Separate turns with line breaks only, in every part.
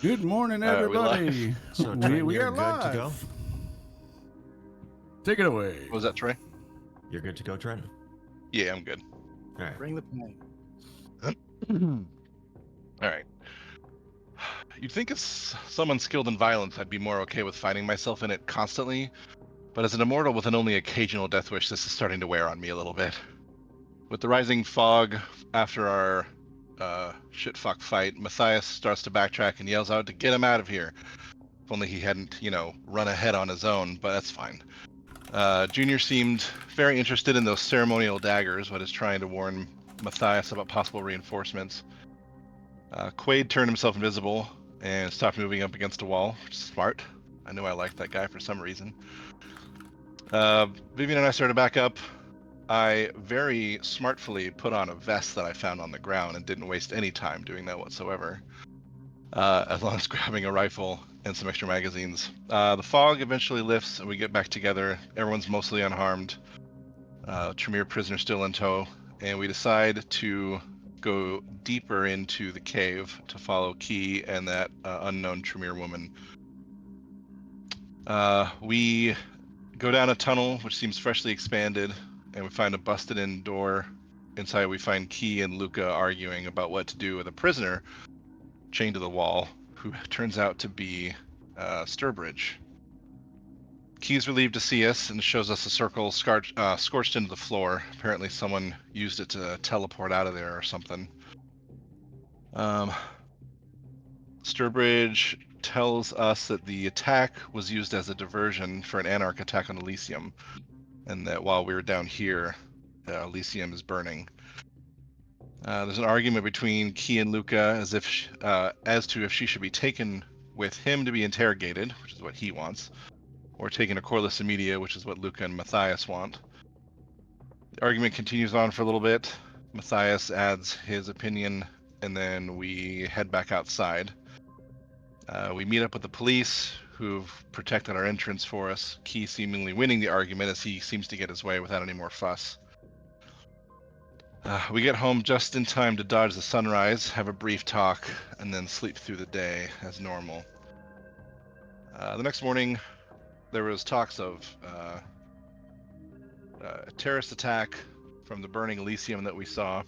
Good morning,
All right, we live.
everybody.
So, Trent,
we
you're
are
good
live.
to go?
Take it away.
What was that, Troy?
You're good to go, Trent?
Yeah, I'm good.
All right.
Bring the pain.
All right. You'd think as someone skilled in violence, I'd be more okay with finding myself in it constantly, but as an immortal with an only occasional death wish, this is starting to wear on me a little bit. With the rising fog after our shitfuck fight, Matthias starts to backtrack and yells out to get him out of here. If only he hadn't, run ahead on his own, but that's fine. Junior seemed very interested in those ceremonial daggers, but is trying to warn Matthias about possible reinforcements. Quaid turned himself invisible and stopped moving up against a wall, which is smart. I knew I liked that guy for some reason. Vivian and I started back up. I very smartfully put on a vest that I found on the ground and didn't waste any time doing that whatsoever, as long as grabbing a rifle and some extra magazines. The fog eventually lifts and we get back together. Everyone's mostly unharmed. Tremere prisoner still in tow, and we decide to go deeper into the cave to follow Key and that unknown Tremere woman. We go down a tunnel which seems freshly expanded, and we find a busted-in door. Inside we find Key and Luca arguing about what to do with a prisoner chained to the wall, who turns out to be Sturbridge. Key's relieved to see us and shows us a circle scorched into the floor. Apparently someone used it to teleport out of there or something. Sturbridge tells us that the attack was used as a diversion for an Anarch attack on Elysium, and that while we were down here, Elysium is burning. There's an argument between Key and Luca as to if she should be taken with him to be interrogated, which is what he wants, or taken to Corliss Immediate, which is what Luca and Matthias want. The argument continues on for a little bit. Matthias adds his opinion, and then we head back outside. We meet up with the police, who've protected our entrance for us, Key seemingly winning the argument as he seems to get his way without any more fuss. We get home just in time to dodge the sunrise, have a brief talk, and then sleep through the day as normal. The next morning, there was talks of a terrorist attack from the burning Elysium that we saw.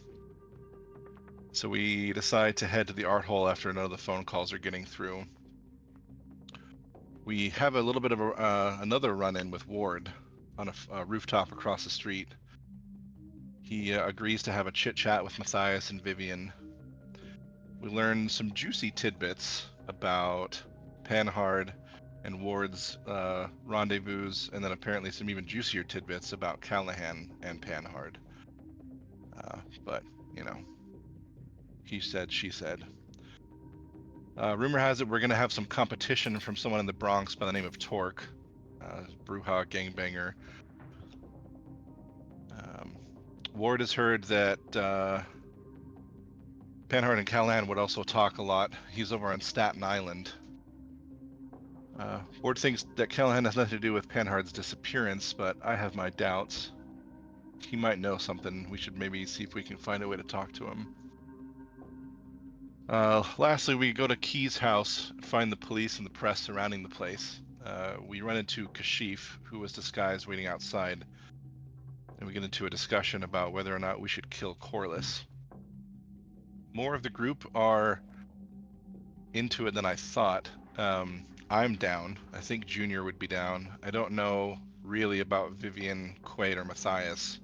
So we decide to head to the art hole after none of the phone calls are getting through. We have a little bit of another run-in with Ward on a rooftop across the street. He agrees to have a chit-chat with Matthias and Vivian. We learn some juicy tidbits about Panhard and Ward's rendezvous, and then apparently some even juicier tidbits about Callahan and Panhard. But, he said, she said. Rumor has it we're going to have some competition from someone in the Bronx by the name of Torque, Brewha gangbanger. Ward has heard that Panhard and Callahan would also talk a lot. He's over on Staten Island. Ward thinks that Callahan has nothing to do with Panhard's disappearance, but I have my doubts. He might know something. We should maybe see if we can find a way to talk to him. Lastly, we go to Key's house, find the police and the press surrounding the place. We run into Kashif, who was disguised waiting outside, and we get into a discussion about whether or not we should kill Corliss. More of the group are into it than I thought. I'm down. I think Junior would be down. I don't know really about Vivian, Quaid, or Matthias.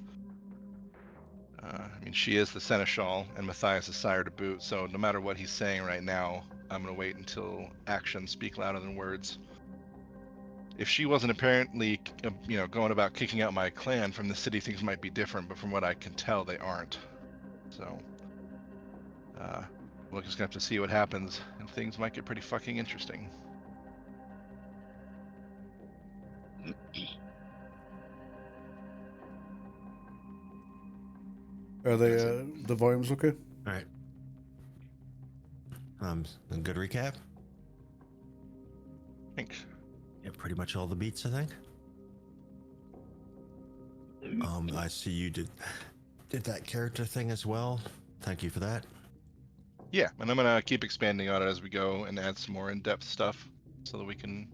She is the Seneschal, and Matthias is sire to boot, so no matter what he's saying right now, I'm going to wait until actions speak louder than words. If she wasn't apparently, going about kicking out my clan from the city, things might be different, but from what I can tell, they aren't. So, we're just going to have to see what happens, and things might get pretty fucking interesting.
Are they the volumes okay?
All right. A good recap?
Thanks.
Yeah, pretty much all the beats, I think. I see you did that character thing as well. Thank you for that.
Yeah, and I'm gonna keep expanding on it as we go and add some more in-depth stuff so that we can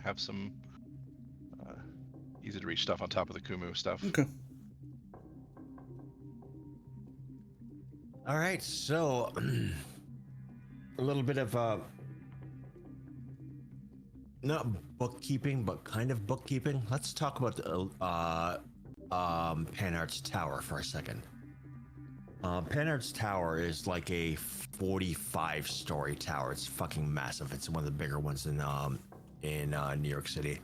have some easy to reach stuff on top of the Kumu stuff.
Okay.
All right, so a little bit of not bookkeeping, but kind of bookkeeping. Let's talk about Panhardt's Tower for a second. Panhardt's Tower is like a 45-story tower. It's fucking massive. It's one of the bigger ones in New York City.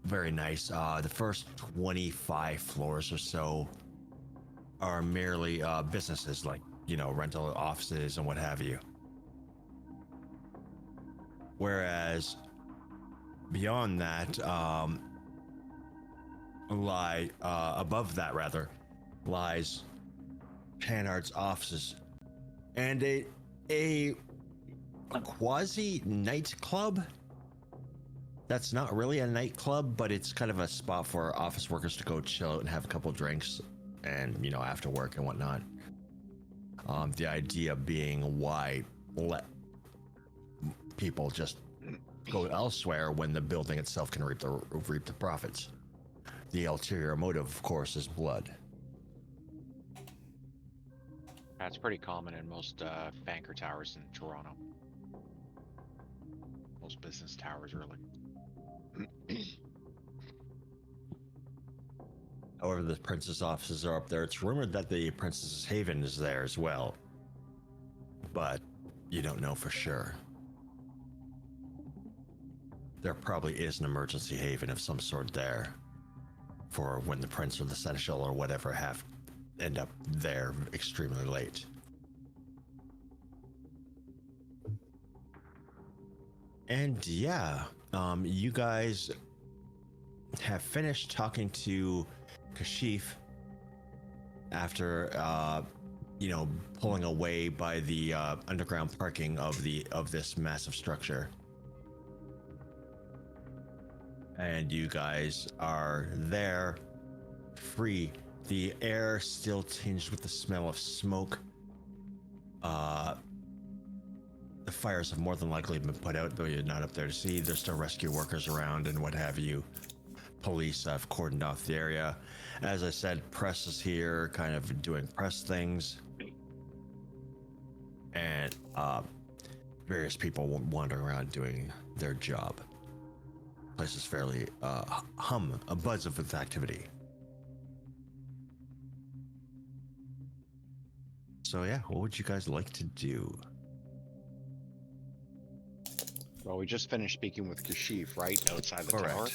Very nice. The first 25 floors or so are merely businesses, like, you know, rental offices and what have you. Whereas beyond that, above that rather, lies Panhardt's offices and a quasi nightclub. That's not really a nightclub, but it's kind of a spot for office workers to go chill out and have a couple drinks, and, you know, after work and whatnot. The idea being, why let people just go elsewhere when the building itself can reap the profits? The ulterior motive, of course, is blood.
That's pretty common in most banker towers in Toronto. Most business towers, really.
However, the Princess offices are up there. It's rumored that the Princess's Haven is there as well, but you don't know for sure. There probably is an emergency haven of some sort there for when the Prince or the Seneschal or whatever end up there extremely late. And yeah, you guys have finished talking to Kashif after you know, pulling away by the underground parking of this massive structure. And you guys are there, free. The air still tinged with the smell of smoke. The fires have more than likely been put out, though you're not up there to see. There's still rescue workers around and what have you. Police have cordoned off the area. As I said, press is here, kind of doing press things. And various people wandering around doing their job. Place is fairly a buzz of with activity. So yeah, what would you guys like to do?
Well, we just finished speaking with Kashif, right? Outside the tower.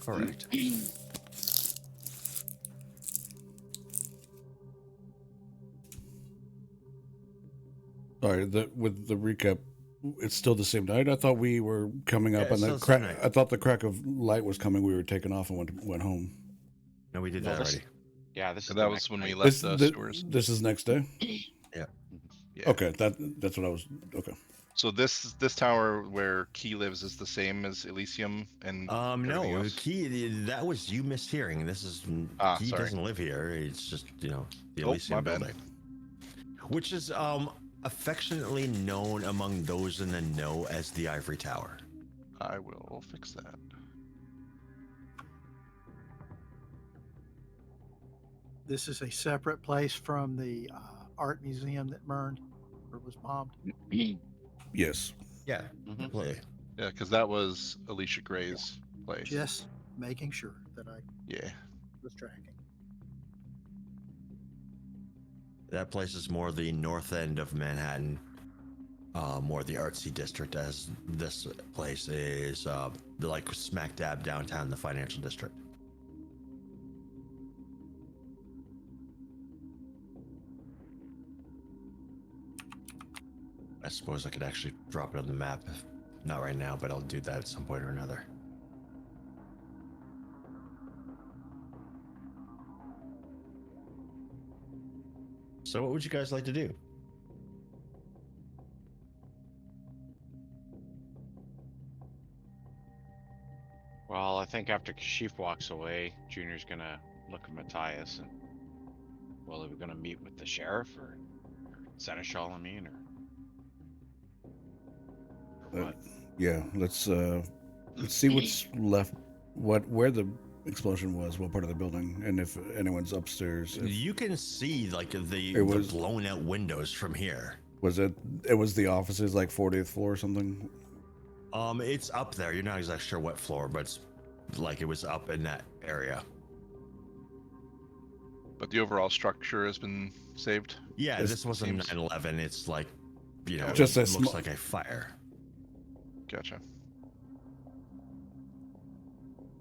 Correct.
Sorry, with the recap, it's still the same night. I thought we were coming up,
Yeah,
and
it's
the
still the
crack.
same night.
I thought the crack of light was coming. We were taking off and went home.
No, we did
No,
that
this-
already.
Yeah, this
So
is
that
the
was
next
when we
night.
left the sewers.
This is next day.
Yeah.
Yeah.
Okay, that's what I was. Okay.
So this tower where Key lives is the same as Elysium and everything
No,
else?
Key, that was you mishearing. This is Key
sorry.
doesn't live here. It's just, you know, the
Oh,
Elysium
my bad.
building, which is affectionately known among those in the know as the Ivory Tower.
I will fix that.
This is a separate place from the art museum that burned or was bombed.
Yes.
Yeah,
Mhm.
completely.
Yeah, because that was Alicia Gray's place.
Just making sure that I
Yeah.
was tracking.
That place is more the north end of Manhattan, more the artsy district, as this place is like smack dab downtown, the financial district. I suppose I could actually drop it on the map. Not right now, but I'll do that at some point or another. So what would you guys like to do?
Well, I think after Kashif walks away, Junior's gonna look at Matthias and, well, are we gonna meet with the sheriff or Seneschal, I mean, or
Uh,
what?
Yeah, let's see what's left, where the explosion was, what part of the building, and if anyone's upstairs. If
You can see like the
was-
blown out windows from here.
it was the offices, like 40th floor or something.
It's up there. You're not exactly sure what floor, but it's like it was up in that area.
But the overall structure has been saved.
Yeah,
This
this wasn't
seems-
9/11. It's like,
Just
it
a
looks
sm-
like a fire.
Gotcha.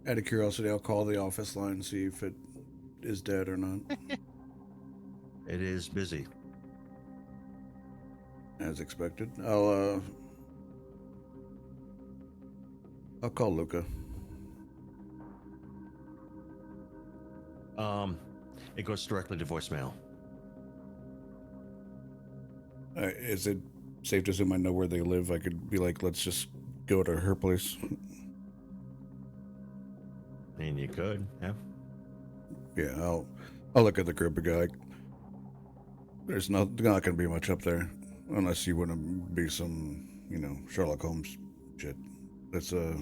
Out of curiosity, I'll call the office line, see if it is dead or not.
It is busy.
As expected. I'll call Luca.
It goes directly to voicemail.
Is it safe to assume I know where they live? I could be like, let's just go to her place.
I mean, you could, yeah.
Yeah, I'll look at the group again. There's not going to be much up there, unless you want to be some, Sherlock Holmes shit. Let's we're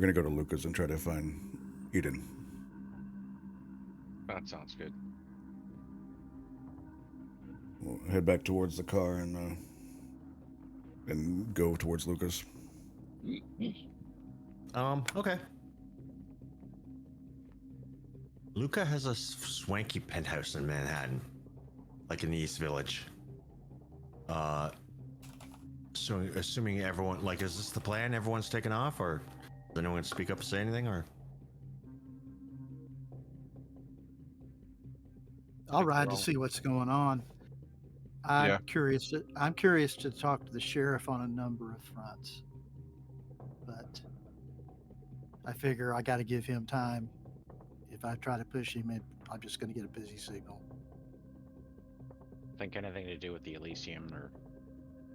gonna go to Lucas and try to find Eden.
That sounds good.
We'll head back towards the car and go towards Lucas.
Okay. Luca has a swanky penthouse in Manhattan, like in the East Village. So assuming everyone, like, is this the plan? Everyone's taken off, or does anyone speak up and say anything, or?
I'll
think
ride
we're
to
all-
see what's going on. I'm
Yeah.
curious. I'm curious to talk to the sheriff on a number of fronts, but I figure I got to give him time. If I try to push him, I'm just going to get a busy signal.
Think anything to do with the Elysium or?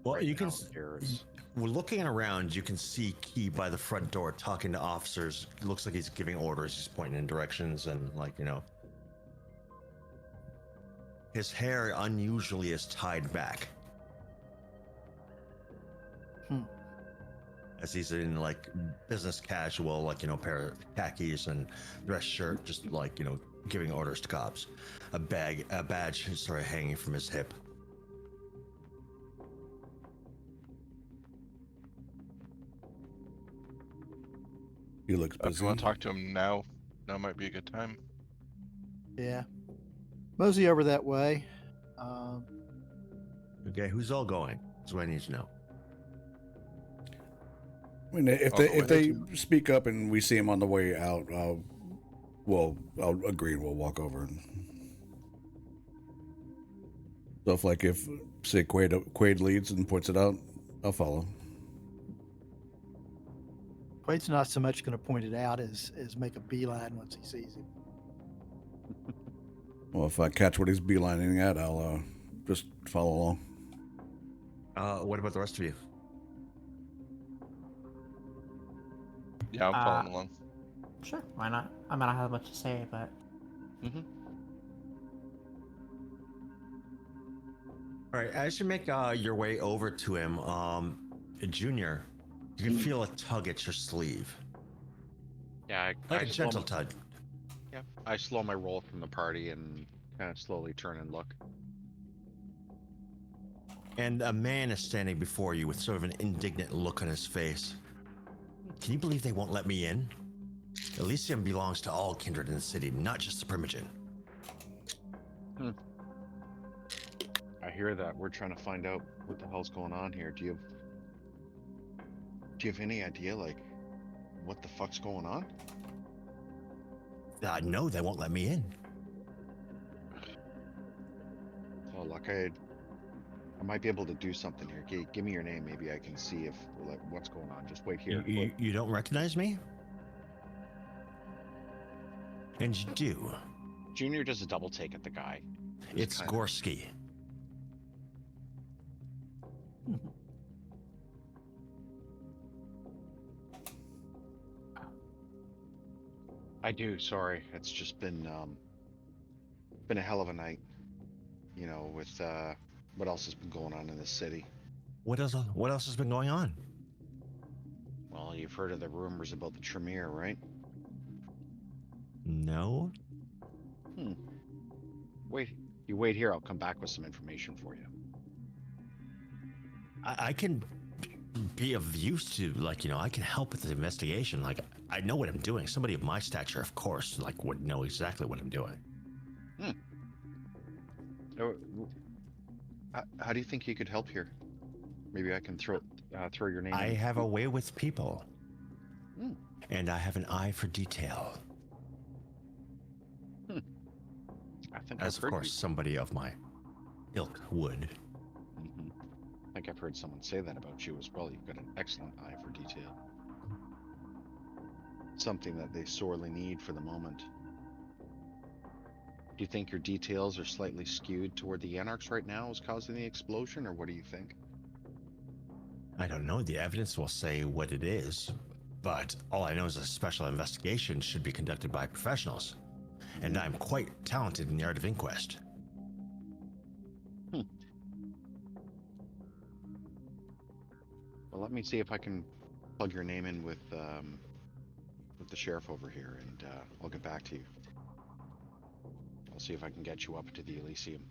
Well,
right
you
now
can.
here is-
We're looking around. You can see Key by the front door talking to officers. It looks like he's giving orders. He's pointing in directions and, like, his hair unusually is tied back. As he's in like business casual, like, pair of khakis and dress shirt, just like, giving orders to cops. A badge sort of hanging from his hip.
He looks
If
busy.
you want to talk to him now, now might be a good time.
Yeah, mosey over that way.
Okay, who's all going? That's what I need to know.
I mean, if
Also,
they speak up and we see him on the way out, I'll agree and we'll walk over. Stuff like if, say, Quaid leads and points it out, I'll follow.
Quaid's not so much going to point it out as make a beeline once he sees him.
Well, if I catch what he's beelining at, I'll just follow along.
What about the rest of you?
Yeah, I'm following along.
Sure, why not? I mean, I don't have much to say, but
Mhm.
All right, as you make your way over to him, Junior, you can feel a tug at your sleeve.
Yeah,
Like
I
a
slow
gentle
my-
tug.
Yeah, I slow my roll from the party and kind of slowly turn and look.
And a man is standing before you with sort of an indignant look on his face. Can you believe they won't let me in? Elysium belongs to all kindred in the city, not just the Primogen.
I hear that. We're trying to find out what the hell's going on here. Do you have any idea, like, what the fuck's going on?
No, they won't let me in.
Oh, look, I might be able to do something here. Give me your name. Maybe I can see if, like, what's going on. Just wait here.
You don't recognize me? And you do.
Junior does a double take at the guy. who's
It's
kinda-
Gorski.
I do. Sorry, it's just been a hell of a night. you know, with what else has been going on in this city.
What else has been going on?
Well, you've heard of the rumors about the Tremere, right?
No.
You wait here. I'll come back with some information for you.
I can be of use to, like, I can help with the investigation. Like, I know what I'm doing. Somebody of my stature, of course, like, would know exactly what I'm doing.
Oh, how do you think you could help here? Maybe I can throw your name
I
in.
have a way with people,
Hmm.
and I have an eye for detail.
I think
As,
I've
of
heard
course, somebody of my ilk would.
I think I've heard someone say that about you as well. You've got an excellent eye for detail. Something that they sorely need for the moment. Do you think your details are slightly skewed toward the Anarchs right now as causing the explosion, or what do you think?
I don't know. The evidence will say what it is, but all I know is a special investigation should be conducted by professionals, and I'm quite talented in the art of inquest.
Well, let me see if I can plug your name in with the sheriff over here, and I'll get back to you. I'll see if I can get you up to the Elysium.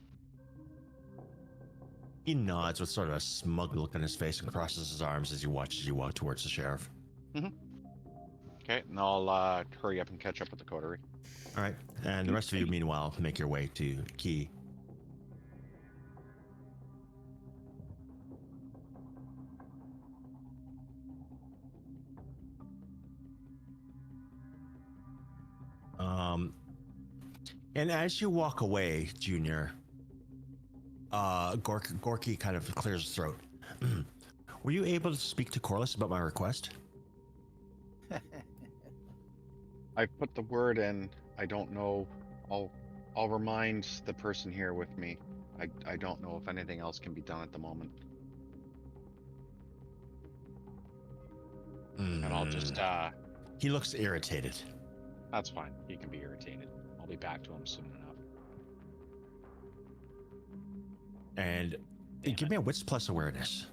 He nods with sort of a smug look on his face and crosses his arms as he watches you walk towards the sheriff.
Okay, and I'll hurry up and catch up with the coterie.
All right, and the rest of you, meanwhile, make your way to Key. And as you walk away, Junior, Gorky kind of clears his throat. Were you able to speak to Corliss about my request?
I put the word in. I don't know. I'll remind the person here with me. I don't know if anything else can be done at the moment. And I'll just
He looks irritated.
that's fine. He can be irritated. I'll be back to him soon enough.
And
Damn
give
it.
me a Wits Plus awareness.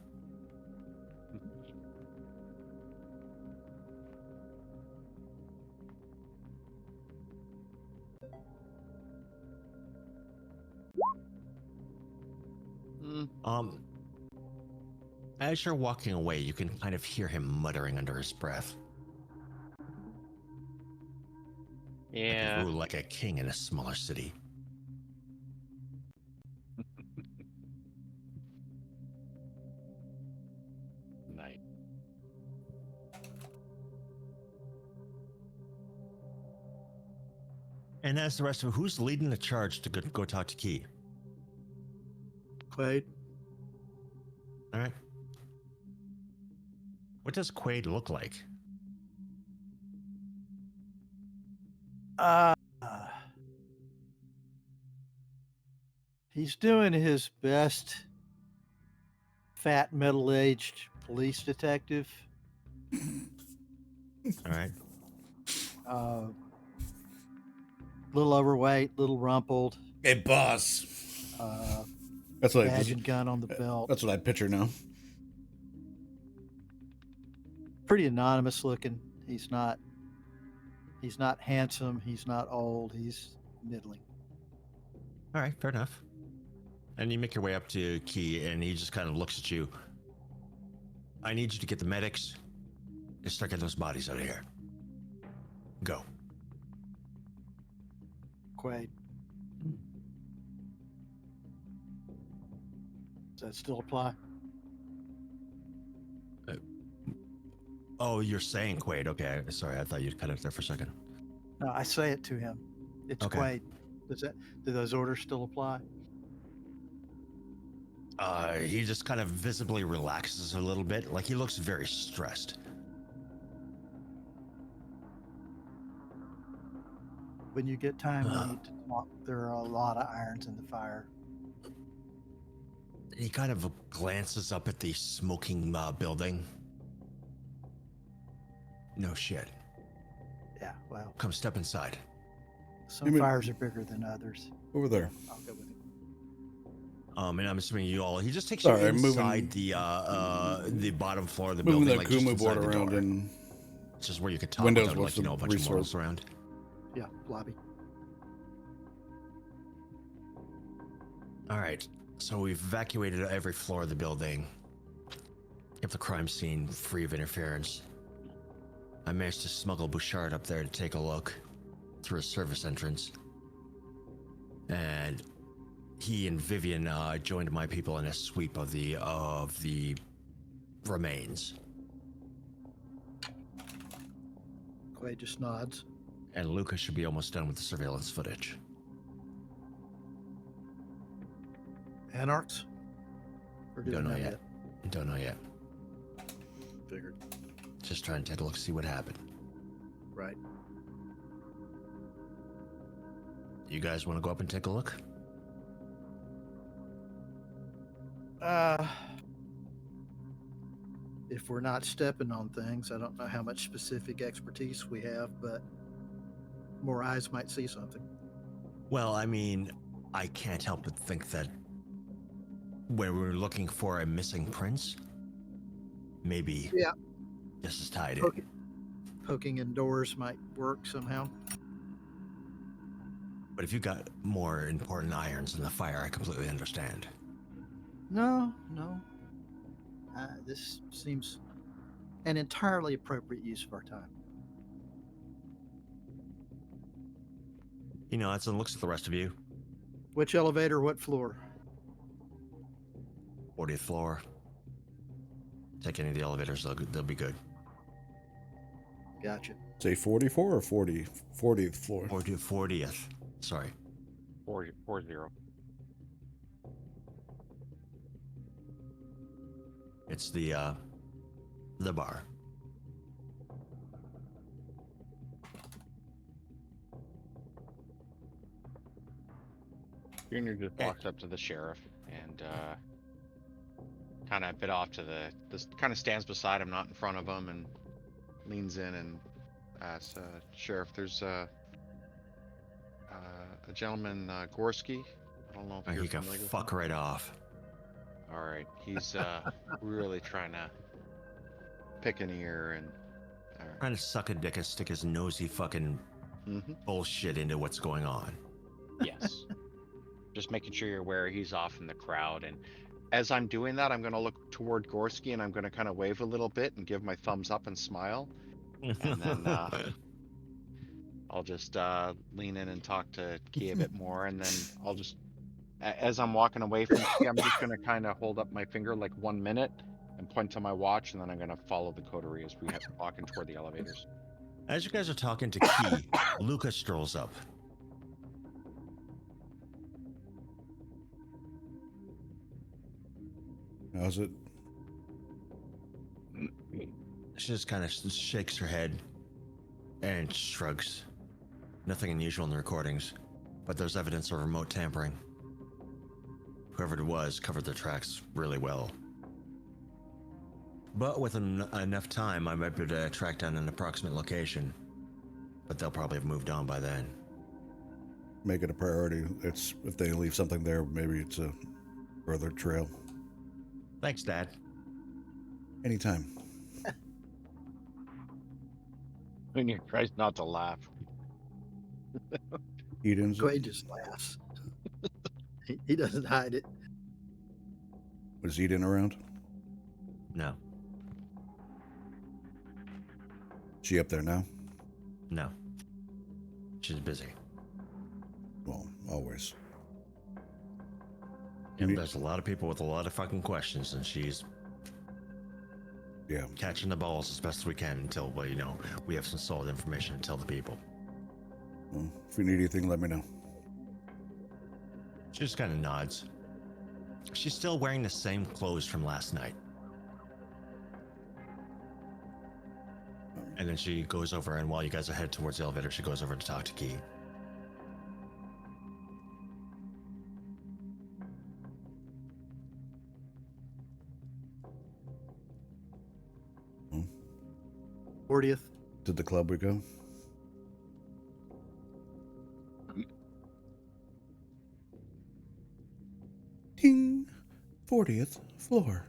As you're walking away, you can kind of hear him muttering under his breath. I
Yeah.
could rule like a king in a smaller city.
Nice.
And as the rest of who's leading the charge to go talk to Key?
Quaid.
All right. What does Quaid look like?
He's doing his best fat middle-aged police detective.
All right.
Little overweight, little rumpled.
Hey, boss. That's
Badge and gun on the belt.
That's what I picture now.
Pretty anonymous looking. He's not handsome. He's not old. He's middling.
All right, fair enough. And you make your way up to Key, and he just kind of looks at you. I need you to get the medics and start getting those bodies out of here. Go.
Quaid. Does that still apply?
Oh, you're saying Quaid. Okay, sorry, I thought you'd cut it there for a second.
No, I say it to him. It's
Okay.
Quaid. Do those orders still apply?
He just kind of visibly relaxes a little bit, like he looks very stressed.
When you get time, we need to talk. There are a lot of irons in the fire.
He kind of glances up at the smoking building. No shit.
Yeah, well,
Come step inside.
some fires are bigger than others.
Over there.
I'll go with him.
And I'm assuming he just takes
Sorry,
you
I'm
inside the bottom floor of the
moving
building,
that
like just
Kumu board
inside the
around
door.
and
It's just where you could talk
Windows
without,
wants
like,
to
a bunch of
resort.
mortals around.
Yeah, lobby.
All right, so we've evacuated every floor of the building. Kept the crime scene free of interference. I managed to smuggle Bouchard up there to take a look through a service entrance. And he and Vivian joined my people in a sweep of the remains.
Clay just nods.
And Lucas should be almost done with the surveillance footage.
Anarchs? Or do
Don't
they
know
know
yet. Don't know yet.
Figured.
Just trying to take a look, see what happened.
Right.
You guys want to go up and take a look?
If we're not stepping on things, I don't know how much specific expertise we have, but more eyes might see something.
Well, I mean, I can't help but think that when we're looking for a missing prince, maybe
Yeah.
this is tied in.
Poking in doors might work somehow.
But if you got more important irons in the fire, I completely understand.
No. This seems an entirely appropriate use of our time.
You know, that's looks at the rest of you.
Which elevator, what floor?
40th floor. Take any of the elevators, they'll be good.
Gotcha.
say 44 or 40? 40th floor.
40th. Sorry.
40.
It's the bar.
Junior just walks up to the sheriff and kind of a bit off to this kind of stands beside him, not in front of him, and leans in and asks, Sheriff, there's a gentleman, Gorski. I don't know if you're
He can
familiar with
fuck
him.
right off.
All right, he's really trying to pick an ear and. All right.
Trying to suck a dick and stick his nosy fucking bullshit into what's going on.
Yes. Just making sure you're aware he's off in the crowd. And as I'm doing that, I'm going to look toward Gorski and I'm going to kind of wave a little bit and give my thumbs up and smile. And then I'll just lean in and talk to Key a bit more. And then I'll just, as I'm walking away from Key, I'm just going to kind of hold up my finger like 1 minute and point to my watch. And then I'm going to follow the coterie as we have walking toward the elevators.
As you guys are talking to Key, Lucas strolls up.
How's it?
She just kind of shakes her head and shrugs. Nothing unusual in the recordings, but there's evidence of remote tampering. Whoever it was covered their tracks really well. But with enough time, I might be able to track down an approximate location. But they'll probably have moved on by then.
Make it a priority. It's if they leave something there, maybe it's a further trail.
Thanks, Dad.
Anytime.
Junior tries not to laugh.
Eden's.
Clay just laughs. He doesn't hide it.
Was Eden around?
No.
She up there now?
No. She's busy.
Well, always.
And there's a lot of people with a lot of fucking questions, and she's catching the balls as best as we can until, well, you know, we have some solid information to tell the people.
Well, if you need anything, let me know.
She just kind of nods. She's still wearing the same clothes from last night. And then she goes over, and while you guys are headed towards the elevator, she goes over to talk to Key.
Hmm.
40th.
To the club we go? Ding! 40th floor.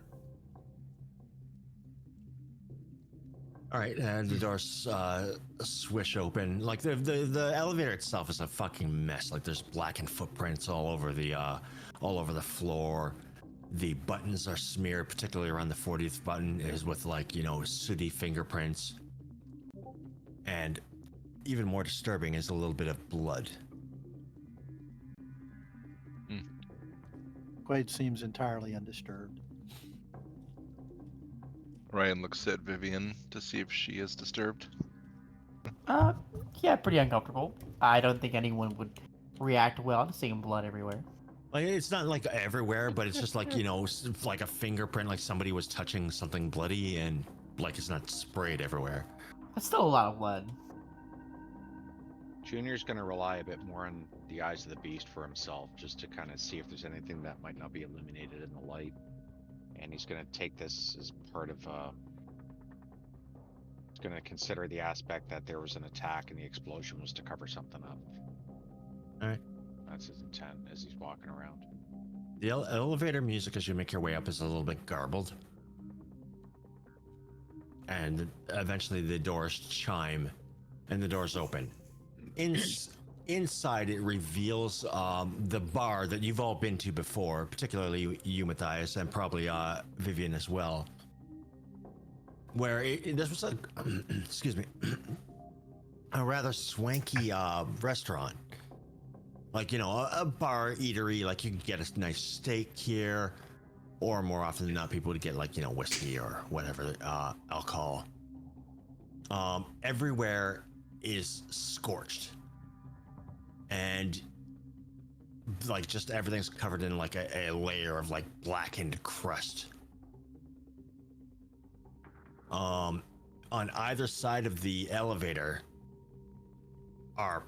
All right, and the doors swish open. Like the elevator itself is a fucking mess. Like there's blackened footprints all over the floor. The buttons are smeared, particularly around the 40th button is with like, you know, sooty fingerprints. And even more disturbing is a little bit of blood.
Quaid seems entirely undisturbed.
Ryan looks at Vivian to see if she is disturbed.
Yeah, pretty uncomfortable. I don't think anyone would react well to seeing blood everywhere.
Like it's not like everywhere, but it's just like, you know, like a fingerprint, like somebody was touching something bloody, and like it's not sprayed everywhere.
That's still a lot of blood.
Junior's going to rely a bit more on the eyes of the beast for himself, just to kind of see if there's anything that might not be illuminated in the light. And he's going to take this as part of, he's going to consider the aspect that there was an attack and the explosion was to cover something up.
All right.
That's his intent as he's walking around.
The elevator music as you make your way up is a little bit garbled. And eventually the doors chime and the doors open. Inside it reveals the bar that you've all been to before, particularly you, Matthias, and probably Vivian as well. Where this was a, excuse me, a rather swanky restaurant. Like, you know, a bar, eatery, like you could get a nice steak here, or more often than not, people would get like, you know, whiskey or whatever, alcohol. Everywhere is scorched. And like just everything's covered in like a layer of like blackened crust. On either side of the elevator are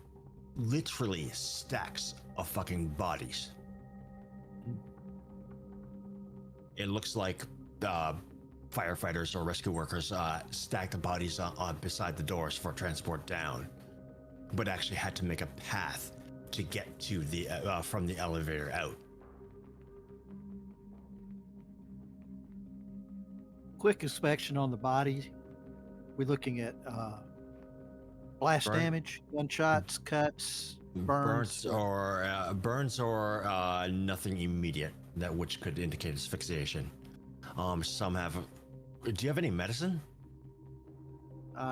literally stacks of fucking bodies. It looks like firefighters or rescue workers stacked the bodies on beside the doors for transport down, but actually had to make a path to get to the from the elevator out.
Quick inspection on the bodies. We're looking at blast
Burn.
Damage, gunshots, cuts, burns.
Burns or nothing immediate that which could indicate asphyxiation. Some have. Do you have any medicine?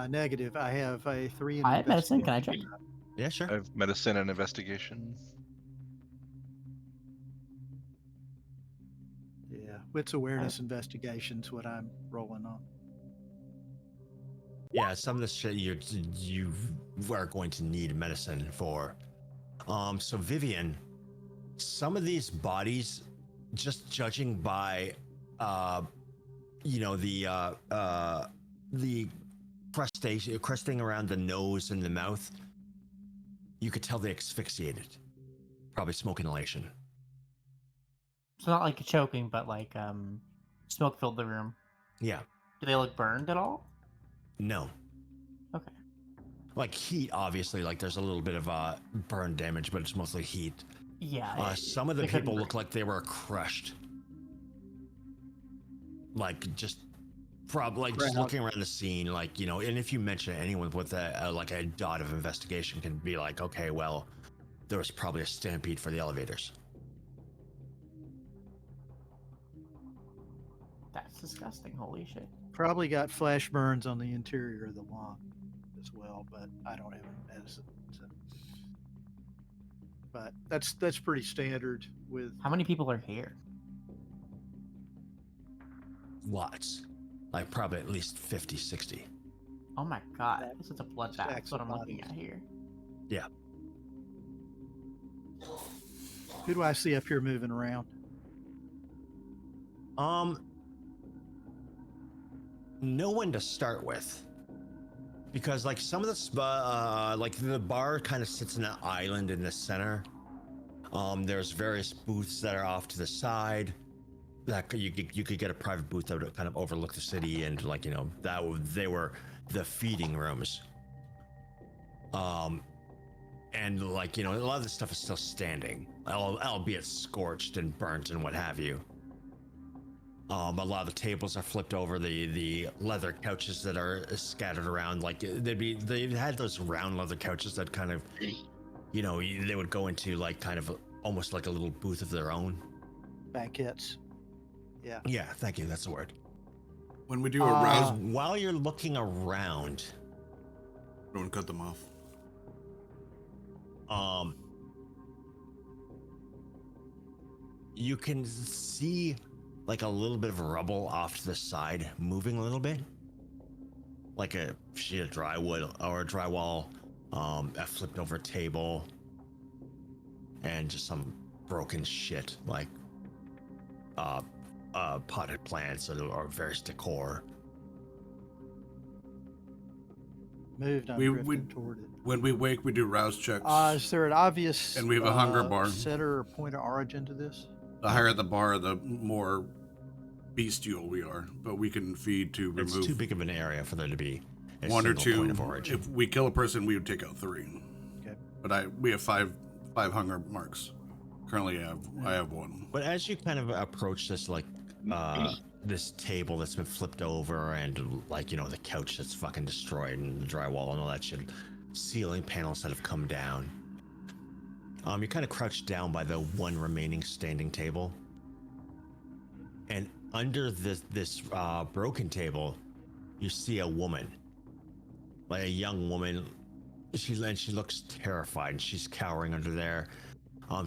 Negative. I have a 3 in
I have medicine. Can I check?
investigation.
Yeah, sure.
I have medicine and investigation.
Yeah, wits awareness investigation's what I'm rolling on.
Yeah, some of this shit you are going to need medicine for. So Vivian, some of these bodies, just judging by, you know, the crusting around the nose and the mouth, you could tell they asphyxiated. Probably smoke inhalation.
So not like choking, but like smoke filled the room.
Yeah.
Do they look burned at all?
No.
Okay.
Like heat, obviously. Like there's a little bit of burn damage, but it's mostly heat.
Yeah.
Some of the
they couldn't
people look
breathe.
like they were crushed. Like just probably like just
Right.
looking around the scene, like, you know, and if you mention anyone with like a dot of investigation can be like, okay, well, there was probably a stampede for the elevators.
That's disgusting. Holy shit.
Probably got flash burns on the interior of the lung as well, but I don't have any medicine. So. But that's pretty standard with.
How many people are here?
Lots. Like probably at least 50, 60.
Oh my god. This is a bloodbath.
Stacks
That's what
of
I'm looking
bodies.
at here.
Yeah.
Who do I see up here moving around?
No one to start with. Because like some of the like the bar kind of sits in an island in the center. There's various booths that are off to the side. That you could get a private booth that would kind of overlook the city, and like, you know, they were the feeding rooms. And like, you know, a lot of this stuff is still standing, albeit scorched and burnt and what have you. A lot of the tables are flipped over. The leather couches that are scattered around, like they had those round leather couches that kind of, you know, they would go into like kind of almost like a little booth of their own.
Banquettes. Yeah.
Yeah, thank you. That's the word.
When we do a
Because
rouse,
while you're looking around,
don't cut them off.
You can see like a little bit of rubble off to the side, moving a little bit, like a sheet of drywall or a drywall, a flipped over table, and just some broken shit like potted plants or various decor.
Moved. I'm
We-
drifting toward it.
When we wake, we do rouse checks.
Is there an obvious
And we have a hunger bar.
center or point of origin to this?
The higher the bar, the more bestial we are. But we can feed to remove
It's too big of an area for there to be a
one or
single
two.
point of origin.
If we kill a person, we would take out 3.
Okay.
But we have five hunger marks. Currently, I have 1.
But as you kind of approach this, like, this table that's been flipped over and, like, you know, the couch that's fucking destroyed and the drywall and all that shit, ceiling panels that have come down, you kind of crouch down by the one remaining standing table. And under this broken table, you see a woman, like a young woman. She looks terrified and she's cowering under there.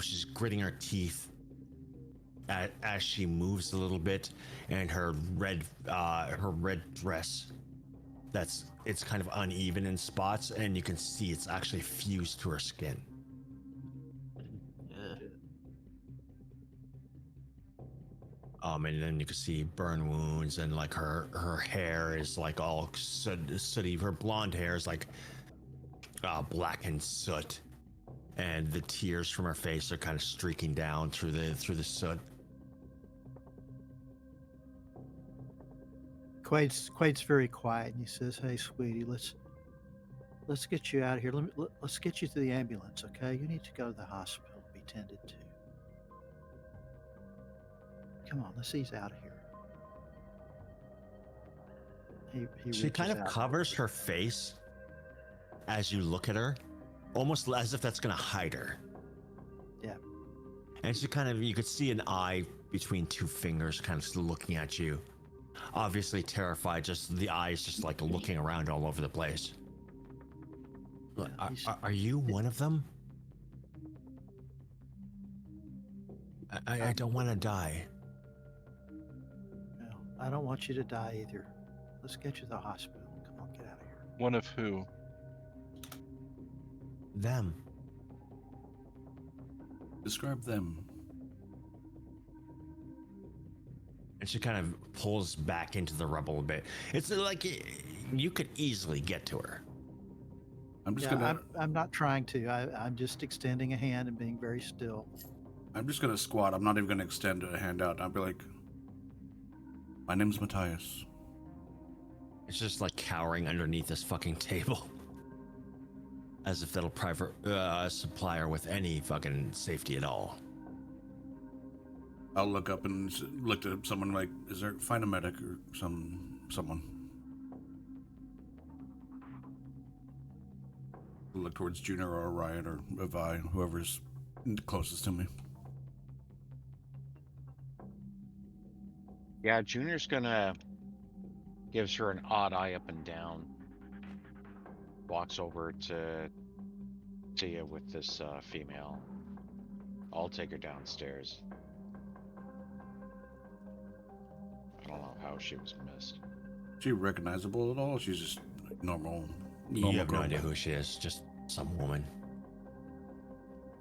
She's gritting her teeth as she moves a little bit, and her red dress, it's kind of uneven in spots, and you can see it's actually fused to her skin. And then you can see burn wounds, and like her hair is like all sooty. Her blonde hair is like blackened soot, and the tears from her face are kind of streaking down through the soot.
Quaid's very quiet, and he says, "Hey, sweetie, let's get you out of here. Let's get you to the ambulance, okay? You need to go to the hospital to be tended to. Come on, let's ease out of here."
She
reaches
kind of
out.
covers her face as you look at her, almost as if that's gonna hide her.
Yeah.
And she kind of, you could see an eye between 2 fingers kind of still looking at you. Obviously terrified, just the eyes just like looking around all over the place. Are you one of them? I don't want to die.
No, I don't want you to die either. Let's get you to the hospital. Come on, get out of here.
One of who?
Them.
Describe them.
And she kind of pulls back into the rubble a bit. It's like you could easily get to her.
I'm just
Yeah,
gonna.
I'm not trying to. I'm just extending a hand and being very still.
I'm just gonna squat. I'm not even gonna extend a hand out. I'll be like, "My name's Matthias."
It's just like cowering underneath this fucking table. As if that'll supply her with any fucking safety at all.
I'll look up and look at someone like, find a medic or someone. I'll look towards Junior or Orion or Levi, whoever's closest to me.
Yeah, Junior's gonna gives her an odd eye up and down. Walks over to you with this female. I'll take her downstairs. I don't know how she was missed.
Is she recognizable at all? She's just like normal.
You have no
girl.
idea who she is, just some woman.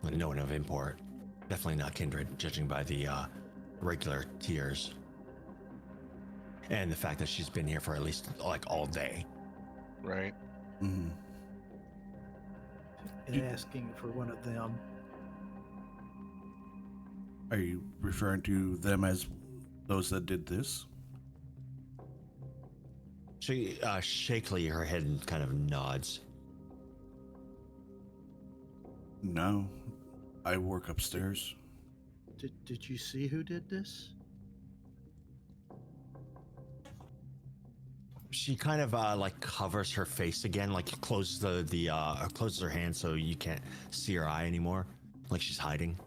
No one of import. Definitely not kindred, judging by the regular tears. And the fact that she's been here for at least like all day.
Right.
Mm-hmm.
And asking for one of them.
Are you referring to them as those that did this?
She shakily, her head kind of nods.
No, I work upstairs.
Did you see who did this?
She kind of like covers her face again, like closes closes her hand so you can't see her eye anymore, like she's hiding.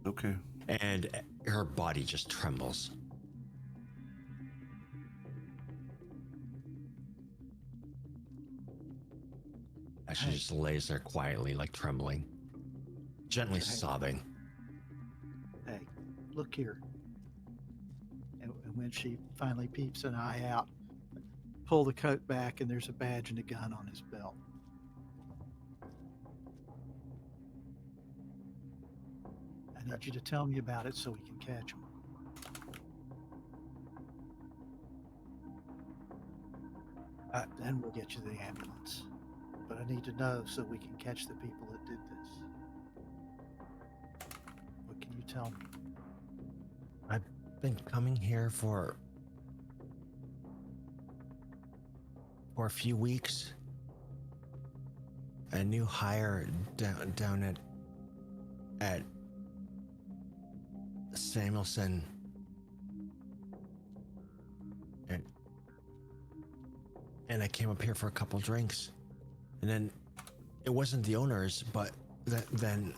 Okay.
And her body just trembles. As she just lays there quietly, like trembling, gently sobbing.
Hey, look here. And when she finally peeps an eye out, pull the coat back, and there's a badge and a gun on his belt. I need you to tell me about it so we can catch him. Then we'll get you the ambulance. But I need to know so we can catch the people that did this. What can you tell me?
I've been coming here for a few weeks. A new hire down at Samuelson, and I came up here for a couple drinks, and then it wasn't the owners, but then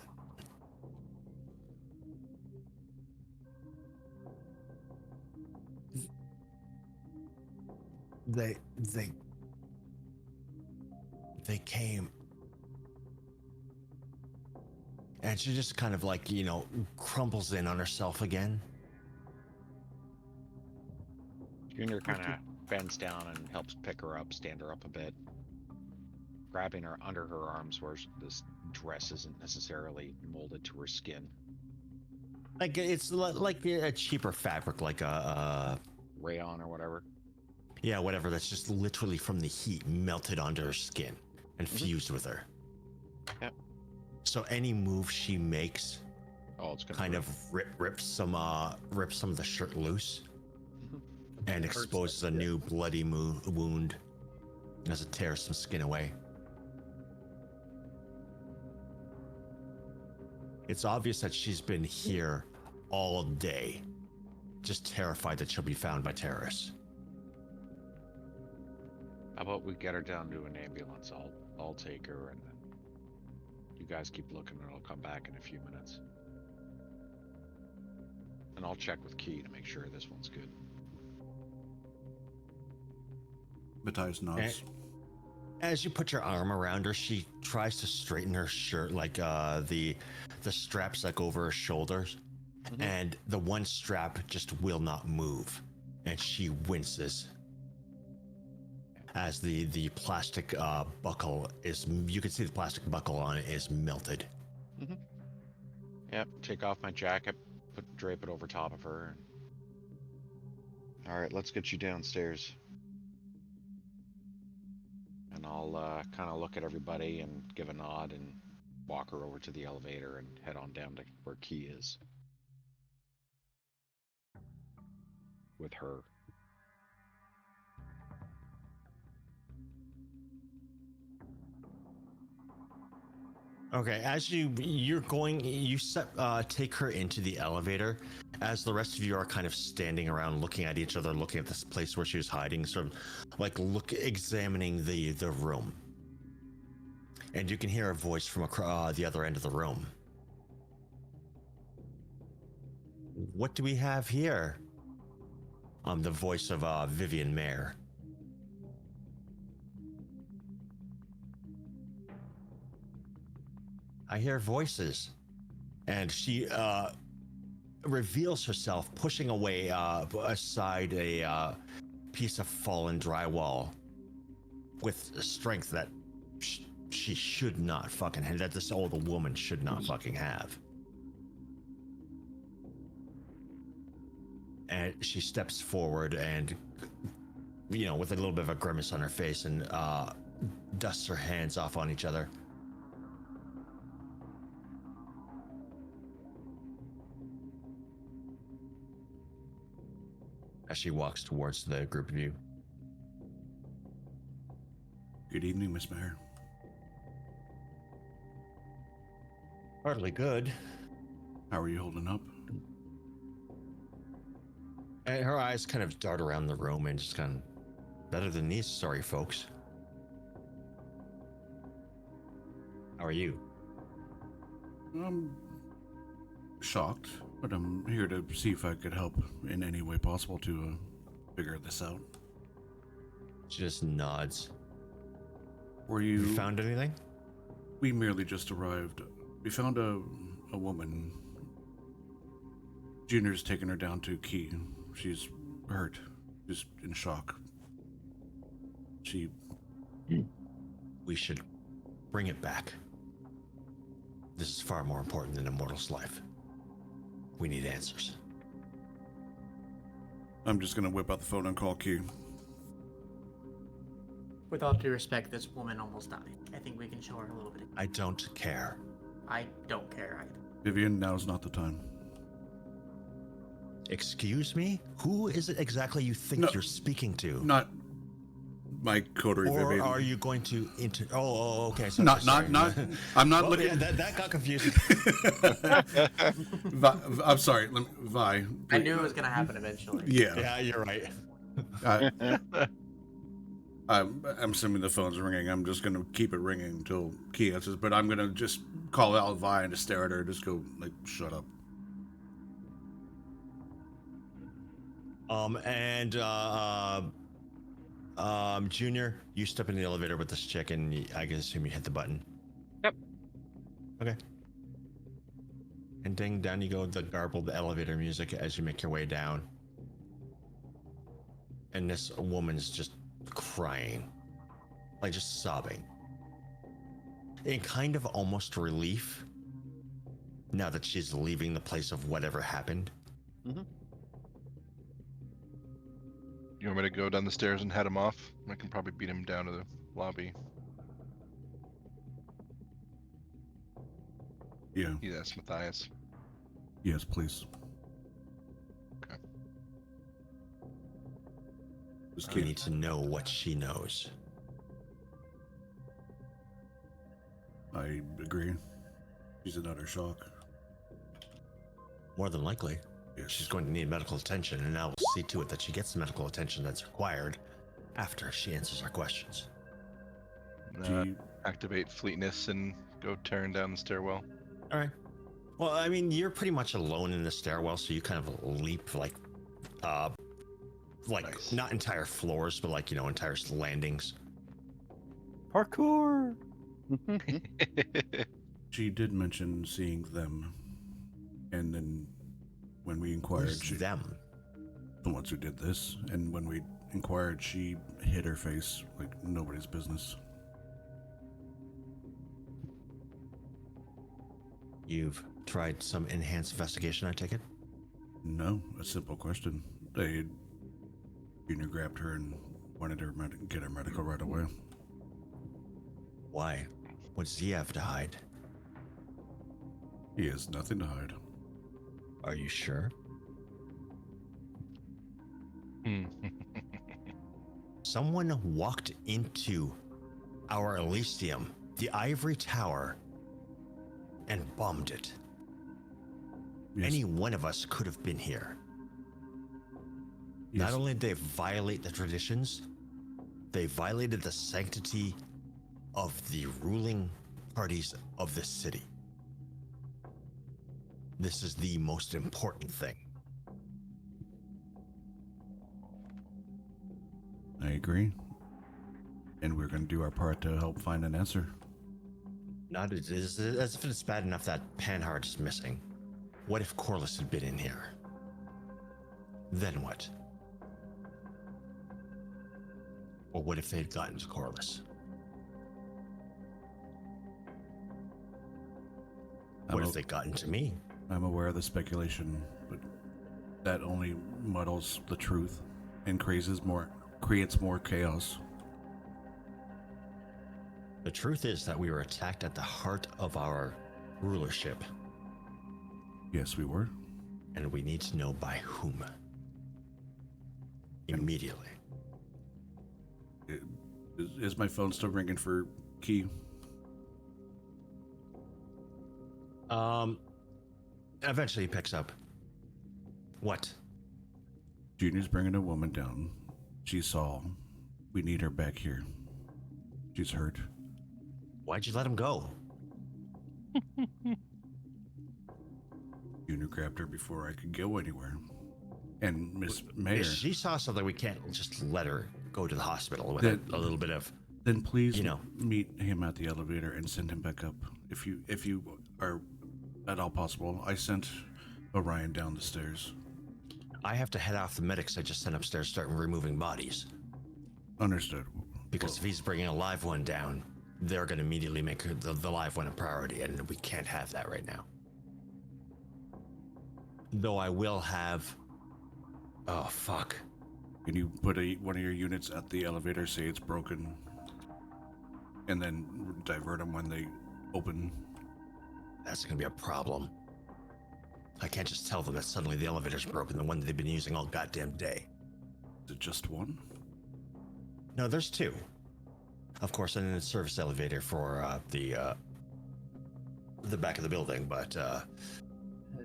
they came, and she just kind of like, you know, crumples in on herself again.
Junior kind of bends down and helps pick her up, stand her up a bit, grabbing her under her arms where this dress isn't necessarily molded to her skin.
Like it's like a cheaper fabric, like a
Rayon or whatever.
yeah, whatever. That's just literally from the heat melted onto her skin and fused with her.
Yep.
So any move she makes,
It's gonna
kind
hurt.
of rips some of the shirt loose and
Hurts
exposes a
like shit.
new bloody wound as it tears some skin away. It's obvious that she's been here all day, just terrified that she'll be found by terrorists.
How about we get her down to an ambulance? I'll take her, and then you guys keep looking, and I'll come back in a few minutes. And I'll check with Key to make sure this one's good.
Matthias nods.
As you put your arm around her, she tries to straighten her shirt, like the straps like over her shoulders, and the one strap just will not move, and she winces as the plastic buckle is. You can see the plastic buckle on it is melted.
Yep. Take off my jacket, drape it over top of her. All right, let's get you downstairs. And I'll kind of look at everybody and give a nod and walk her over to the elevator and head on down to where Key is. With her.
Okay, as you're going, you take her into the elevator, as the rest of you are kind of standing around, looking at each other, looking at this place where she was hiding, sort of like examining the room. And you can hear a voice from the other end of the room. What do we have here? The voice of Vivian Mayer. I hear voices. And she reveals herself, pushing away aside a piece of fallen drywall with strength that she should not fucking have, that this old woman should not fucking have. And she steps forward and, you know, with a little bit of a grimace on her face, and dusts her hands off on each other. As she walks towards the group of you.
Good evening, Miss Mayer.
Hardly good.
How are you holding up?
And her eyes kind of dart around the room and just kind of Better than these sorry folks. How are you?
I'm shocked, but I'm here to see if I could help in any way possible to figure this out.
She just nods.
Were
You
you...
found anything?
We merely just arrived. We found a woman. Junior's taken her down to Key. She's hurt. Just in shock. She...
We should bring it back. This is far more important than a mortal's life. We need answers.
I'm just gonna whip out the phone and call Key.
With all due respect, this woman almost died. I think we can show her a little bit.
I don't care.
I don't care either.
Vivian, now's not the time.
Excuse me? Who is it exactly you think
No,
you're speaking to?
Not my coterie,
Or
Vivian.
are you going to okay. So
Not,
sorry.
I'm not
Well,
looking...
yeah, that got confusing.
I'm sorry, Vi.
I knew it was going to happen eventually.
Yeah.
Yeah, you're right.
I'm assuming the phone's ringing. I'm just gonna keep it ringing until Key answers, but I'm gonna just call out Vi and just stare at her and just go, like, shut up.
Junior, you step in the elevator with this chick, and I can assume you hit the button.
Yep.
Okay. And ding, down you go with the garbled elevator music as you make your way down. And this woman's just crying, like just sobbing, in kind of almost relief now that she's leaving the place of whatever happened.
Mm-hmm.
You want me to go down the stairs and head him off? I can probably beat him down to the lobby.
Yeah.
Yes, Matthias.
Yes, please.
Okay.
Just
I
keep...
need to know what she knows.
I agree. She's in utter shock.
More than likely,
Yes.
she's going to need medical attention, and I will see to it that she gets the medical attention that's required after she answers our questions.
She...
Activate fleetness and go tearing down the stairwell.
All right. Well, I mean, you're pretty much alone in the stairwell, so you kind of leap like
Nice.
not entire floors, but like, entire landings.
Parkour!
She did mention seeing them, and then when we inquired,
Who's them?
the ones who did this, and when we inquired, she hid her face like nobody's business.
You've tried some enhanced investigation, I take it?
No, a simple question. Junior grabbed her and wanted her get her medical right away.
Why? What does he have to hide?
He has nothing to hide.
Are you sure? Someone walked into our Elysium, the Ivory Tower, and bombed it.
Yes.
Any one of us could have been here.
Yes.
Not only did they violate the traditions, they violated the sanctity of the ruling parties of this city. This is the most important thing.
I agree. And we're going to do our part to help find an answer.
Not as if it's bad enough that Panhard's missing. What if Corliss had been in here? Then what? Or what if they'd gotten to Corliss? What if they gotten to me?
I'm aware of the speculation, but that only muddles the truth and creates more chaos.
The truth is that we were attacked at the heart of our rulership,
Yes, we were.
and we need to know by whom. Immediately.
Is my phone still ringing for Key?
Eventually he picks up. What?
Junior's bringing a woman down. She saw We need her back here. She's hurt.
Why'd you let him go?
Junior grabbed her before I could go anywhere. And Miss Mayor.
If she saw something, we can't just let her go to the hospital with
Then-
a little bit of.
Then please,
You know.
meet him at the elevator and send him back up. If you are at all possible. I sent Orion down the stairs.
I have to head off the medics I just sent upstairs, start removing bodies.
Understood.
Because if he's bringing a live one down, they're going to immediately make the live one a priority, and we can't have that right now. Though I will have. Oh, fuck.
Can you put one of your units at the elevator, say it's broken, and then divert them when they open?
That's going to be a problem. I can't just tell them that suddenly the elevator's broken, the one that they've been using all goddamn day.
Is it just one?
No, there's two. Of course, and then the service elevator for the back of the building, but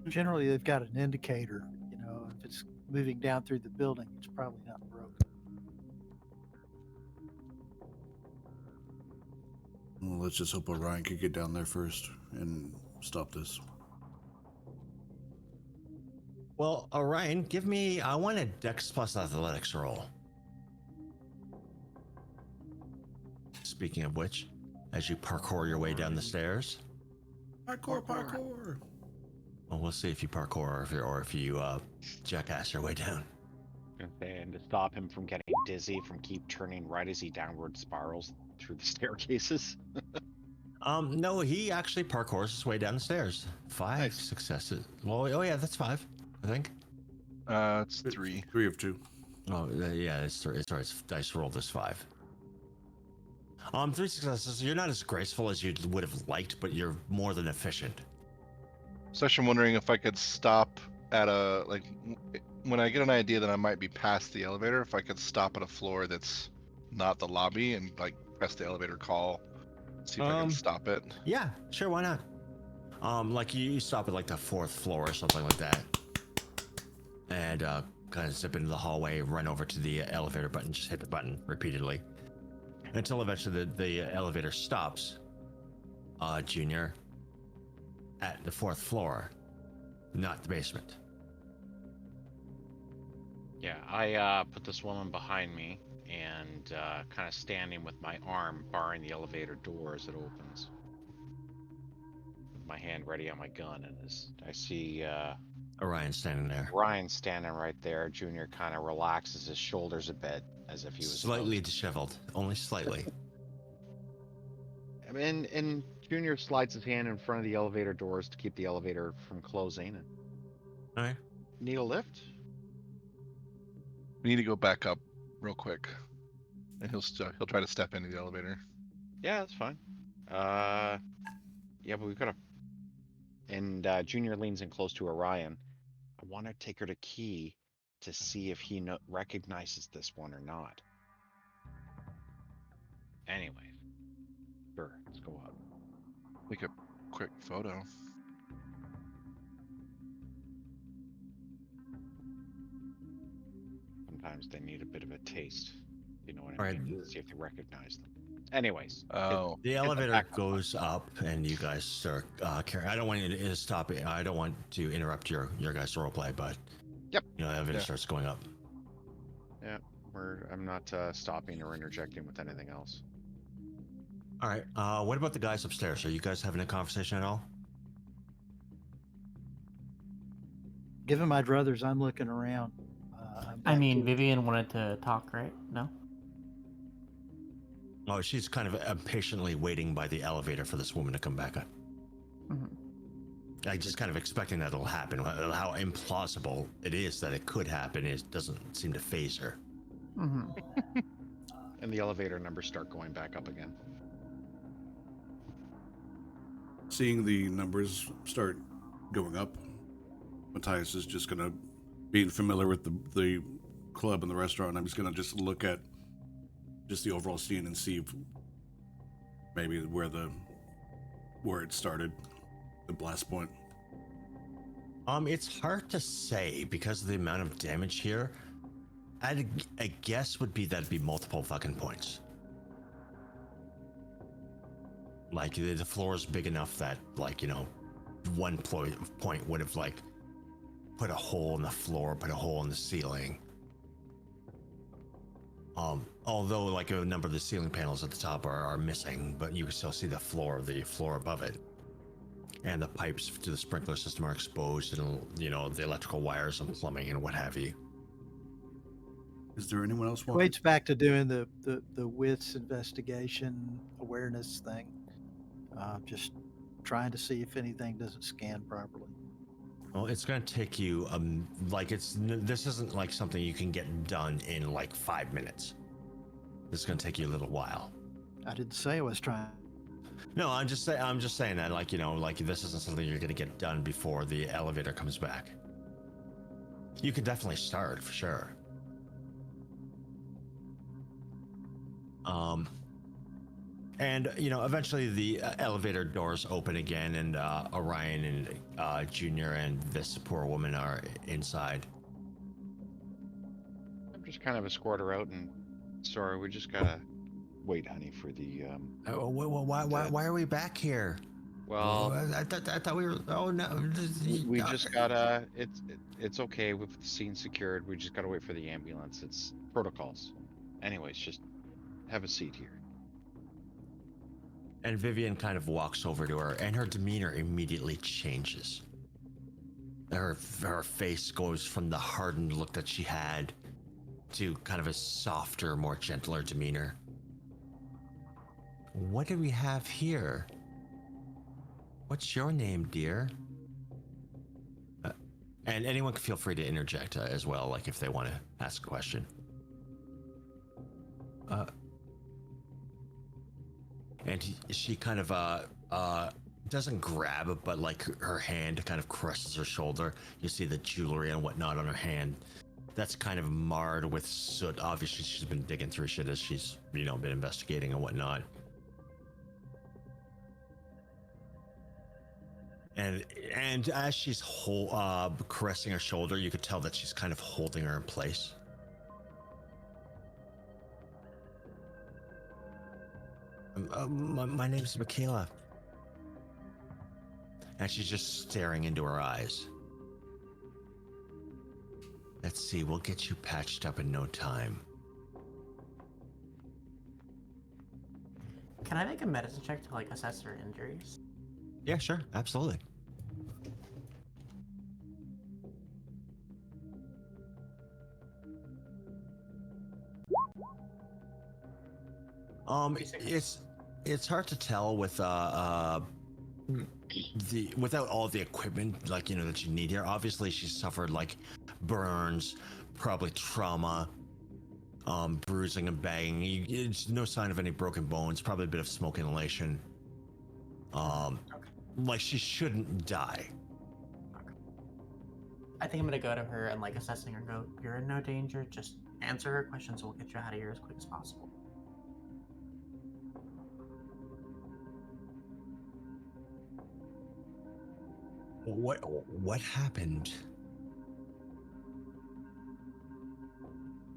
Generally, they've got an indicator. You know, if it's moving down through the building, it's probably not broken.
Well, let's just hope Orion could get down there first and stop this.
well, Orion, give me. I want a Dex plus Athletics roll. Speaking of which, as you parkour your way down the stairs,
Parkour!
well, we'll see if you parkour or if you jackass your way down.
And to stop him from getting dizzy from keep turning right as he downward spirals through the staircases.
No, he actually parkours his way down the stairs. 5
Nice.
successes. Well, oh yeah, that's 5, I think.
It's 3.
3 of 2.
Oh yeah, it's 3. Sorry, it's dice rolled as 5. 3 successes. You're not as graceful as you would have liked, but you're more than efficient.
So I'm wondering if I could stop at a when I get an idea that I might be past the elevator, if I could stop at a floor that's not the lobby and press the elevator call, see if I can stop it.
Yeah, sure, why not? Like you stop at like the 4th floor or something like that, and kind of zip into the hallway, run over to the elevator button, just hit the button repeatedly until eventually the elevator stops. Junior, at the 4th floor, not the basement.
Yeah, I put this woman behind me and kind of standing with my arm barring the elevator door as it opens. With my hand ready on my gun, and as I see
Orion standing there,
Ryan standing right there, Junior kind of relaxes his shoulders a bit as if he was
slightly disheveled, only slightly.
And Junior slides his hand in front of the elevator doors to keep the elevator from closing.
All right.
Need a lift?
We need to go back up real quick, and he'll try to step into the elevator.
Yeah, that's fine. Yeah, but we've got to. And Junior leans in close to Orion. I want to take her to Key to see if he recognizes this one or not. Anyway, sure, let's go up.
Take a quick photo.
Sometimes they need a bit of a taste. You know what I
All right.
mean? See if they recognize them. Anyways,
Oh,
The
the
elevator
back up.
goes up, and you guys start carrying. I don't want you to stop it. I don't want to interrupt your guys' roleplay, but
Yep.
you know, the elevator
Yeah.
starts going up.
Yeah, I'm not stopping or interjecting with anything else.
All right. What about the guys upstairs? Are you guys having a conversation at all?
Given my druthers, I'm looking around. I'm
I
back
mean,
to-
Vivian wanted to talk, right? No?
Oh, she's kind of impatiently waiting by the elevator for this woman to come back up.
Mhm.
I just kind of expecting that'll happen. How implausible it is that it could happen, it doesn't seem to phase her.
Mm-hmm.
And the elevator numbers start going back up again.
Seeing the numbers start going up, Matthias is just gonna, being familiar with the club and the restaurant, I'm just gonna just look at just the overall scene and see if maybe where it started, the blast point.
It's hard to say because of the amount of damage here. A guess would be that'd be multiple fucking points. Like the floor is big enough that, like, you know, one point would have like put a hole in the floor, put a hole in the ceiling. Although like a number of the ceiling panels at the top are missing, but you can still see the floor above it. And the pipes to the sprinkler system are exposed, and, you know, the electrical wires and plumbing and what have you.
Is there anyone else want?
Wade's back to doing the widths investigation awareness thing. Just trying to see if anything doesn't scan properly.
Well, it's going to take you, like, this isn't like something you can get done in like 5 minutes. This is going to take you a little while.
I didn't say I was trying.
No, I'm just saying that, like, you know, like, this isn't something you're going to get done before the elevator comes back. You could definitely start, for sure. And, you know, eventually the elevator doors open again, and Orion and Junior and this poor woman are inside.
I'm just kind of escort her out, and sorry, we just gotta wait, honey, for the.
Why are we back here?
Well,
I thought we were. Oh no,
we just gotta. It's okay with the scene secured. We just gotta wait for the ambulance. It's protocols. Anyways, just have a seat here.
And Vivian kind of walks over to her, and her demeanor immediately changes. Her face goes from the hardened look that she had to kind of a softer, more gentler demeanor. What do we have here? What's your name, dear? And anyone can feel free to interject as well, like if they want to ask a question. And she kind of doesn't grab, but like her hand kind of caresses her shoulder. You see the jewelry and whatnot on her hand. That's kind of marred with soot. Obviously, she's been digging through shit as she's, you know, been investigating and whatnot. And as she's caressing her shoulder, you could tell that she's kind of holding her in place. My name's Michaela. And she's just staring into her eyes. Let's see, we'll get you patched up in no time.
Can I make a medicine check to like assess her injuries?
Yeah, sure, absolutely. It's hard to tell with without all the equipment, like, you know, that you need here. Obviously, she's suffered like burns, probably trauma, bruising and banging. It's no sign of any broken bones. Probably a bit of smoke inhalation. Like, she shouldn't die.
I think I'm gonna go to her and like assessing her. Go, you're in no danger. Just answer her questions. We'll get you out of here as quick as possible.
What happened?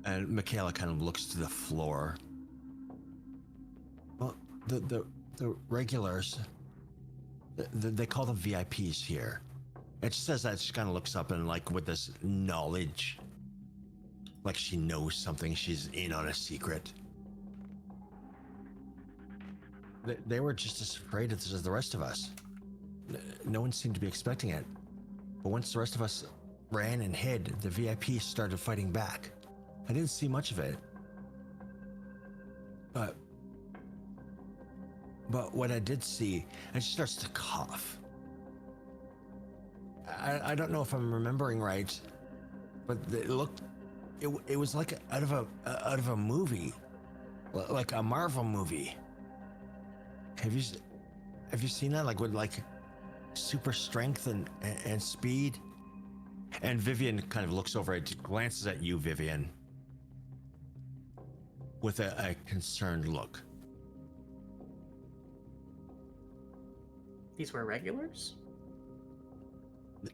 And Michaela kind of looks to the floor. Well, the regulars, they call them VIPs here. It says that. She kind of looks up and, like, with this knowledge, like she knows something, she's in on a secret. They were just as afraid as the rest of us. No one seemed to be expecting it. But once the rest of us ran and hid, the VIPs started fighting back. I didn't see much of it. But what I did see, and she starts to cough. I don't know if I'm remembering right, but it was like out of a movie, like a Marvel movie. Have you seen that? Like with like super strength and speed? And Vivian kind of looks over it, glances at you, Vivian, with a concerned look.
These were regulars?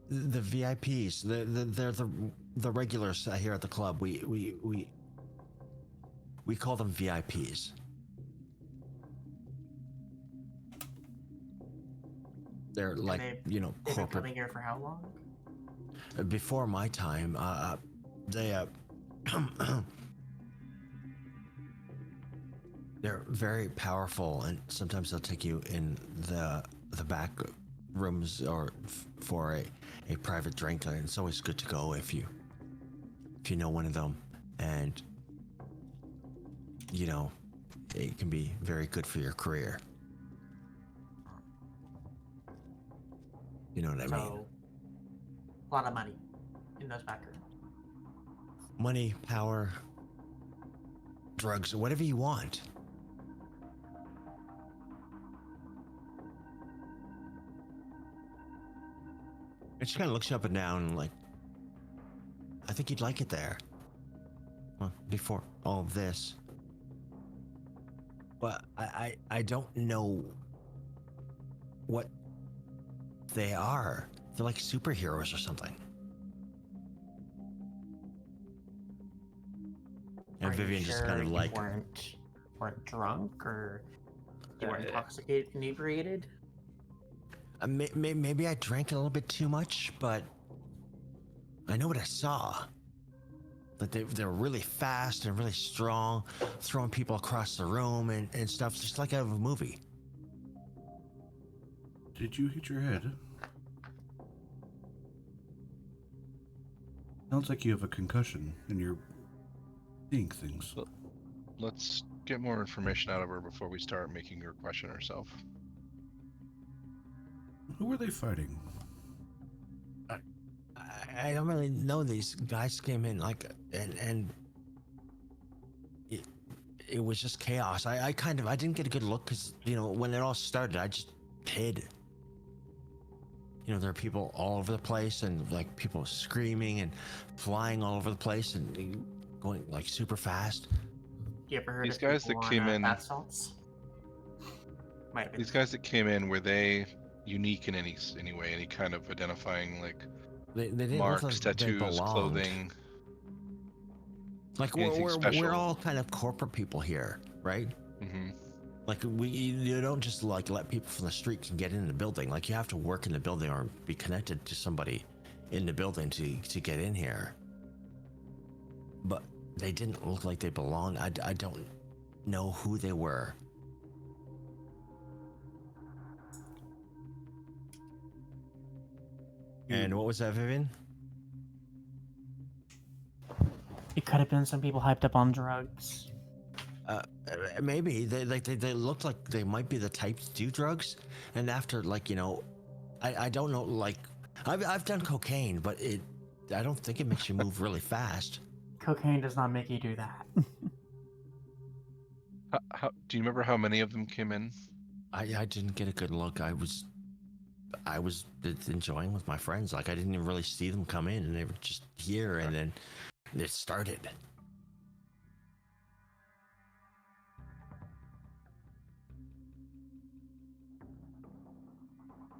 The VIPs, they're the the regulars here at the club, we call them VIPs. They're like,
they've-
you know,
They've been
corporate.
coming here for how long?
Before my time, they they're very powerful, and sometimes they'll take you in the back rooms or for a private drink. And it's always good to go if you know one of them, and you know it can be very good for your career. You know what I mean?
So, a lot of money in those back rooms.
Money, power, drugs, whatever you want. It just kind of looks you up and down and like, I think you'd like it there. Well, before all of this. But I don't know what they are. They're like superheroes or something. And
Are you
Vivian just
sure
kind of
you
like,
weren't drunk or you weren't intoxicated, inebriated?
maybe I drank a little bit too much, but I know what I saw. That they're really fast and really strong, throwing people across the room and stuff, just like out of a movie.
Did you hit your head? Sounds like you have a concussion and you're seeing things.
Let's get more information out of her before we start making her question herself.
Who are they fighting?
I don't really know. These guys came in like, and it was just chaos. I didn't get a good look because, you know, when it all started, I just hid. You know, there are people all over the place and like people screaming and flying all over the place and going like super fast.
You ever heard
These
of
guys
people
that
on,
came in-
bath salts? Might have been.
These guys that came in, were they unique in any way? Any kind of identifying, like
They didn't
marks,
look like they
tattoos,
belonged.
clothing?
Like
anything
we're
special?
all kind of corporate people here, right?
Mm-hmm.
Like you don't just like let people from the street can get in the building. Like you have to work in the building or be connected to somebody in the building to get in here. But they didn't look like they belonged. I don't know who they were. And what was that, Vivian?
It could have been some people hyped up on drugs.
Maybe they looked like they might be the type to do drugs, and after like, you know, I don't know, like I've done cocaine, but I don't think it makes you move really fast.
Cocaine does not make you do that.
How do you remember how many of them came in?
I didn't get a good look. I was enjoying with my friends. Like I didn't even really see them come in, and they were just here, and then it started.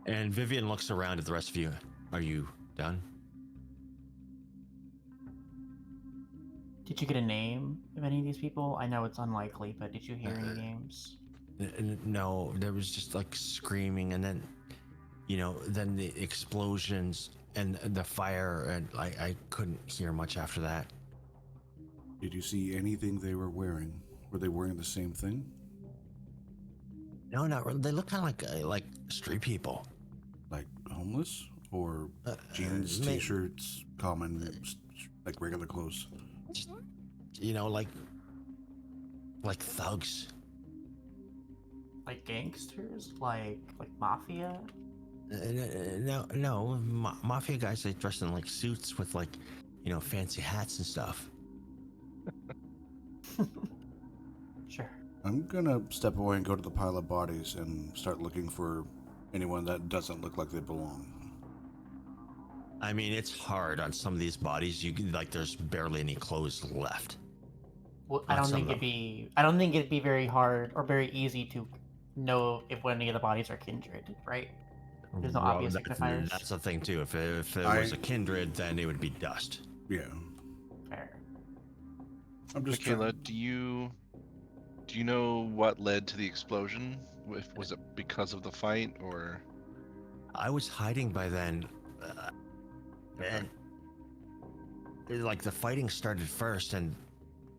And Vivian looks around at the rest of you. Are you done?
Did you get a name of any of these people? I know it's unlikely, but did you hear any names?
No, there was just like screaming, and then, you know, then the explosions and the fire, and I couldn't hear much after that.
Did you see anything they were wearing? Were they wearing the same thing?
No, not really. They look kind of like street people.
Like homeless? Or jeans, t-shirts, common, like regular clothes?
Just, you know, like thugs.
Like gangsters? Like mafia?
No, mafia guys, they dress in like suits with like, you know, fancy hats and stuff.
Sure.
I'm gonna step away and go to the pile of bodies and start looking for anyone that doesn't look like they belong.
I mean, it's hard on some of these bodies. Like, there's barely any clothes left.
Well, I don't think it'd be very hard or very easy to know if any of the bodies are kindred, right? There's no obvious signifiers.
That's the thing too. If it was a kindred, then it would be dust.
Yeah.
Fair.
I'm just
Michaela, do you know what led to the explosion? Was it because of the fight or?
I was hiding by then, and like the fighting started first, and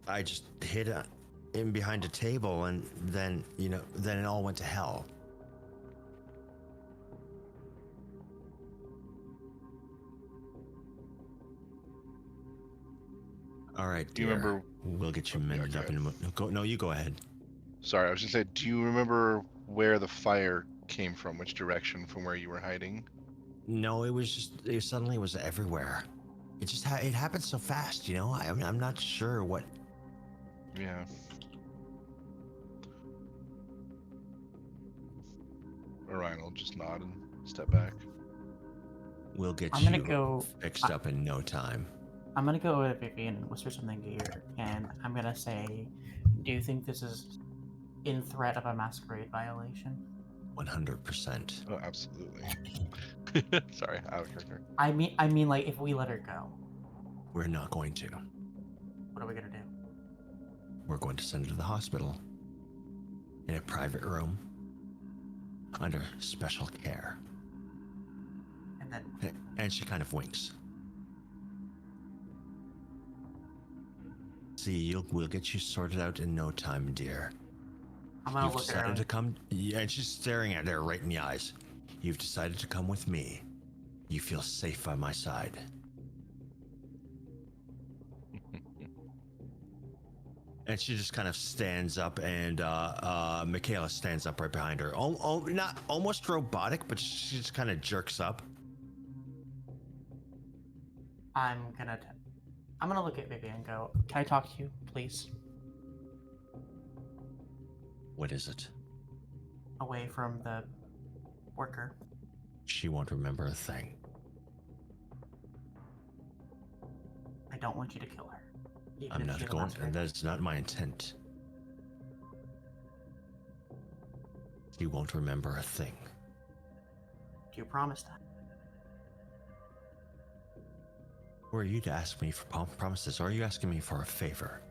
I just hid in behind a table, and then then it all went to hell. All right,
Do you
dear.
remember?
We'll get you
Yeah,
mended
go
up in a go. No, you go ahead.
Sorry, I was just saying. Do you remember where the fire came from? Which direction from where you were hiding?
No, it was just suddenly it was everywhere. It just it happened so fast, I'm not sure what.
Yeah. Orion will just nod and step back.
We'll get
I'm gonna
you
go-
fixed up in no time.
I'm gonna go with Vivian and whisper something to ear, and I'm gonna say, do you think this is in threat of a masquerade violation?
100%.
Oh, absolutely. Sorry, out of character.
I mean, like, if we let her go,
We're not going to.
what are we gonna do?
We're going to send her to the hospital in a private room under special care.
And then,
And she kind of winks. See, we'll get you sorted out in no time, dear.
I'm gonna
You've
look at her.
decided to come. Yeah, and she's staring at her right in the eyes. You've decided to come with me. You feel safe by my side. And she just kind of stands up, and Michaela stands up right behind her. Not almost robotic, but she just kind of jerks up.
I'm gonna look at Vivian and go, can I talk to you, please?
What is it?
Away from the worker.
She won't remember a thing.
I don't want you to kill her. Even
I'm
if
not
she's a
going,
masquerade.
and that's not my intent. She won't remember a thing.
Do you promise that?
Who are you to ask me for promises, or are you asking me for a favor?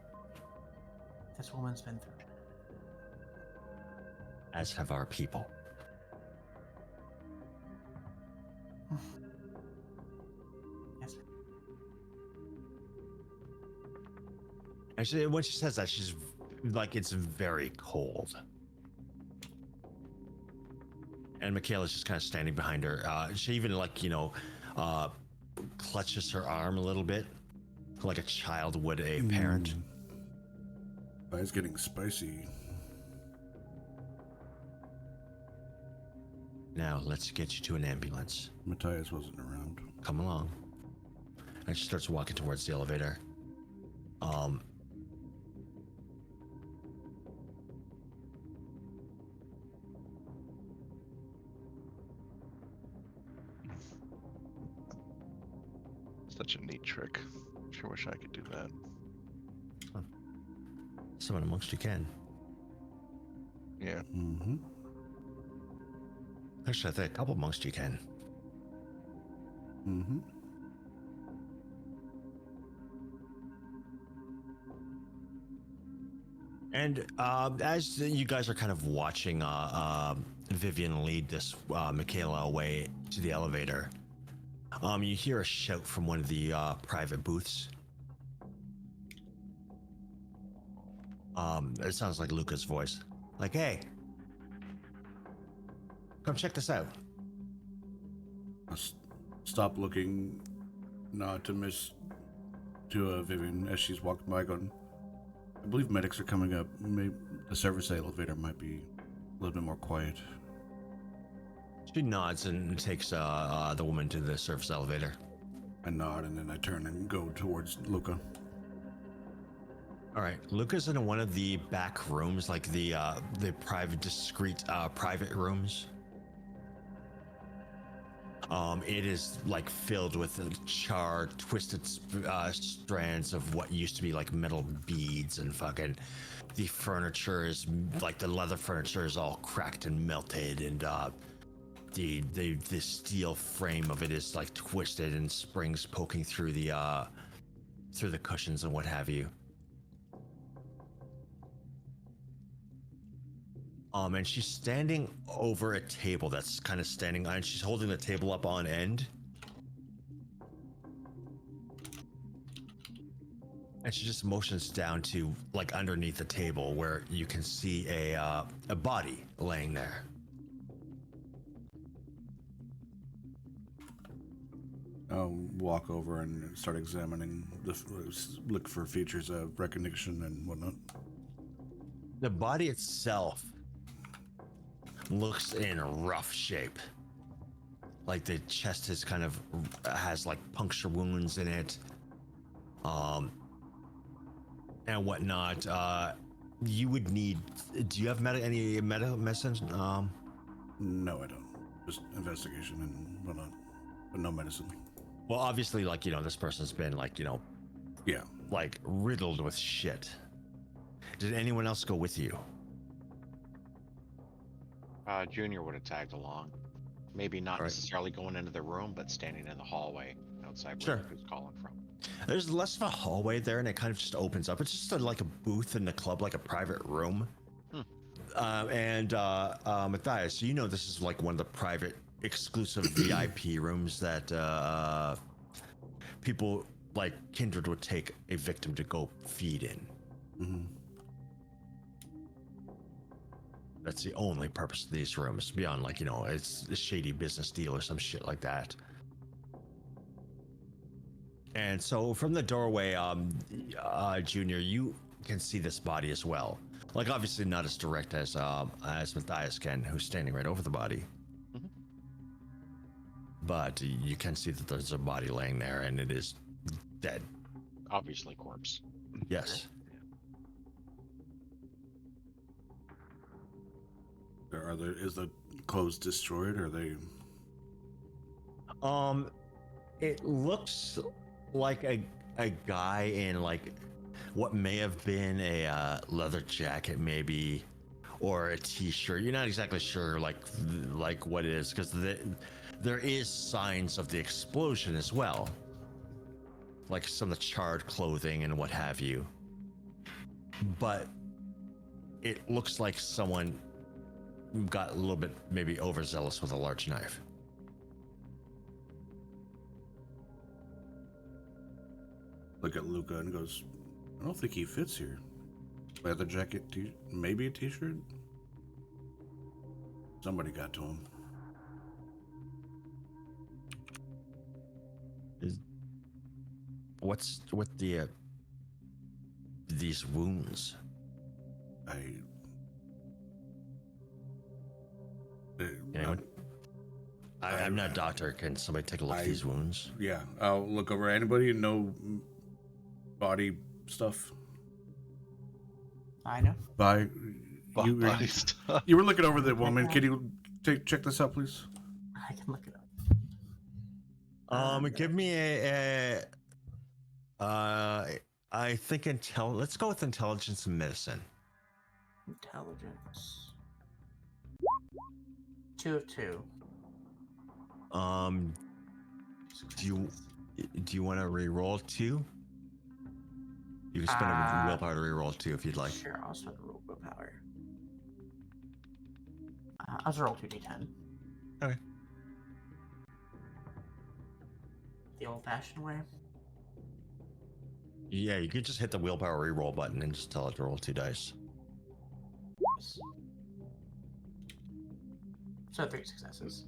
This woman's been through it.
As have our people.
Yes, sir.
Actually, when she says that, she's like, it's very cold. And Michaela's just kind of standing behind her. She even, clutches her arm a little bit, like a child would a parent.
It's getting spicy.
Now, let's get you to an ambulance.
Matthias wasn't around.
Come along. And she starts walking towards the elevator.
Such a neat trick. Sure wish I could do that.
Someone amongst you can.
Yeah.
Mm-hmm.
Actually, I think a couple amongst you can.
Mm-hmm.
And as you guys are kind of watching Vivian lead this Michaela away to the elevator, you hear a shout from one of the private booths. It sounds like Luca's voice. Like, hey, come check this out.
Stop looking, nod to Vivian as she's walking by, going, I believe medics are coming up. Maybe the service elevator might be a little bit more quiet.
She nods and takes the woman to the service elevator.
I nod and then I turn and go towards Luca.
All right, Luca's in one of the back rooms, like the private, discreet private rooms. It is like filled with charred, twisted strands of what used to be like metal beads, and fucking the furniture is like the leather furniture is all cracked and melted, and the steel frame of it is like twisted and springs poking through the through the cushions and what have you. And she's standing over a table that's kind of standing on. She's holding the table up on end. And she just motions down to like underneath the table where you can see a body laying there.
I'll walk over and start examining look for features of recognition and whatnot.
The body itself looks in rough shape. Like the chest is kind of has like puncture wounds in it. And whatnot. You would need. Do you have any medical medicine?
No, I don't. Just investigation and whatnot, but no medicine.
Well, obviously, like this person's been like
Yeah.
like riddled with shit. Did anyone else go with you?
Junior would have tagged along. Maybe not necessarily going into the room, but standing in the hallway outside where he was calling from.
There's less of a hallway there, and it kind of just opens up. It's just like a booth in the club, like a private room. Matthias, this is like one of the private, exclusive VIP rooms that people like Kindred would take a victim to go feed in.
Mm-hmm.
That's the only purpose of these rooms, beyond like it's a shady business deal or some shit like that. And so from the doorway, Junior, you can see this body as well. Like obviously not as direct as Matthias can, who's standing right over the body.
Mm-hmm.
But you can see that there's a body laying there, and it is dead.
Obviously, corpse.
Yes.
Is the clothes destroyed? Or are they?
It looks like a guy in like what may have been a leather jacket, maybe, or a t-shirt. You're not exactly sure like what it is, because there is signs of the explosion as well, like some of the charred clothing and what have you. But it looks like someone got a little bit maybe overzealous with a large knife.
Look at Luca and goes, I don't think he fits here. Leather jacket, maybe a t-shirt? Somebody got to him.
What's with these wounds? I'm not a doctor. Can somebody take a look at these wounds?
Yeah, I'll look over. Anybody know body stuff?
I know.
Body
stuff.
You were looking over the woman. Can you check this out, please?
I can look it up.
Give me I think let's go with intelligence and medicine.
Intelligence. 2 of 2.
Do you want to re-roll 2? You can spend a willpower to re-roll 2 if you'd like.
Sure, I'll spend a willpower. I'll just roll 2d10.
Okay.
The old-fashioned way.
Yeah, you could just hit the willpower re-roll button and just tell it to roll 2 dice.
So 3 successes.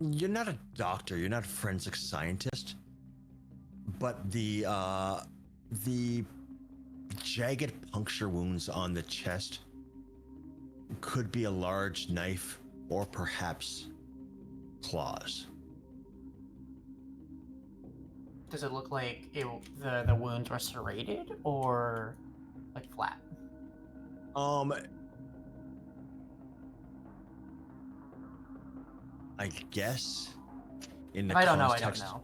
You're not a doctor, you're not a forensic scientist, but the jagged puncture wounds on the chest could be a large knife or perhaps claws.
Does it look like the wounds were serrated or like flat?
I guess in the
I don't
context,
know.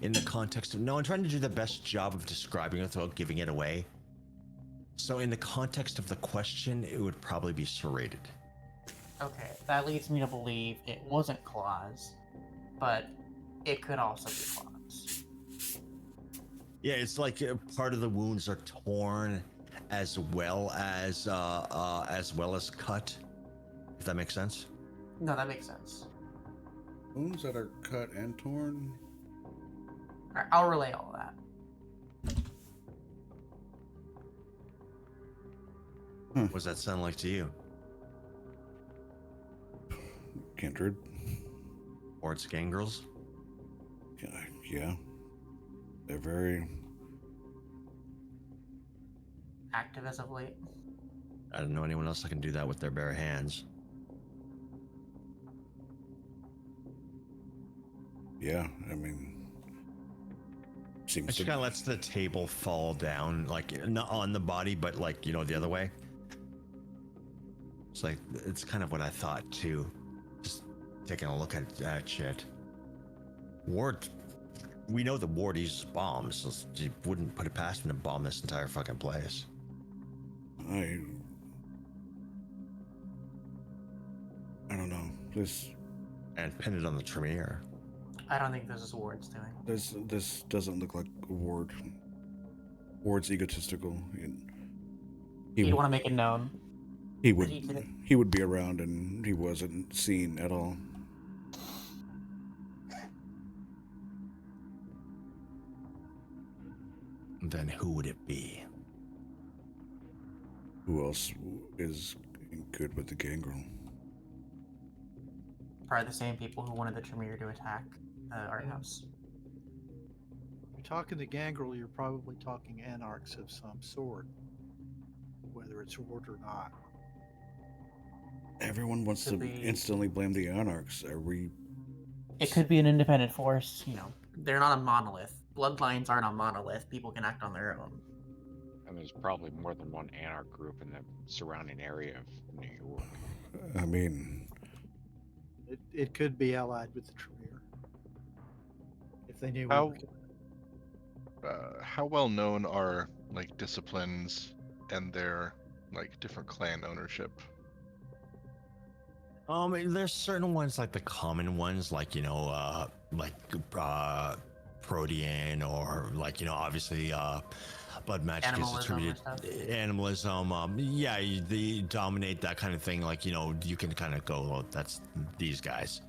In the context of I'm trying to do the best job of describing it without giving it away. So in the context of the question, it would probably be serrated.
Okay, that leads me to believe it wasn't claws, but it could also be claws. wounds.
Yeah, it's like part of the wounds are torn, as well as cut. If that makes sense.
No, that makes sense.
Wounds that are cut and torn.
Alright, I'll relay all that.
What does that sound like to you?
Kindred.
Or it's gangrels?
Yeah. They're very.
Active as of late.
I don't know anyone else that can do that with their bare hands.
Yeah, I mean. Seems
She kind of lets the table fall down, like not on the body, but like, you know, the other way. It's like, it's kind of what I thought too. Just taking a look at that shit. Ward, we know the Ward uses bombs, so you wouldn't put it past him to bomb this entire fucking place.
I don't know.
And pin it on the Tremere.
I don't think this is Ward's doing.
This doesn't look like a Ward. Ward's egotistical.
You want to make it known.
He
that
would.
he did it.
He would be around, and he wasn't seen at all.
Then who would it be?
Who else is good with the gangrel?
Probably the same people who wanted the Tremere to attack the art house.
If you're talking to Gangrel, you're probably talking anarchs of some sort, whether it's Horde or not.
Everyone wants
Could
to
be-
instantly blame the anarchs. Are we?
It could be an independent force. You know, they're not a monolith. Bloodlines aren't a monolith. People can act on their own.
And there's probably more than one anarch group in the surrounding area of New York.
I mean,
It could be allied with the Tremere. If they knew we
How-
were coming.
How well known are like disciplines and their like different clan ownership?
There's certain ones like the common ones, like, you know, Protean, or like, you know, obviously blood magic is
Animalism
attributed
and stuff.
animalism. Yeah, they dominate that kind of thing. Like, you know, you can kind of go, well, that's these guys.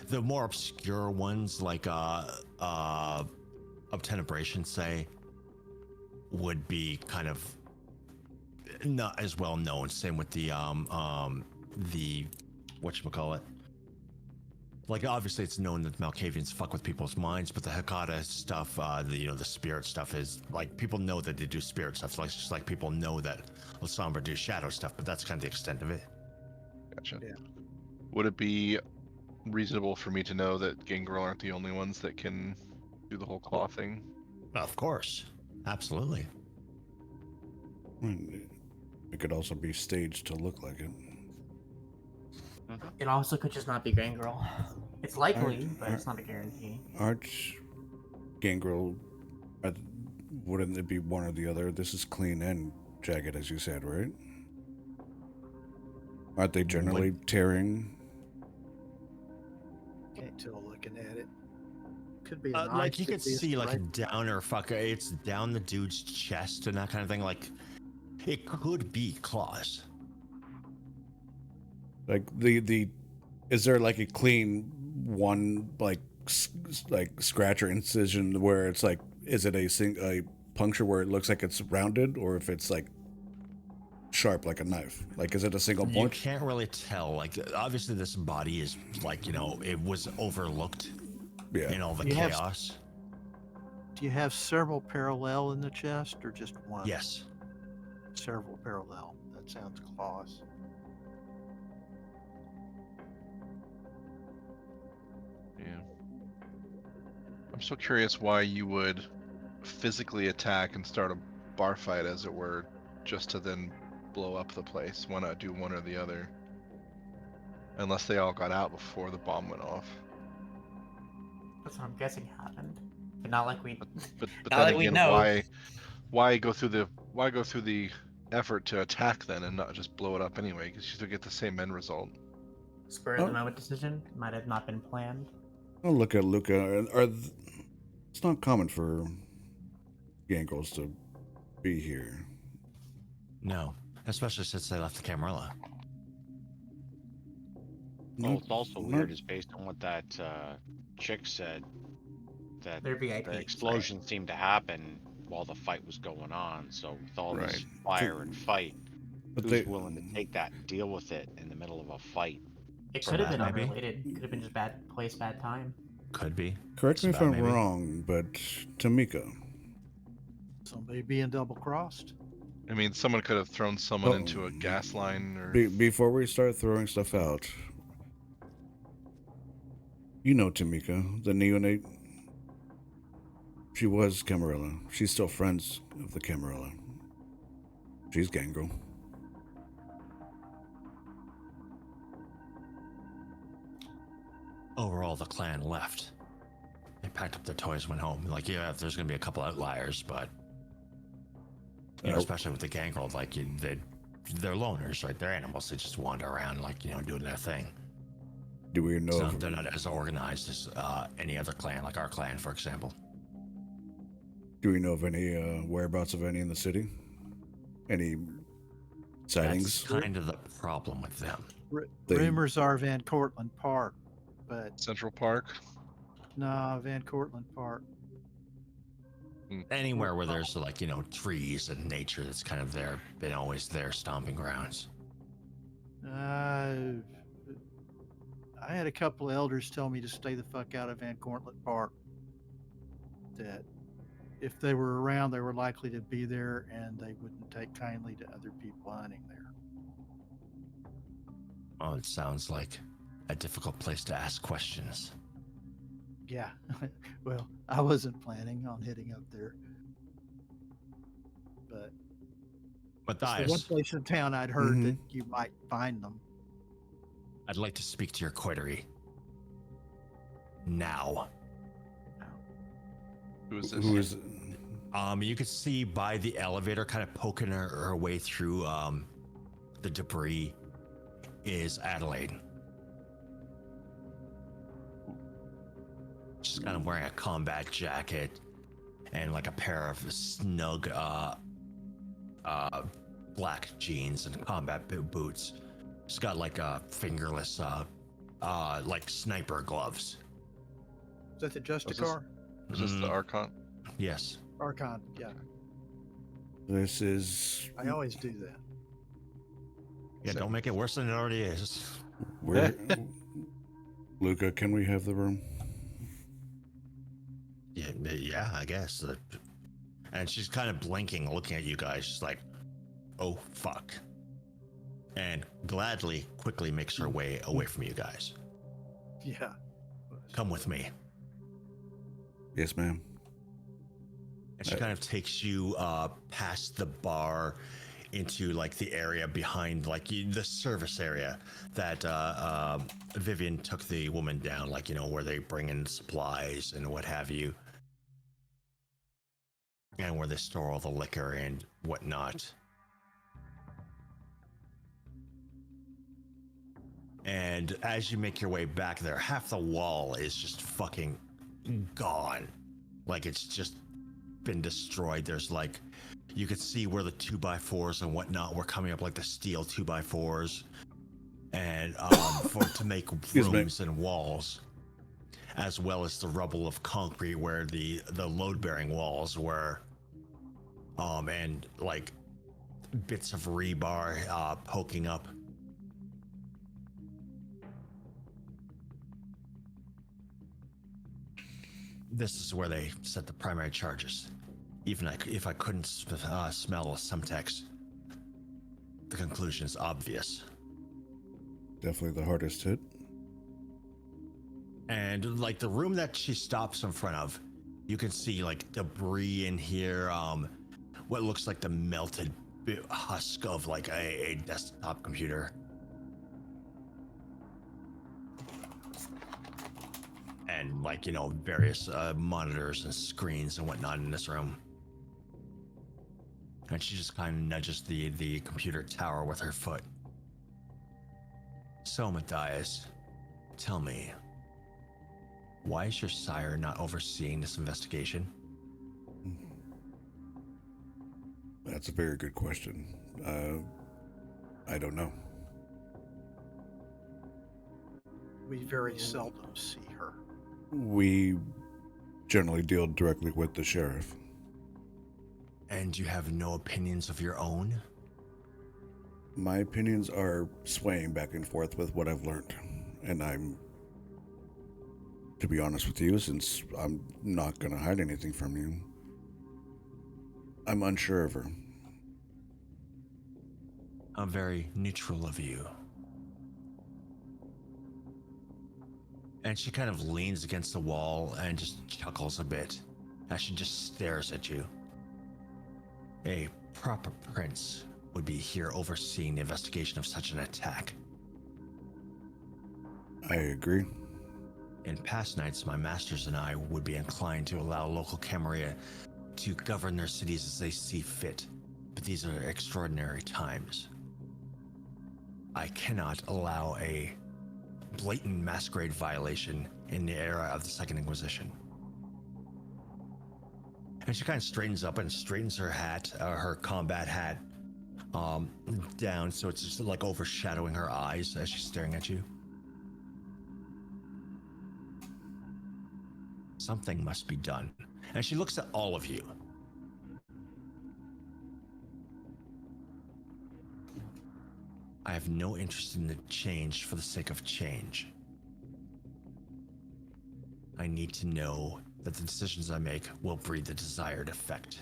The more obscure ones, like Obtenebration, say, would be kind of not as well known. Same with the whatchamacallit. Like, obviously it's known that Malkavians fuck with people's minds, but the Hekata stuff, the spirit stuff, is like, people know that they do spirit stuff. Like, just like people know that Lasombra do shadow stuff, but that's kind of the extent of it.
Gotcha.
Yeah.
Would it be reasonable for me to know that Gangrel aren't the only ones that can do the whole claw thing?
Of course, absolutely.
it could also be staged to look like it.
It also could just not be Gangrel. It's likely,
Alright,
but it's not a guarantee.
Arch, gangrel, wouldn't it be one or the other? This is clean and jagged, as you said, right? Aren't they generally tearing?
Can't tell looking at it. Could be
Like, you could see like a downer fucker. It's down the dude's chest and that kind of thing. Like, it could be claws.
Like the is there like a clean one like scratch or incision where it's like, is it a puncture where it looks like it's rounded, or if it's like sharp like a knife? Like, is it a single
You
point?
can't really tell. Like, obviously this body is like, you know, it was overlooked
Yeah.
in all the
You have-
chaos.
Do you have several parallel in the chest or just one?
Yes.
Several parallel. That sounds claws.
Yeah. I'm so curious why you would physically attack and start a bar fight, as it were, just to then blow up the place. Why not do one or the other? Unless they all got out before the bomb went off.
That's what I'm guessing happened. But not like we.
But
Now
then
that we
again,
know.
why go through the effort to attack then and not just blow it up anyway? Because you still get the same end result.
Spur of the moment decision might have not been planned.
Oh, look at Luca. It's not common for gangrels to be here.
No, especially since they left the Camarilla.
Oh,
Not-
it's also
not-
weird is based on what that chick said, that
They're VIPs,
the
right?
explosion seemed to happen while the fight was going on. So with all this
Right.
fire and fight,
But
who's
they,
willing to take that and deal with it in the middle of a fight?
It
So
could have
that
been
maybe?
unrelated. Could have been just bad place, bad time.
Could be.
correct me if I'm
Maybe.
wrong, but Tamika,
Somebody being double crossed.
I mean, someone could have thrown someone
Oh.
into a gas line or.
before we start throwing stuff out, you know Tamika, the neonate. She was Camarilla. She's still friends of the Camarilla. She's gangrel.
Overall, the clan left. They packed up their toys, went home. Like, yeah, there's gonna be a couple outliers, but you know, especially with the gangrel, like they're loners, right? They're animals. They just wander around, like, you know, doing their thing.
Do we know?
So
Of,
they're not as organized as any other clan, like our clan, for example.
do we know of any whereabouts of any in the city? Any sightings?
That's kind of the problem with them.
They-
Rumors are Van Cortlandt Park, but
Central Park.
nah, Van Cortlandt Park.
Anywhere where there's, like, you know, trees and nature, that's kind of been always their stomping grounds.
I had a couple of elders tell me to stay the fuck out of Van Cortlandt Park. That if they were around, they were likely to be there, and they wouldn't take kindly to other people hunting there.
Oh, it sounds like a difficult place to ask questions.
Yeah, well, I wasn't planning on heading up there, but it's the one
Matthias,
place in town I'd heard
Mhm.
that you might find them.
I'd like to speak to your coterie. Now.
Who is this?
Who is?
You could see by the elevator, kind of poking her way through the debris, is Adelaide. She's kind of wearing a combat jacket and like a pair of snug black jeans and combat boots. She's got like a fingerless like sniper gloves.
Is that the
this-
Justicar?
Is this the
Mm,
Archon?
Yes.
Archon, yeah.
This is.
I always do that.
Yeah,
So-
don't make it worse than it already is.
Where? Luca, can we have the room?
Yeah, I guess. And she's kind of blinking, looking at you guys. She's like, oh, fuck. And gladly, quickly makes her way away from you guys.
Yeah.
Come with me.
Yes, ma'am.
And she kind of takes you past the bar into like the area behind like the service area that Vivian took the woman down, like, you know, where they bring in supplies and what have you. And where they store all the liquor and whatnot. And as you make your way back there, half the wall is just fucking gone. Like, it's just been destroyed. There's like, you could see where the 2x4s and whatnot were coming up, like the steel 2x4s, and to make
Excuse me.
rooms and walls, as well as the rubble of concrete where the load-bearing walls were, and like bits of rebar poking up. This is where they set the primary charges. Even if I couldn't smell some text, the conclusion is obvious.
Definitely the hardest hit.
And like the room that she stops in front of, you can see like debris in here. What looks like the melted husk of like a desktop computer. And like, you know, various monitors and screens and whatnot in this room. And she just kind of nudges the computer tower with her foot. So, Matthias, tell me, Why is your sire not overseeing this investigation?
That's a very good question. I don't know.
We very seldom see her.
We generally deal directly with the sheriff.
And you have no opinions of your own?
My opinions are swaying back and forth with what I've learned. And to be honest with you, since I'm not going to hide anything from you, I'm unsure of her.
I'm very neutral of you. And she kind of leans against the wall and just chuckles a bit as she just stares at you. A proper prince would be here overseeing the investigation of such an attack.
I agree.
In past nights, my masters and I would be inclined to allow local Camarilla to govern their cities as they see fit, but these are extraordinary times. I cannot allow a blatant masquerade violation in the era of the Second Inquisition. And she kind of straightens up and straightens her hat, her combat hat, down so it's just like overshadowing her eyes as she's staring at you. Something must be done. And she looks at all of you. I have no interest in the change for the sake of change. I need to know that the decisions I make will breed the desired effect.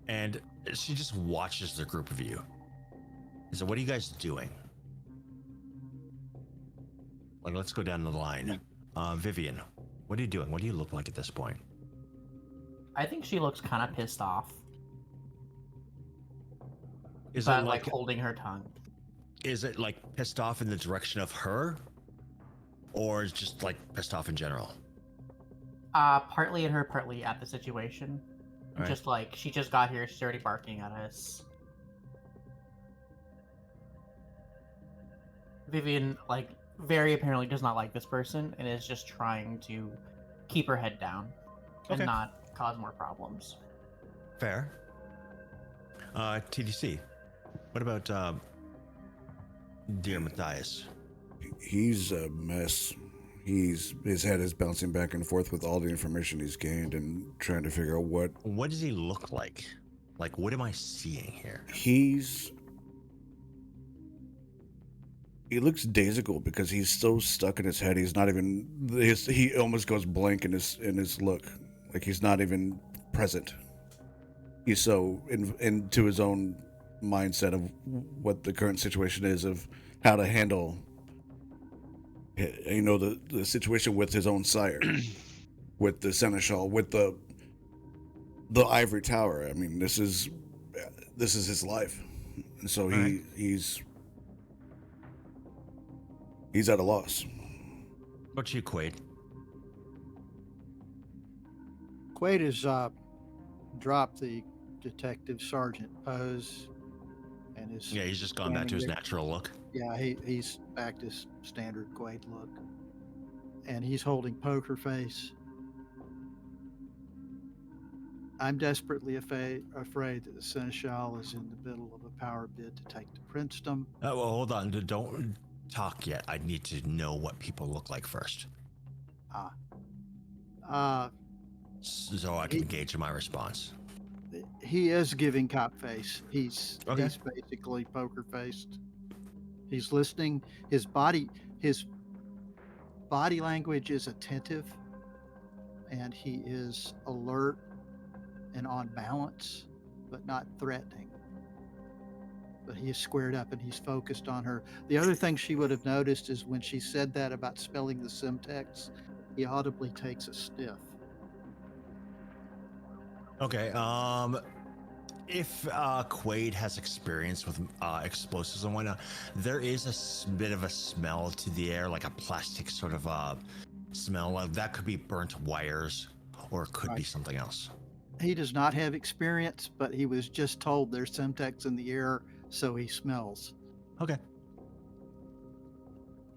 And she just watches the group of you. So what are you guys doing? Like, let's go down the line. Vivian, what are you doing? What do you look like at this point?
I think she looks kind of pissed off,
Is
but
it
like holding her tongue.
Is it like pissed off in the direction of her? Or is just like pissed off in general?
Partly at her, partly at the situation.
Right.
Just like, she just got here, she's already barking at us. Vivian, like, very apparently does not like this person and is just trying to keep her head down and
Okay.
not cause more problems.
Fair. TDC, what about dear Matthias?
He's a mess. His head is bouncing back and forth with all the information he's gained and trying to figure out
What does he look like? Like, what am I seeing here?
he looks daisical because he's so stuck in his head. He's not even he almost goes blank in his look, like he's not even present. He's so into his own mindset of what the current situation is, of how to handle the situation with his own sire, with the seneschal, with the ivory tower. I mean, this is his life, and so
Right.
he's at a loss.
What's you, Quaid?
Quaid has dropped the detective sergeant pose and is
Yeah, he's just gone back to his natural look.
Yeah, he's back to his standard Quaid look. And he's holding poker face. I'm desperately afraid that the Seneschal is in the middle of a power bid to take the princedom.
Well, hold on. Don't talk yet. I need to know what people look like first, so I can engage in my response.
He is giving cop face. He's
Okay.
he's basically poker faced. He's listening. His body language is attentive, and he is alert and on balance, but not threatening. But he is squared up and he's focused on her. The other thing she would have noticed is when she said that about spelling the Simtex, he audibly takes a sniff.
Okay. If Quaid has experience with explosives and whatnot, there is a bit of a smell to the air, like a plastic sort of smell. That could be burnt wires, or it could be
Right.
something else.
He does not have experience, but he was just told there's Simtex in the air, so he smells.
Okay.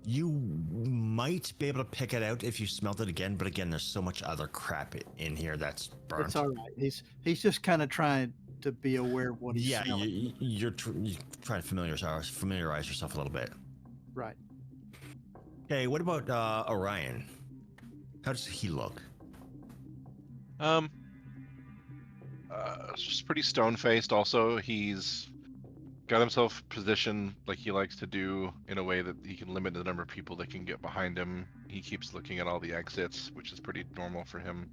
You might be able to pick it out if you smelt it again, but again, there's so much other crap in here that's burnt.
It's all right. He's just kind of trying to be aware of what he's
Yeah,
smelling.
you're trying to familiarize yourself a little bit.
Right.
Okay, what about Orion? How does he look?
Just pretty stone-faced. Also, he's got himself positioned like he likes to do in a way that he can limit the number of people that can get behind him. He keeps looking at all the exits, which is pretty normal for him.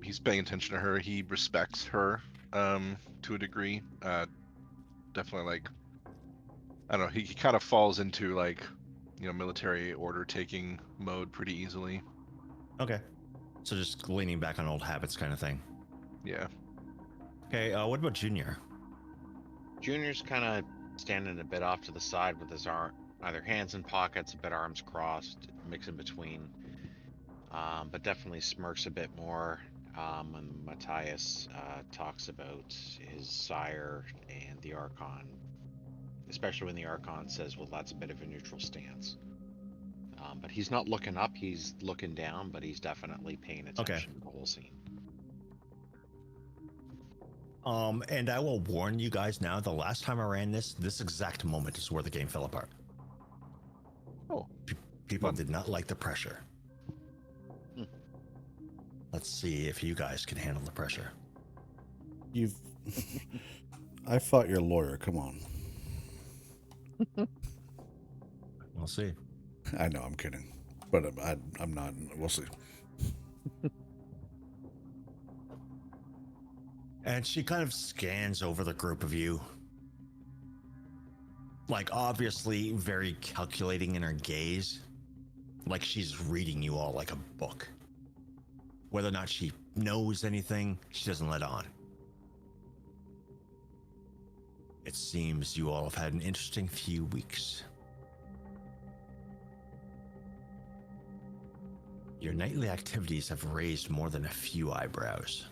He's paying attention to her. He respects her to a degree. Definitely, like, I don't know. He kind of falls into, like, military order taking mode pretty easily.
Okay, so just leaning back on old habits kind of thing.
Yeah.
Okay, what about Junior?
Junior's kind of standing a bit off to the side with his either hands in pockets, a bit arms crossed, mix in between. But definitely smirks a bit more when Matthias talks about his sire and the Archon, especially when the Archon says, well, that's a bit of a neutral stance. But he's not looking up, he's looking down, but he's definitely paying attention to the whole scene.
And I will warn you guys now, the last time I ran this exact moment is where the game fell apart.
Oh.
People did not like the pressure. Let's see if you guys can handle the pressure.
I fought your lawyer. Come on.
We'll see.
I know, I'm kidding, but I'm not. We'll see.
And she kind of scans over the group of you. Like, obviously very calculating in her gaze. Like she's reading you all like a book. Whether or not she knows anything, she doesn't let on. It seems you all have had an interesting few weeks. Your nightly activities have raised more than a few eyebrows.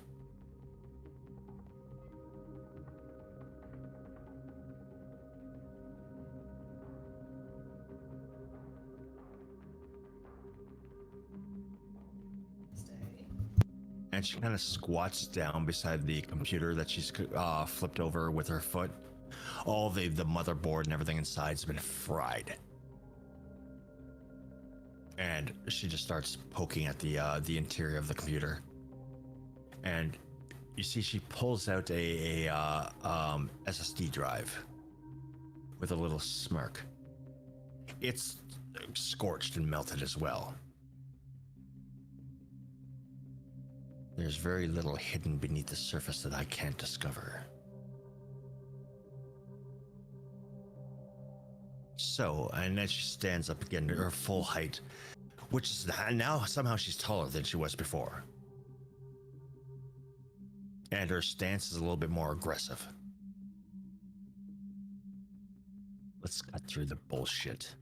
And she kind of squats down beside the computer that she's flipped over with her foot. All the motherboard and everything inside has been fried. And she just starts poking at the interior of the computer. And you see she pulls out a SSD drive with a little smirk. It's scorched and melted as well. There's very little hidden beneath the surface that I can't discover. So, and then she stands up again to her full height, which is now somehow she's taller than she was before. And her stance is a little bit more aggressive. Let's cut through the bullshit.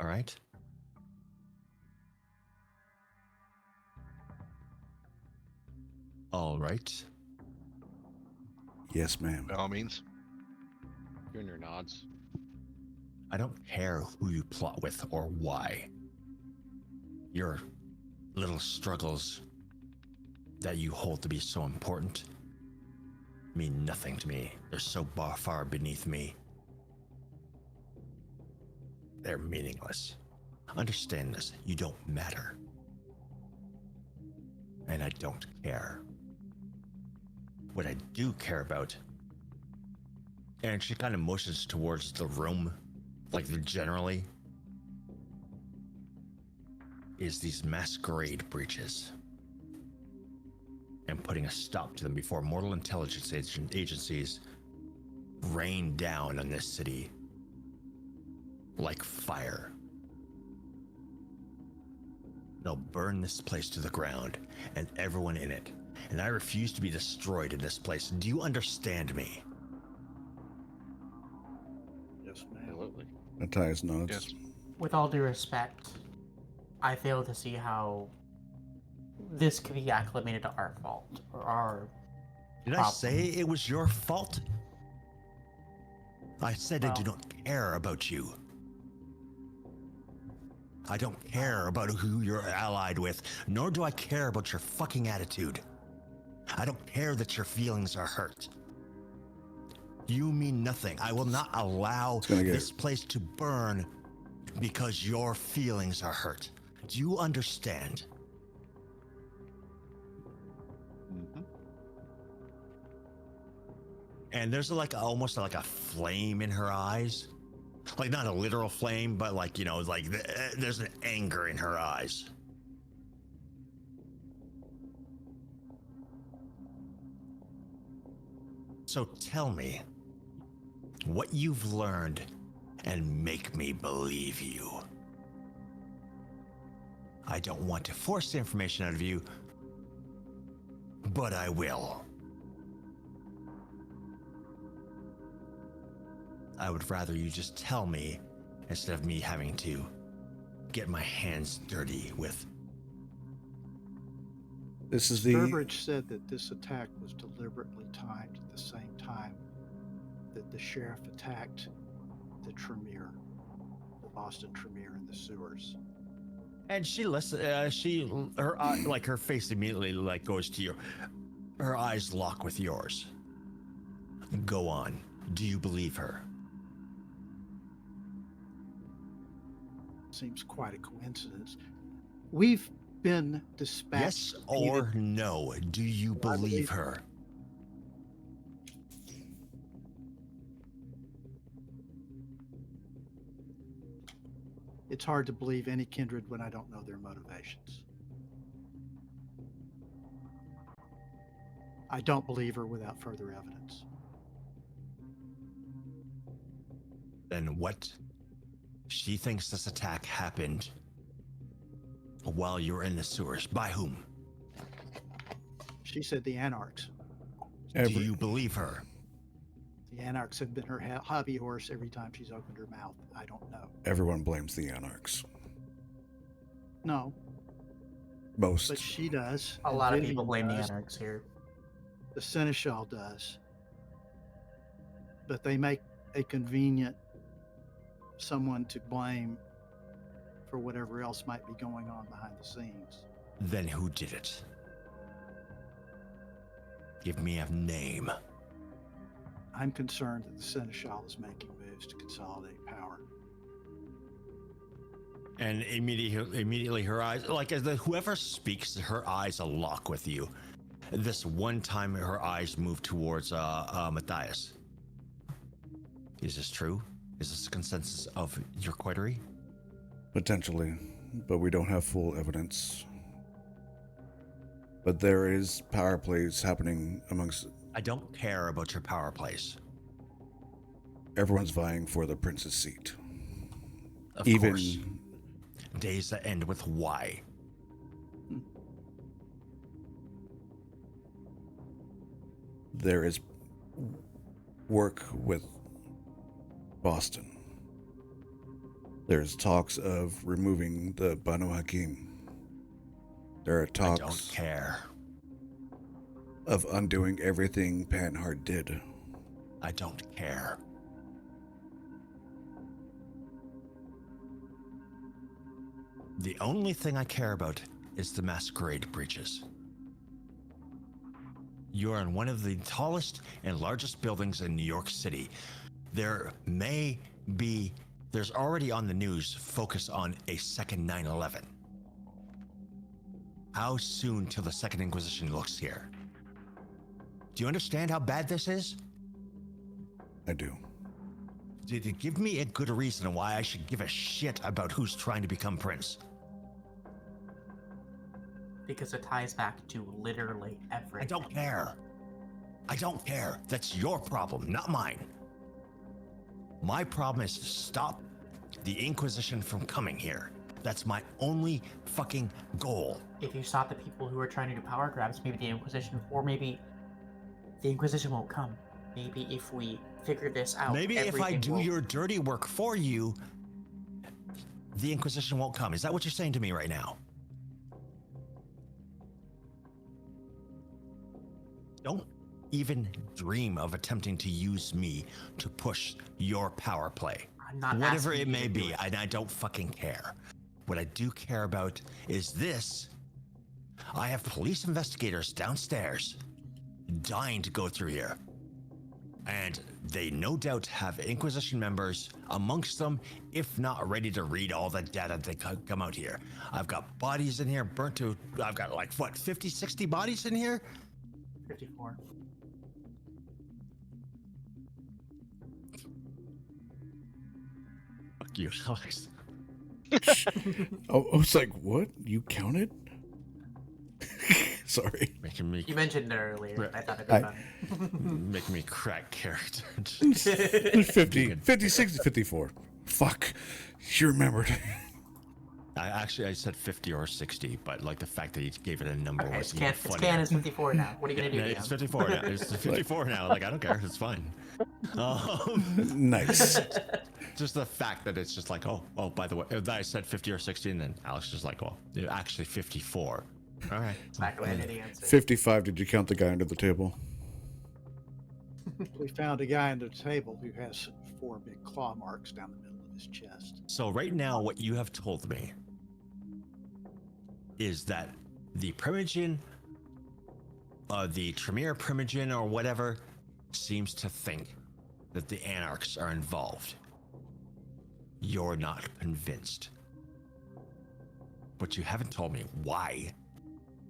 All right? All right.
Yes, ma'am.
By all means.
Junior nods.
I don't care who you plot with or why. Your little struggles that you hold to be so important mean nothing to me. They're so far beneath me. They're meaningless. Understand this. You don't matter. And I don't care. What I do care about, and she kind of motions towards the room, like generally, is these masquerade breaches. And putting a stop to them before mortal intelligence agencies rain down on this city like fire. They'll burn this place to the ground and everyone in it. And I refuse to be destroyed in this place. Do you understand me?
Yes, ma'am.
Absolutely.
Matthias nods.
Yes.
With all due respect, I fail to see how this could be acclimated to our fault or our
Did I
problem.
say it was your fault? I said I do
Well-
not care about you. I don't care about who you're allied with, nor do I care about your fucking attitude. I don't care that your feelings are hurt. You mean nothing. I will not allow
gonna get-
this place to burn because your feelings are hurt. Do you understand?
Mhm.
And there's like almost like a flame in her eyes. Like not a literal flame, but like, you know, like there's an anger in her eyes. So tell me what you've learned and make me believe you. I don't want to force the information out of you, but I will. I would rather you just tell me instead of me having to get my hands dirty with.
This is the
Burbridge said that this attack was deliberately timed at the same time that the sheriff attacked the Tremere, the Boston Tremere in the sewers.
And she listens. Like her face immediately like goes to you. Her eyes lock with yours. Go on. Do you believe her?
Seems quite a coincidence. We've been dispatched.
Yes or no? Do you
I
believe
believe
her?
It's hard to believe any kindred when I don't know their motivations. I don't believe her without further evidence.
Then what? She thinks this attack happened while you were in the sewers. By whom?
She said the Anarchs.
Do you believe her?
The Anarchs have been her hobby horse every time she's opened her mouth. I don't know.
everyone blames the Anarchs.
No,
Most.
but she does.
A
and
lot of
Vivian
people blame the
does,
anarchs here.
The Seneschal does. But they make a convenient someone to blame for whatever else might be going on behind the scenes.
Then who did it? Give me a name.
I'm concerned that the Seneschal is making moves to consolidate power.
And immediately her eyes, like as whoever speaks, her eyes lock with you. This one time her eyes move towards Matthias. Is this true? Is this a consensus of your coterie?
Potentially, but we don't have full evidence. But there is power plays happening amongst.
I don't care about your power plays.
Everyone's vying for the prince's seat.
Of
Even
course. Days that end with Y.
there is work with Boston. There's talks of removing the Banu Hakim. There are
I
talks
don't care.
of undoing everything Panhard did.
I don't care. The only thing I care about is the masquerade breaches. You are in one of the tallest and largest buildings in New York City. There's already on the news focus on a second 9/11. How soon till the Second Inquisition looks here? Do you understand how bad this is?
I do.
Did you give me a good reason why I should give a shit about who's trying to become prince?
Because it ties back to literally everything.
I don't care. I don't care. That's your problem, not mine. My problem is to stop the Inquisition from coming here. That's my only fucking goal.
If you stop the people who are trying to do power grabs, maybe the Inquisition, or maybe the Inquisition won't come. Maybe if we figure this out,
Maybe if I
everything
do
will-
your dirty work for you, the Inquisition won't come. Is that what you're saying to me right now? Don't even dream of attempting to use me to push your power play.
I'm not
Whatever
asking
it
you
may
to do
be,
it.
and I don't fucking care. What I do care about is this. I have police investigators downstairs dying to go through here. And they no doubt have Inquisition members amongst them, if not ready to read all the data that come out here. I've got bodies in here burnt to, I've got like, what, 50, 60 bodies in here?
54.
Fuck you, Alex.
Oh, I was like, what? You counted? Sorry.
Making me,
You mentioned it earlier. I thought it'd be
I-
fun.
making me crack character.
50, 50, 60, 54. Fuck. You remembered.
I said 50 or 60, but like the fact that he gave it a number
Okay,
was
it's
even
can
funnier.
is 54 now. What are you gonna do?
Yeah, it's
Liam?
54 now. It's 54 now. Like, I don't care. It's fine.
Nice.
Just the fact that it's just like, oh, by the way, I said 50 or 60, and then Alex just like, well, actually 54. All right.
Exactly what I knew the answer.
55. Did you count the guy under the table?
We found a guy under the table who has 4 big claw marks down the middle of his chest.
So right now, what you have told me is that the Primogen, the Tremere Primogen or whatever, seems to think that the Anarchs are involved. You're not convinced. But you haven't told me why.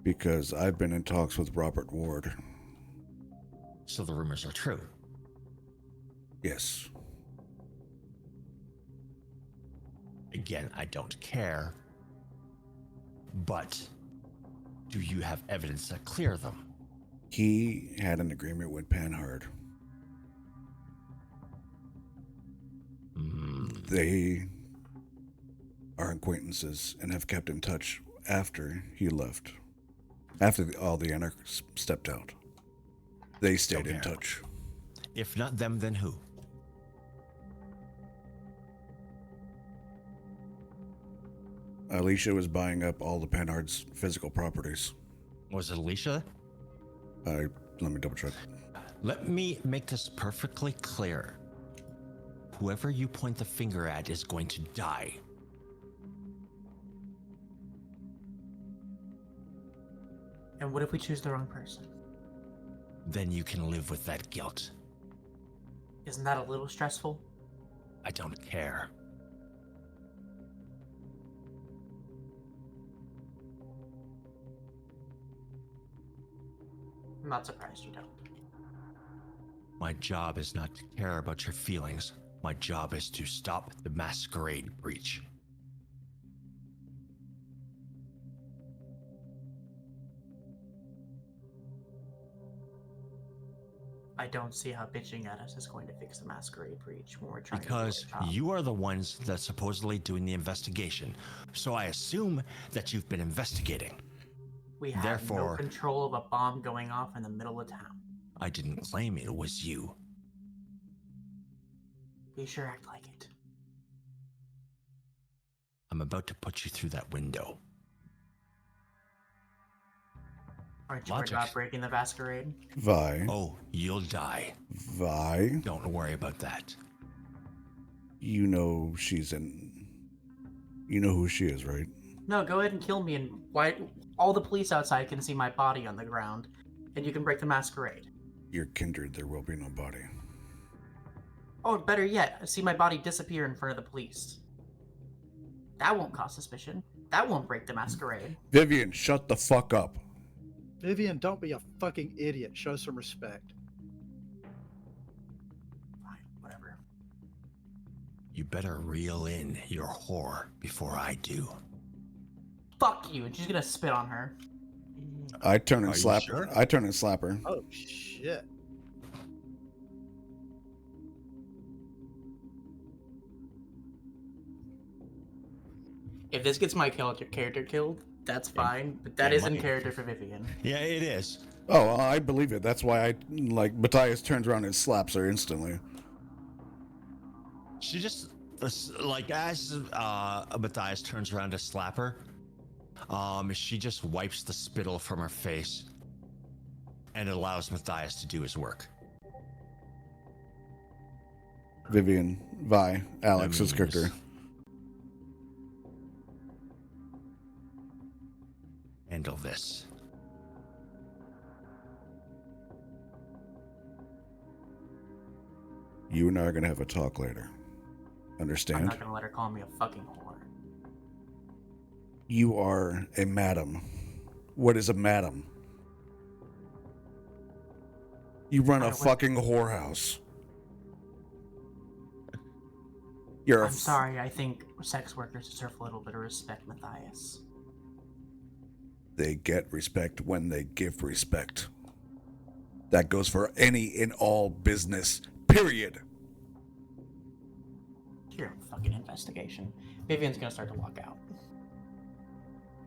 Because I've been in talks with Robert Ward.
So the rumors are true.
Yes.
Again, I don't care. But do you have evidence that clear them?
He had an agreement with Panhard. They are acquaintances and have kept in touch after he left. After all the Anarchs stepped out. They stayed in
Okay.
touch.
If not them, then who?
Alicia was buying up all the Panhard's physical properties.
Was it Alicia?
Let me double check.
Let me make this perfectly clear. Whoever you point the finger at is going to die.
And what if we choose the wrong person?
Then you can live with that guilt.
Isn't that a little stressful?
I don't care.
I'm not surprised you don't.
My job is not to care about your feelings. My job is to stop the masquerade breach.
I don't see how bitching at us is going to fix the masquerade breach when we're trying
Because
to do our job.
you are the ones that's supposedly doing the investigation. So I assume that you've been investigating.
We have
therefore-
no control of a bomb going off in the middle of town.
I didn't claim it was you.
You sure act like it.
I'm about to put you through that window.
Aren't you worried
Logic.
about breaking the masquerade?
Vi.
Oh, you'll die.
Vi.
Don't worry about that.
You know she's in. You know who she is, right?
No, go ahead and kill me, and why? All the police outside can see my body on the ground, and you can break the masquerade.
You're kindred. There will be no body.
Oh, better yet, see my body disappear in front of the police. That won't cause suspicion. That won't break the masquerade.
Vivian, shut the fuck up.
Vivian, don't be a fucking idiot. Show some respect.
Fine, whatever.
You better reel in your whore before I do.
Fuck you, and she's gonna spit on her.
I turn and
Are you
slap
sure?
her. I turn and slap her.
Oh, shit.
If this gets my character killed, that's fine, but that
it
isn't
might.
character for Vivian.
Yeah, it is.
Oh, I believe it. That's why Matthias turns around and slaps her instantly.
She just, like, as Matthias turns around to slap her, she just wipes the spittle from her face. and it allows Matthias to do his work.
Vivian, Vi, Alex's
That
character.
means handle this.
You and I are gonna have a talk later.
I'm
Understand?
not gonna let her call me a fucking whore.
You are a madam. What is a madam? You run a
I would-
fucking whorehouse. You're a
I'm sorry, I think sex workers deserve a little bit of respect, Matthias.
They get respect when they give respect. That goes for any and all business, period.
You're a fucking investigation. Vivian's gonna start to walk out.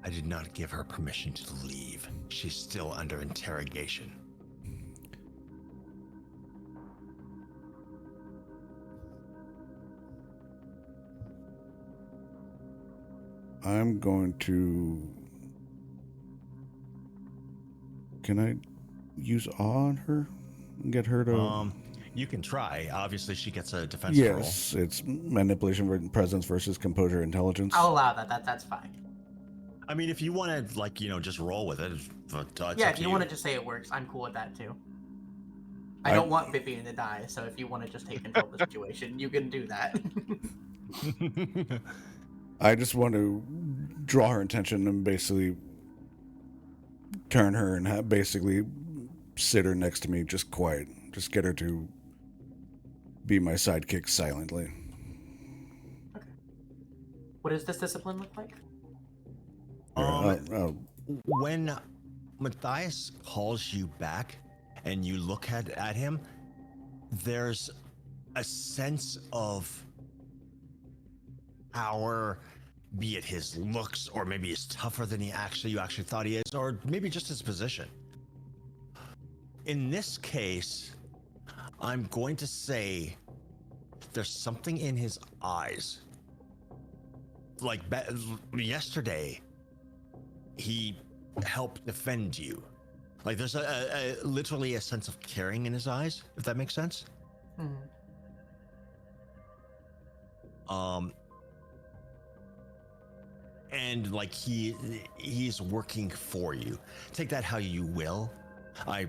I did not give her permission to leave. She's still under interrogation.
I'm going to... Can I use awe on her? Get her to...
You can try. Obviously, she gets a defense roll.
Yes, it's manipulation, presence versus composure, intelligence.
I'll allow that. That's fine.
I mean, if you want to, like, just roll with it, but it's
Yeah,
up
if
to
you want to just say it works, I'm cool with that too. I don't want Vivian to die, so if you want to just take control of the situation, you can do that.
I just want to draw her attention and basically turn her and basically sit her next to me, just quiet. Just get her to be my sidekick silently.
Okay. What does this discipline look like?
When Matthias calls you back and you look at him, there's a sense of power, be it his looks, or maybe he's tougher than you actually thought he is, or maybe just his position. In this case, I'm going to say there's something in his eyes. Like yesterday, he helped defend you. Like there's a literally a sense of caring in his eyes, if that makes sense. And like he's working for you. Take that how you will. I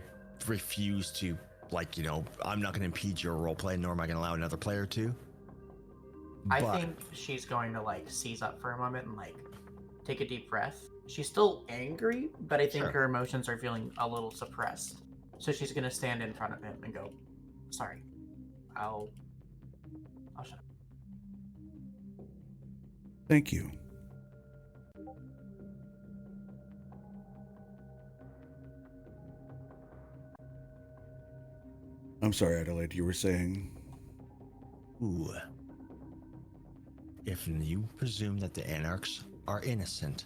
refuse to, like, I'm not going to impede your roleplay, nor am I going to allow another player to.
I think she's going to seize up for a moment and take a deep breath. She's still angry, but I think her emotions are feeling a little suppressed. So she's going to stand in front of him and go, "Sorry, I'll shut up."
Thank you. I'm sorry, Adelaide, you were saying?
Ooh. If you presume that the Anarchs are innocent,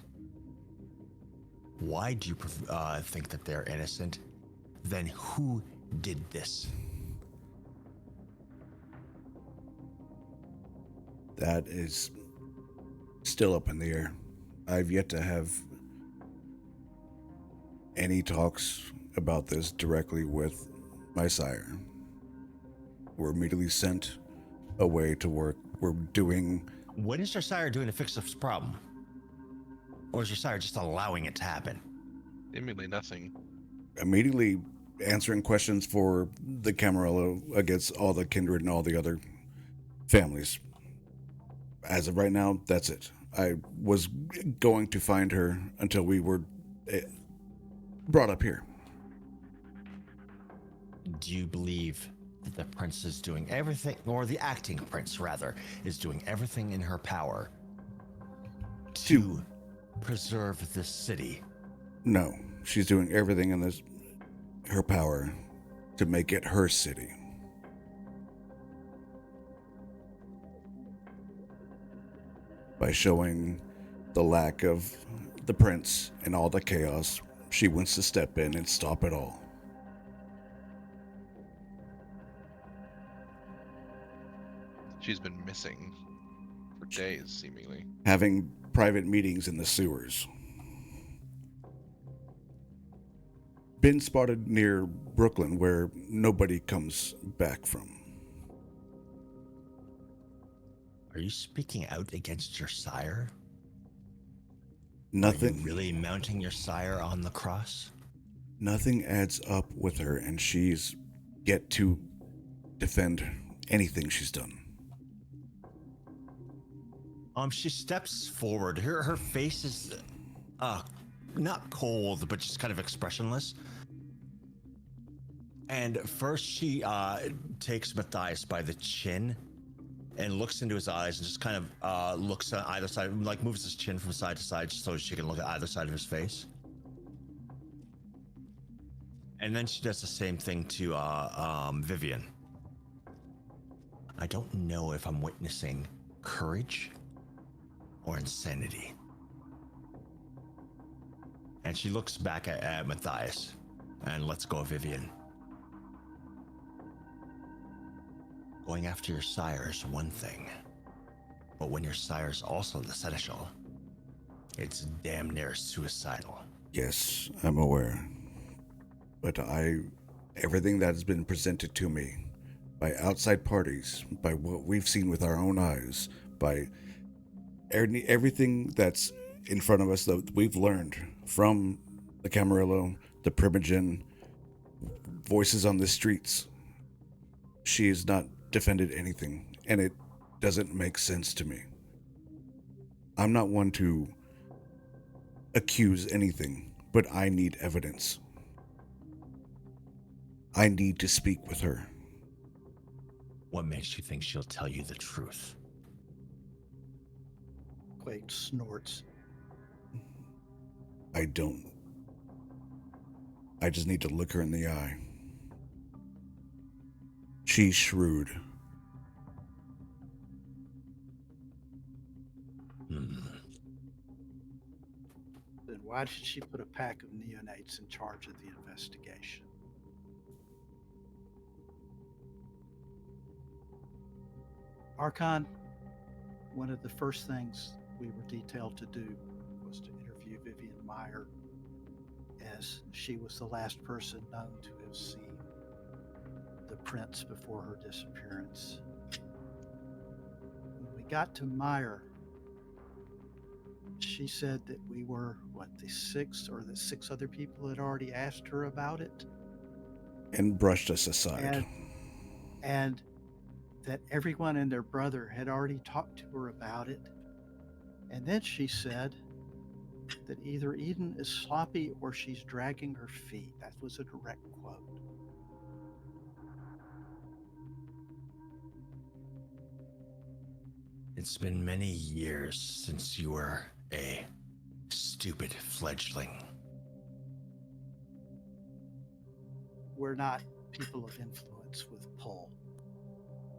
why do you think that they're innocent? Then who did this?
That is still up in the air. I've yet to have any talks about this directly with my sire. We're immediately sent away to work. We're doing...
What is your sire doing to fix this problem? Or is your sire just allowing it to happen?
Immediately nothing.
Immediately answering questions for the Camarilla against all the kindred and all the other families. As of right now, that's it. I was going to find her until we were brought up here.
Do you believe that the prince is doing everything, or the acting prince, rather, is doing everything in her power to preserve the city?
No, she's doing everything in her power to make it her city. By showing the lack of the prince and all the chaos, she wants to step in and stop it all.
She's been missing for days, seemingly.
Having private meetings in the sewers. been spotted near Brooklyn where nobody comes back from.
Are you speaking out against your sire?
Nothing.
Are you really mounting your sire on the cross?
Nothing adds up with her, and she's yet to defend anything she's done.
She steps forward. Her face is not cold, but just kind of expressionless. And first she takes Matthias by the chin and looks into his eyes and just kind of looks on either side, like moves his chin from side to side so she can look at either side of his face. And then she does the same thing to Vivian. I don't know if I'm witnessing courage or insanity. And she looks back at Matthias and lets go of Vivian. Going after your sire is one thing, but when your sire's also the seneschal, it's damn near suicidal.
Yes, I'm aware. But everything that has been presented to me by outside parties, by what we've seen with our own eyes, by everything that's in front of us that we've learned from the Camarillo, the Primogen, voices on the streets, she has not defended anything, and it doesn't make sense to me. I'm not one to accuse anything, but I need evidence. I need to speak with her.
What makes you think she'll tell you the truth?
Quake snorts.
I don't. I just need to look her in the eye. She's shrewd.
Then why did she put a pack of neonates in charge of the investigation? Archon, one of the first things we were detailed to do was to interview Vivian Meyer, as she was the last person known to have seen the prints before her disappearance. When we got to Meyer, she said that we were, the six other people had already asked her about it.
And brushed us aside.
And that everyone and their brother had already talked to her about it. And then she said that either Eden is sloppy or she's dragging her feet. That was a direct quote.
It's been many years since you were a stupid fledgling.
We're not people of influence with pull.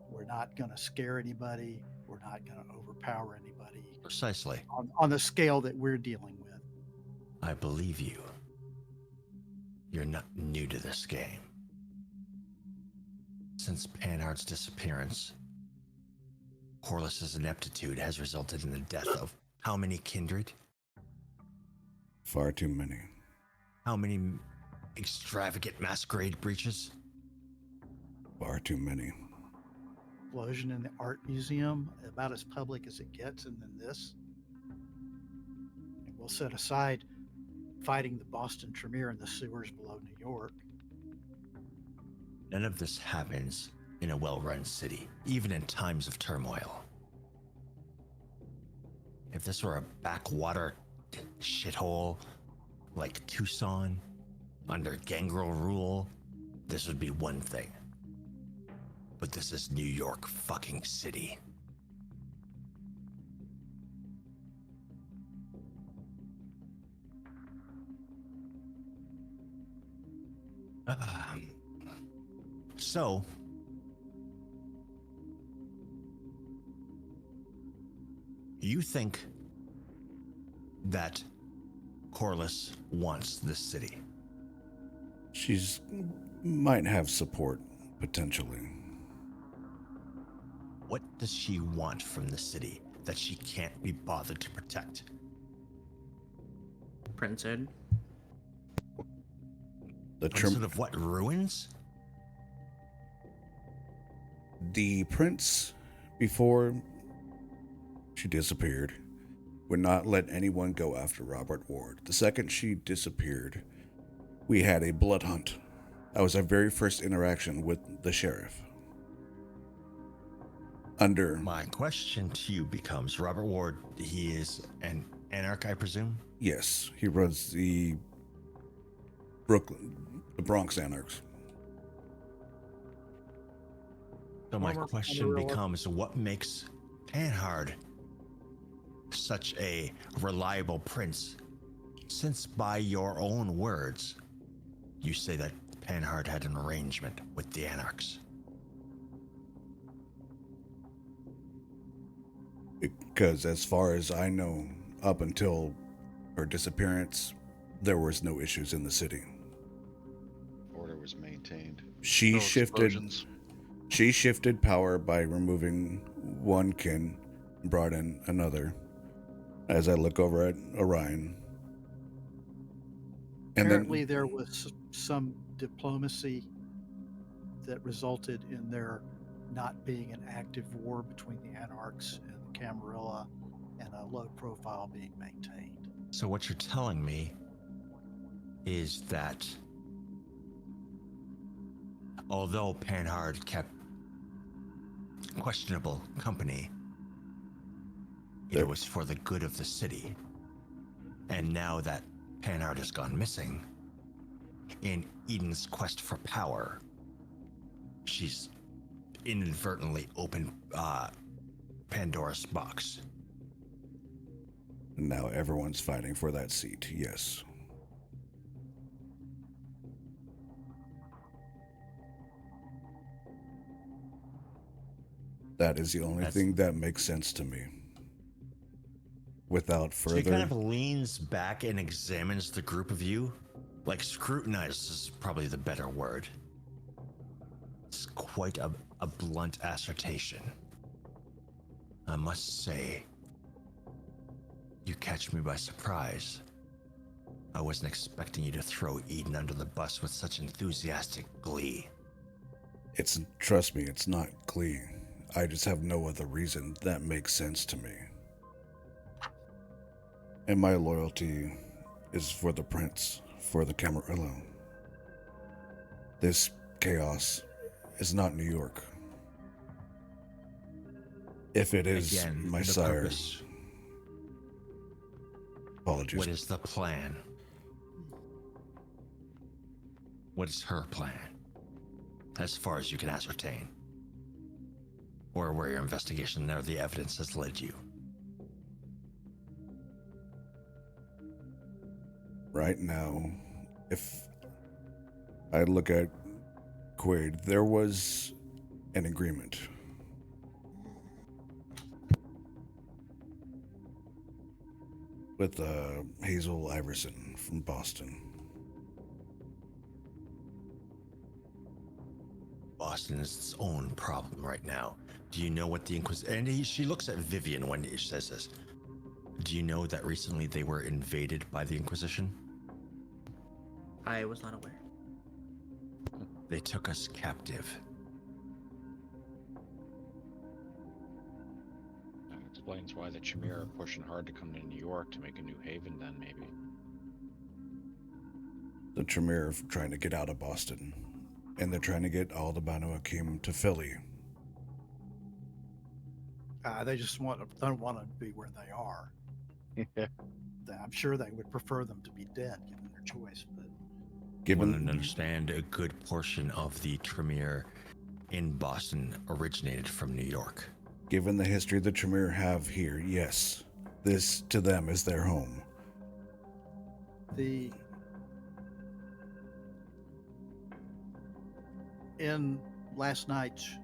We're not going to scare anybody. We're not going to overpower anybody.
Precisely.
On the scale that we're dealing with.
I believe you. You're not new to this game. Since Panhard's disappearance, Corliss's ineptitude has resulted in the death of how many kindred?
Far too many.
How many extravagant masquerade breaches?
Far too many.
Explosion in the art museum, about as public as it gets, and then this. And we'll set aside fighting the Boston Tremere in the sewers below New York.
None of this happens in a well-run city, even in times of turmoil. If this were a backwater shithole like Tucson, under gangrel rule, this would be one thing. But this is New York fucking City. So, you think that Corliss wants this city?
She's might have support, potentially.
What does she want from the city that she can't be bothered to protect?
Printed.
The
Prince of what, ruins?
The prince, before she disappeared, would not let anyone go after Robert Ward. The second she disappeared, we had a blood hunt. That was our very first interaction with the sheriff.
My question to you becomes, Robert Ward, he is an anarch, I presume?
Yes, he runs the Bronx Anarchs.
So my
Former
question
Amarillo.
becomes, what makes Panhard such a reliable prince? Since by your own words, you say that Panhard had an arrangement with the Anarchs.
Because as far as I know, up until her disappearance, there was no issues in the city.
Order was maintained.
She
No
shifted
explosions.
She shifted power by removing one kin, brought in another. As I look over at Orion. And
Apparently, there was some diplomacy that resulted in there not being an active war between the Anarchs and the Camarilla, and a low profile being maintained.
So what you're telling me is that although Panhard kept questionable company, it was for the good of the city. And now that Panhard has gone missing, in Eden's quest for power, she's inadvertently opened Pandora's box.
now everyone's fighting for that seat, yes. That is the only thing that makes sense to me. Without further...
She kind of leans back and examines the group of you. Like, scrutinizes is probably the better word. It's quite a blunt assertion. I must say, you catch me by surprise. I wasn't expecting you to throw Eden under the bus with such enthusiastic glee.
Trust me, it's not glee. I just have no other reason that makes sense to me. And my loyalty is for the prince, for the Camarillo. This chaos is not New York. If it is,
Again,
my
the
sire...
purpose.
Apologies.
What is the plan? What is her plan? As far as you can ascertain. Or where your investigation or the evidence has led you.
Right now, if I look at Quaid, there was an agreement. With Hazel Iverson from Boston.
Boston is its own problem right now. Do you know what the Inquisition... And she looks at Vivian when she says this. Do you know that recently they were invaded by the Inquisition?
I was not aware.
They took us captive.
That explains why the Chimera are pushing hard to come to New York to make a new haven then, maybe.
The Tremere are trying to get out of Boston. And they're trying to get all the Banu Hakim to Philly.
They just don't want them to be where they are. I'm sure they would prefer them to be dead, given their choice. But
Given and understand, a good portion of the Tremere in Boston originated from New York.
Given the history the Tremere have here, yes. This, to them, is their home.
In last night's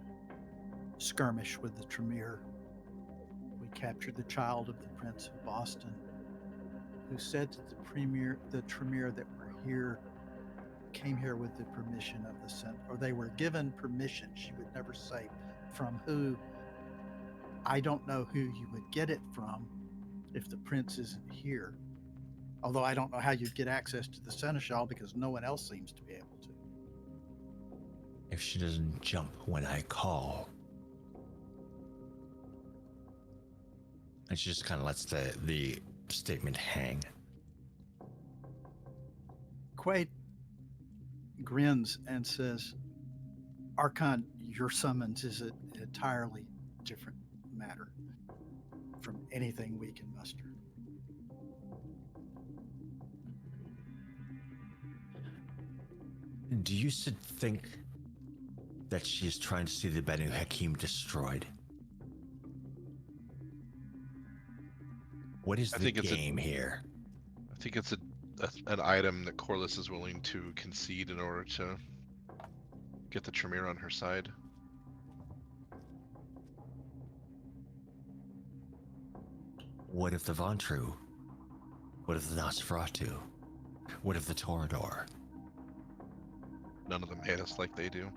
skirmish with the Tremere, we captured the child of the Prince of Boston, who said that the Tremere that were here came here with the permission of the Senate, or they were given permission. She would never say from who. I don't know who you would get it from if the prince isn't here. Although I don't know how you'd get access to the Seneschal because no one else seems to be able to.
If she doesn't jump when I call. And she just kind of lets the statement hang.
Quaid grins and says, Archon, your summons is an entirely different matter from anything we can muster.
Do you think that she is trying to see the Banu Hakim destroyed? What is the game here?
I think it's an item that Corliss is willing to concede in order to get the Tremere on her side.
What if the Vontru? What if the Nosferatu? What if the Torador?
None of them hate us like they do.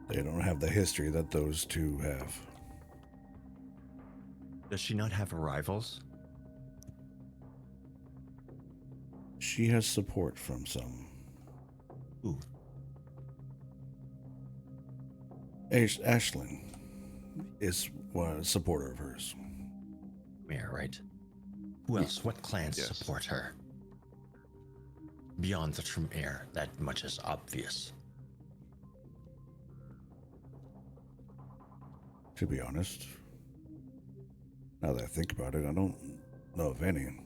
They don't have the history that those two have.
Does she not have rivals?
She has support from some.
Ooh.
Ashling is a supporter of hers.
Yeah, right. Who else? What clans
Yes.
support her? Beyond the Tremere, that much is obvious.
To be honest, now that I think about it, I don't know of any.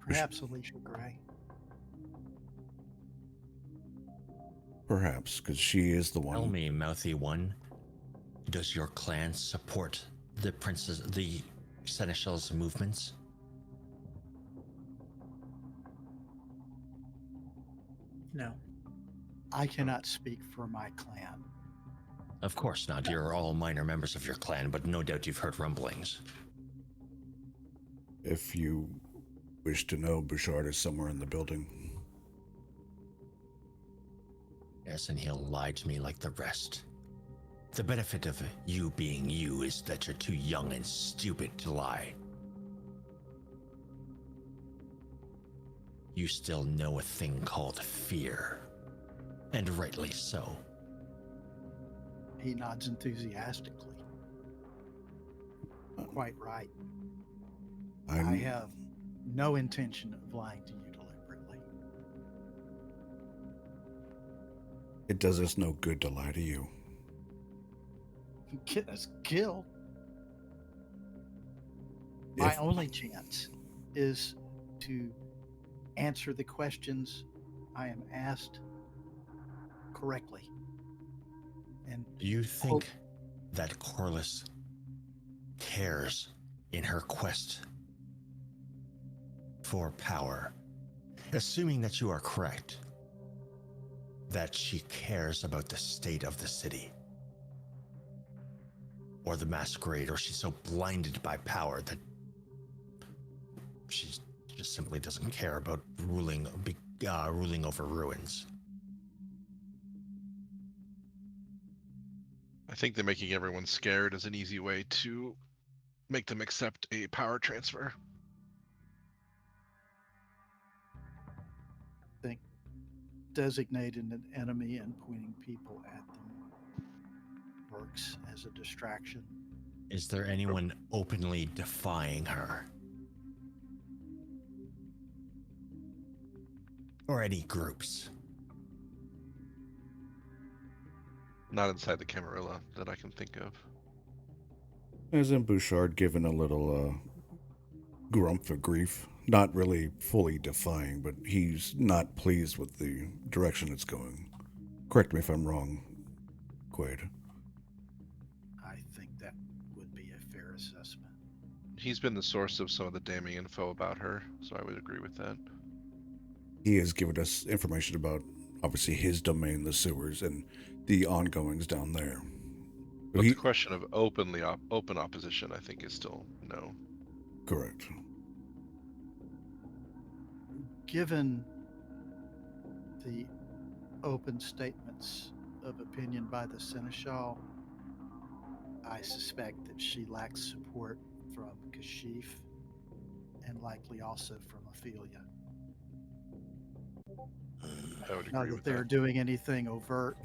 Perhaps Alicia Gray.
Perhaps, because she is the one.
Tell me, Mouthy One, does your clan support the Seneschal's movements?
No.
I cannot speak for my clan.
Of course not. You're all minor members of your clan, but no doubt you've heard rumblings.
If you wish to know, Bouchard is somewhere in the building.
Yes, and he'll lie to me like the rest. The benefit of you being you is that you're too young and stupid to lie. You still know a thing called fear. And rightly so.
He nods enthusiastically. Quite right. I have no intention of lying to you deliberately.
It does us no good to lie to you.
Get us killed. My only chance is to answer the questions I am asked correctly. And
Do you think that Corliss cares in her quest for power? Assuming that you are correct, that she cares about the state of the city or the masquerade, or she's so blinded by power that she just simply doesn't care about ruling over ruins.
I think that making everyone scared is an easy way to make them accept a power transfer.
I think designating an enemy and pointing people at them works as a distraction.
Is there anyone openly defying her? Or any groups?
Not inside the Camarilla that I can think of.
Isn't Bouchard given a little grump of grief? Not really fully defying, but he's not pleased with the direction it's going. Correct me if I'm wrong, Quaid.
I think that would be a fair assessment.
He's been the source of some of the damning info about her, so I would agree with that.
He has given us information about, obviously, his domain, the sewers, and the ongoings down there.
But the question of open opposition, I think, is still no.
Correct.
Given the open statements of opinion by the Seneschal, I suspect that she lacks support from Kashif and likely also from Ophelia.
I would
Not
agree
that
with
they're
that.
doing anything overt.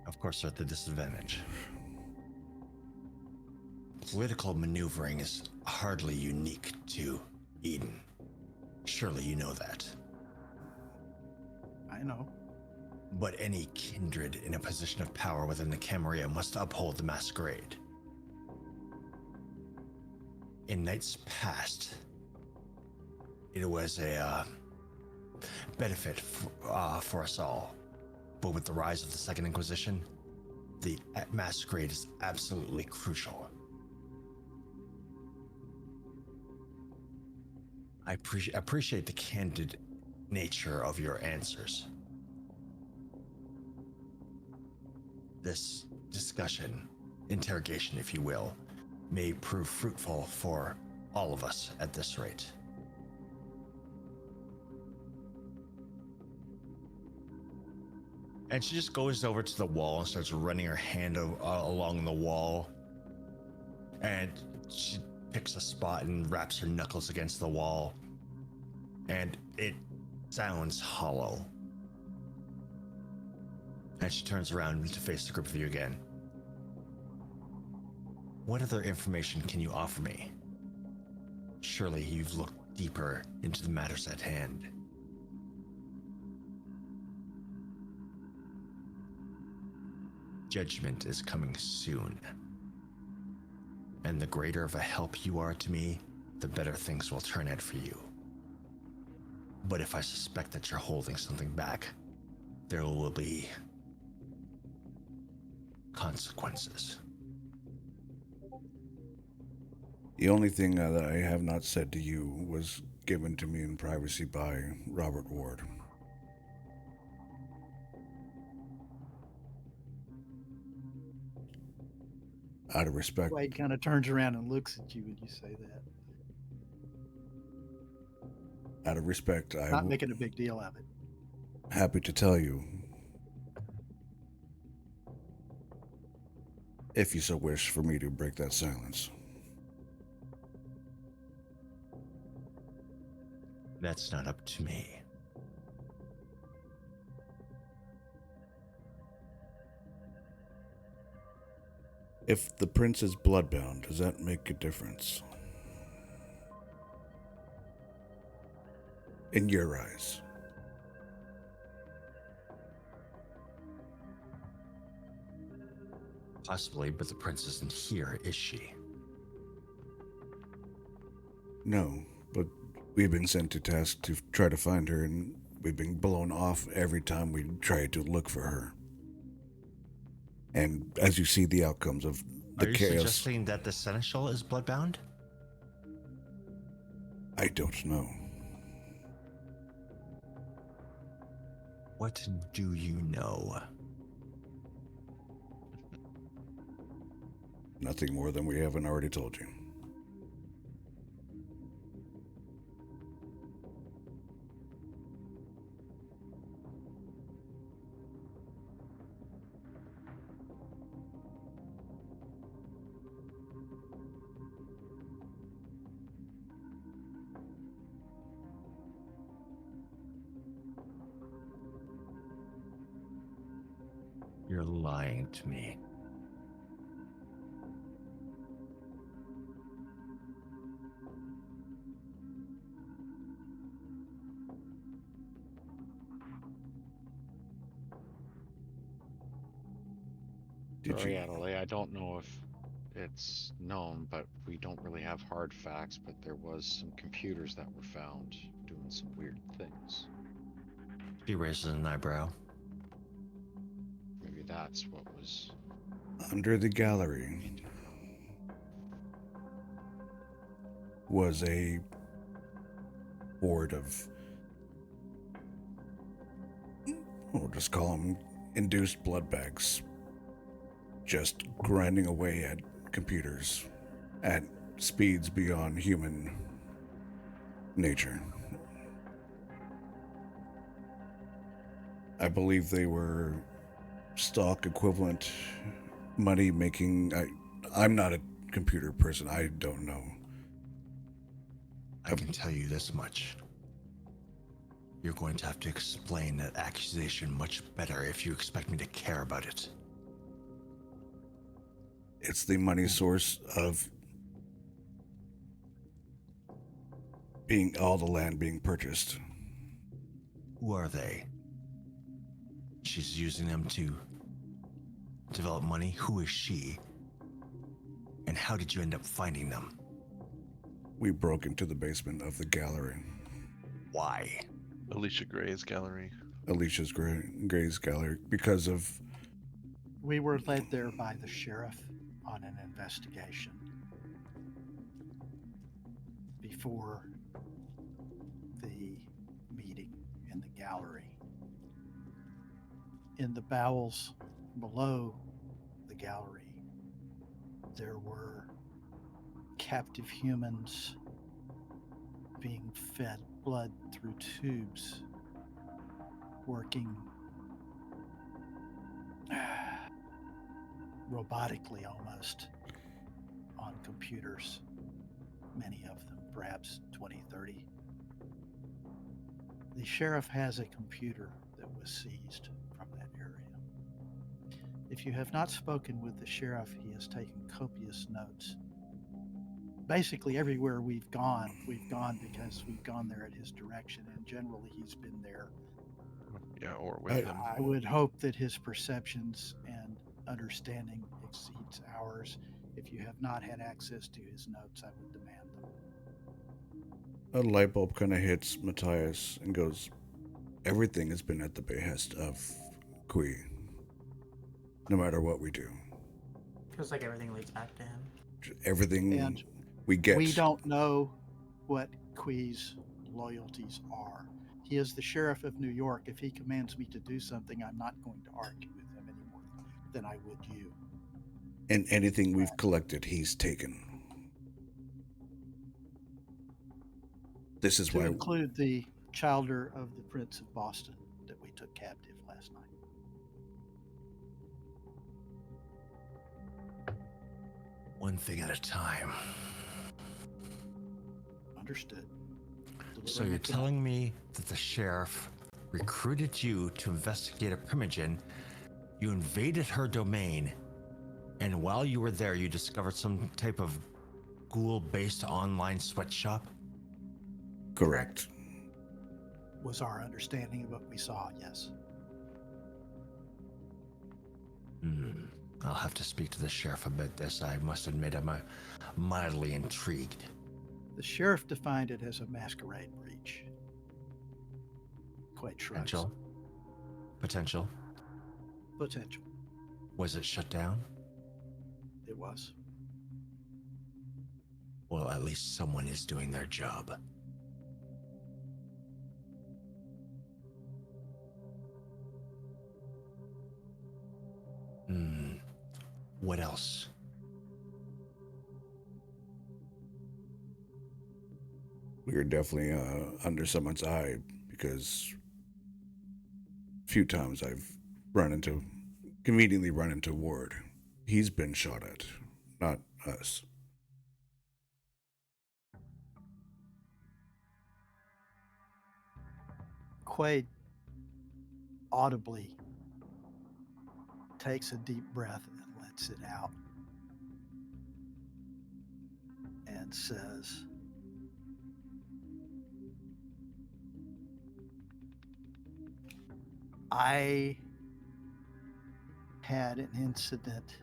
Of course, they're at the disadvantage. Political maneuvering is hardly unique to Eden. Surely you know that.
I know.
But any kindred in a position of power within the Camarilla must uphold the masquerade. In nights past, it was a benefit for us all. But with the rise of the Second Inquisition, the masquerade is absolutely crucial. I appreciate the candid nature of your answers. This discussion, interrogation if you will, may prove fruitful for all of us at this rate. And she just goes over to the wall and starts running her hand along the wall. And she picks a spot and wraps her knuckles against the wall. And it sounds hollow. And she turns around to face the group of you again. What other information can you offer me? Surely you've looked deeper into the matters at hand. Judgment is coming soon. And the greater of a help you are to me, the better things will turn out for you. But if I suspect that you're holding something back, there will be consequences.
The only thing that I have not said to you was given to me in privacy by Robert Ward. Out of respect.
Wade kind of turns around and looks at you when you say that.
Out of respect,
Not making a big deal of it.
Happy to tell you, if you so wish for me to break that silence.
That's not up to me.
If the prince is bloodbound, does that make a difference? In your eyes?
Possibly, but the prince isn't here, is she?
No, but we've been sent to task to try to find her, and we've been blown off every time we try to look for her. And as you see the outcomes of the
Are you
chaos...
suggesting that the seneschal is bloodbound?
I don't know.
What do you know?
Nothing more than we haven't already told you.
You're lying to me.
Sorry, Adelaide, I don't know if it's known, but we don't really have hard facts, but there was some computers that were found doing some weird things.
She raises an eyebrow.
Maybe that's what was...
Under the gallery was a board of, we'll just call them induced blood bags, just grinding away at computers at speeds beyond human nature. I believe they were stock equivalent money making. I'm not a computer person. I don't know.
I can tell you this much. You're going to have to explain that accusation much better if you expect me to care about it.
It's the money source of being all the land being purchased.
Who are they? She's using them to develop money. Who is she? And how did you end up finding them?
We broke into the basement of the gallery.
Why?
Alicia Gray's gallery.
Alicia's Gray's gallery, because of
We were led there by the sheriff on an investigation before the meeting in the gallery. In the bowels below the gallery, there were captive humans being fed blood through tubes, working robotically almost on computers, many of them, perhaps 20, 30. The sheriff has a computer that was seized from that area. If you have not spoken with the sheriff, he has taken copious notes. Basically, everywhere we've gone because we've gone there at his direction, and generally he's been there.
Yeah, or with him.
I would hope that his perceptions and understanding exceeds ours. If you have not had access to his notes, I would demand them.
a light bulb kind of hits Matthias and goes, everything has been at the behest of Kui, no matter what we do.
Feels like everything leads back to him.
Everything
And
we get.
we don't know what Kui's loyalties are. He is the sheriff of New York. If he commands me to do something, I'm not going to argue with him any more than I would you.
And anything we've collected, he's taken. This is
To
why.
include the childer of the Prince of Boston that we took captive last night.
One thing at a time.
Understood.
So you're telling me that the sheriff recruited you to investigate a primogen, you invaded her domain, and while you were there, you discovered some type of ghoul-based online sweatshop?
Correct.
Was our understanding of what we saw, yes.
I'll have to speak to the sheriff about this. I must admit I'm mildly intrigued.
The sheriff defined it as a masquerade breach. Quite shrugs.
Potential.
Potential.
Was it shut down?
It was.
Well, at least someone is doing their job. What else?
We are definitely under someone's eye because a few times I've conveniently run into Ward. He's been shot at, not us.
Quaid audibly takes a deep breath and lets it out and says, I had an incident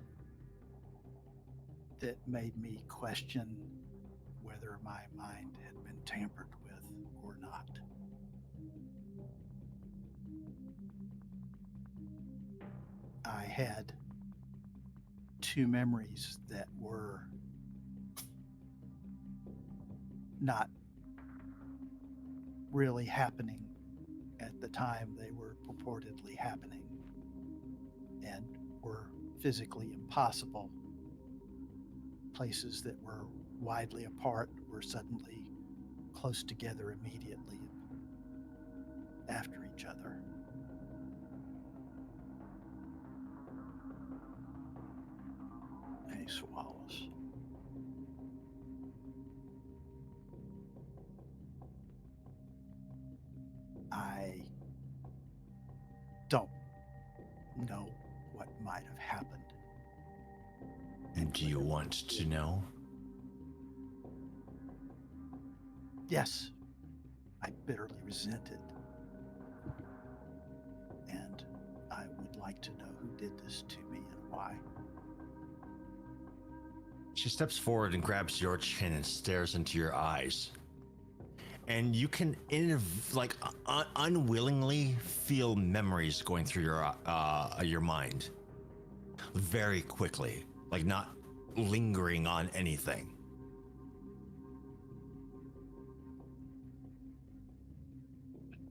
that made me question whether my mind had been tampered with or not. I had two memories that were not really happening at the time they were purportedly happening and were physically impossible. Places that were widely apart were suddenly close together immediately after each other. He swallows. I don't know what might have happened.
And do you want to know?
Yes, I bitterly resent it. And I would like to know who did this to me and why.
She steps forward and grabs your chin and stares into your eyes. And you can, unwillingly feel memories going through your mind very quickly, like not lingering on anything.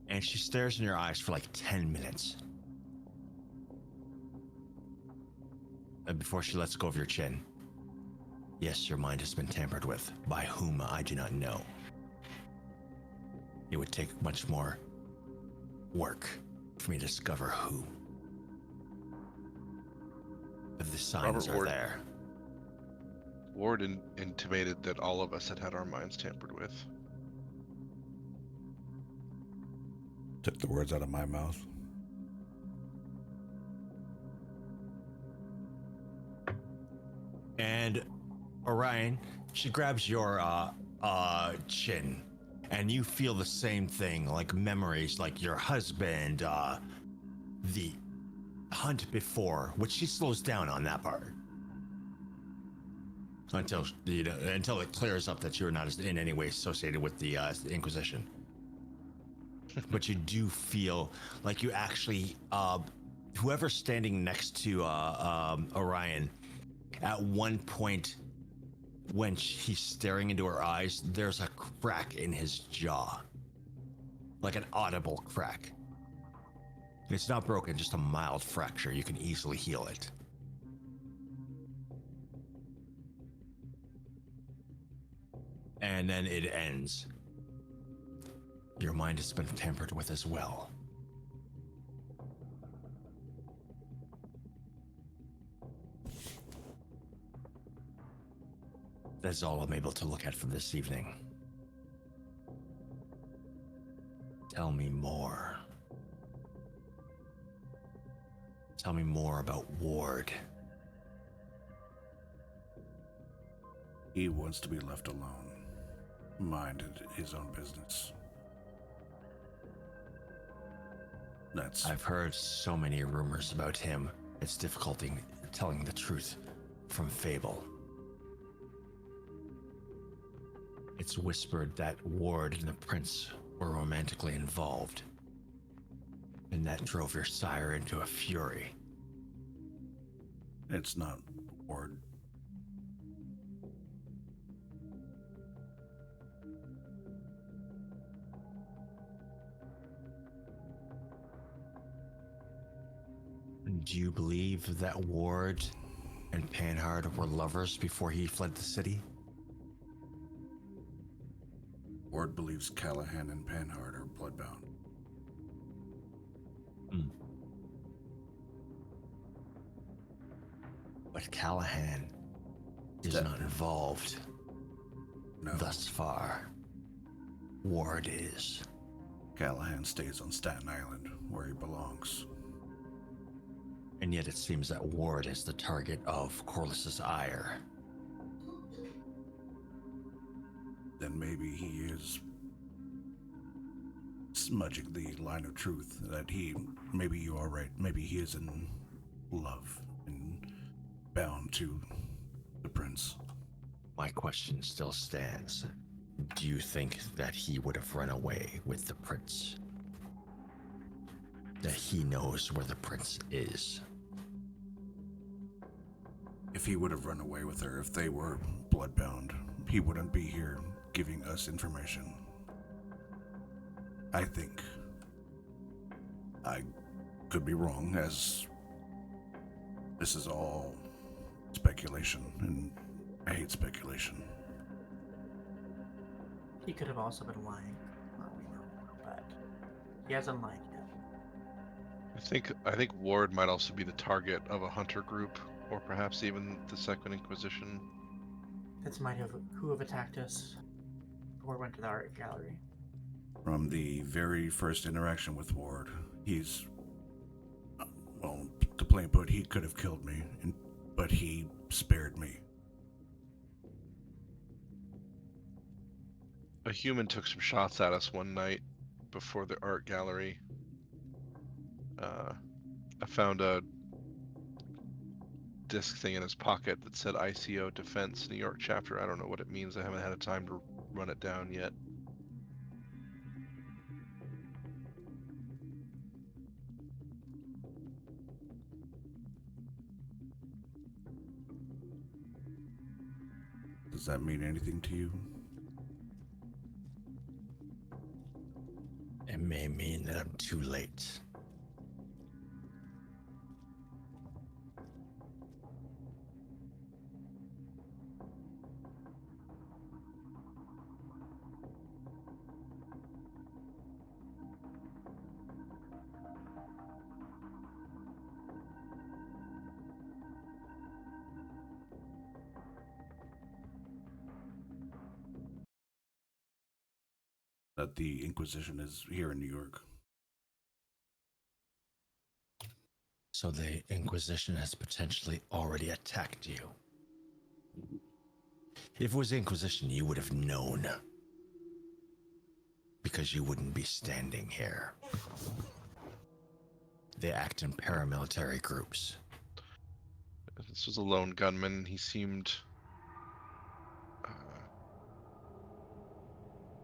And she stares in your eyes for like 10 minutes. And before she lets go of your chin, yes, your mind has been tampered with. By whom, I do not know. It would take much more work for me to discover who. But the signs
Robert
are
Ward.
there.
Ward intimated that all of us had our minds tampered with.
Took the words out of my mouth.
And Orion, she grabs your chin, and you feel the same thing, like memories, like your husband, the hunt before, which she slows down on that part until it clears up that you're not in any way associated with the Inquisition. But you do feel like you actually, whoever's standing next to Orion, at one point when he's staring into her eyes, there's a crack in his jaw, like an audible crack. It's not broken, just a mild fracture. You can easily heal it. And then it ends. Your mind has been tampered with as well. That's all I'm able to look at for this evening. Tell me more. Tell me more about Ward.
He wants to be left alone. Minded his own business.
I've heard so many rumors about him. It's difficult telling the truth from fable. It's whispered that Ward and the prince were romantically involved, and that drove your sire into a fury.
It's not Ward.
Do you believe that Ward and Panhard were lovers before he fled the city?
Ward believes Callahan and Panhard are bloodbound.
But Callahan is not involved.
No.
Thus far. Ward is.
Callahan stays on Staten Island, where he belongs.
And yet it seems that Ward is the target of Corliss's ire.
Then maybe he is smudging the line of truth that maybe you are right, maybe he is in love and bound to the prince.
My question still stands. Do you think that he would have run away with the prince? That he knows where the prince is?
If he would have run away with her, if they were bloodbound, he wouldn't be here giving us information. I think. I could be wrong, as this is all speculation, and I hate speculation.
He could have also been lying, but he hasn't lied yet.
I think Ward might also be the target of a hunter group, or perhaps even the Second Inquisition.
That's might have who have attacked us before we went to the art gallery.
From the very first interaction with Ward, he's, well, to plain put, he could have killed me, but he spared me.
A human took some shots at us one night before the art gallery. I found a disc thing in his pocket that said ICO Defense New York chapter. I don't know what it means. I haven't had a time to run it down yet.
Does that mean anything to you?
It may mean that I'm too late.
That the Inquisition is here in New York.
So the Inquisition has potentially already attacked you. If it was Inquisition, you would have known. Because you wouldn't be standing here. They act in paramilitary groups.
This was a lone gunman. He seemed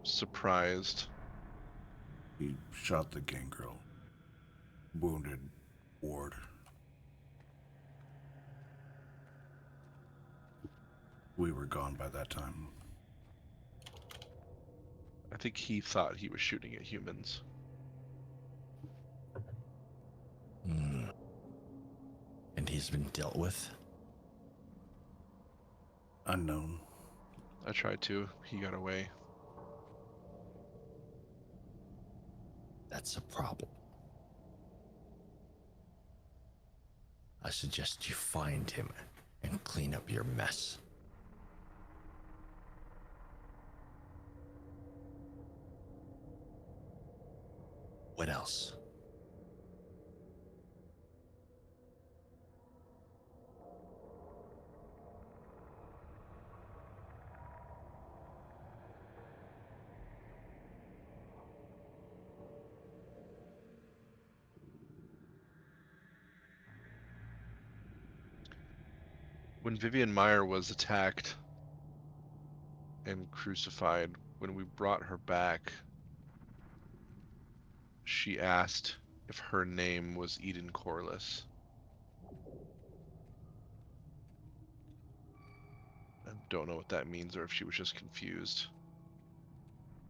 surprised.
He shot the gang girl. Wounded Ward. We were gone by that time.
I think he thought he was shooting at humans.
And he's been dealt with?
Unknown.
I tried to. He got away.
That's a problem. I suggest you find him and clean up your mess. What else?
When Vivian Meyer was attacked and crucified, when we brought her back, she asked if her name was Eden Corliss. I don't know what that means, or if she was just confused.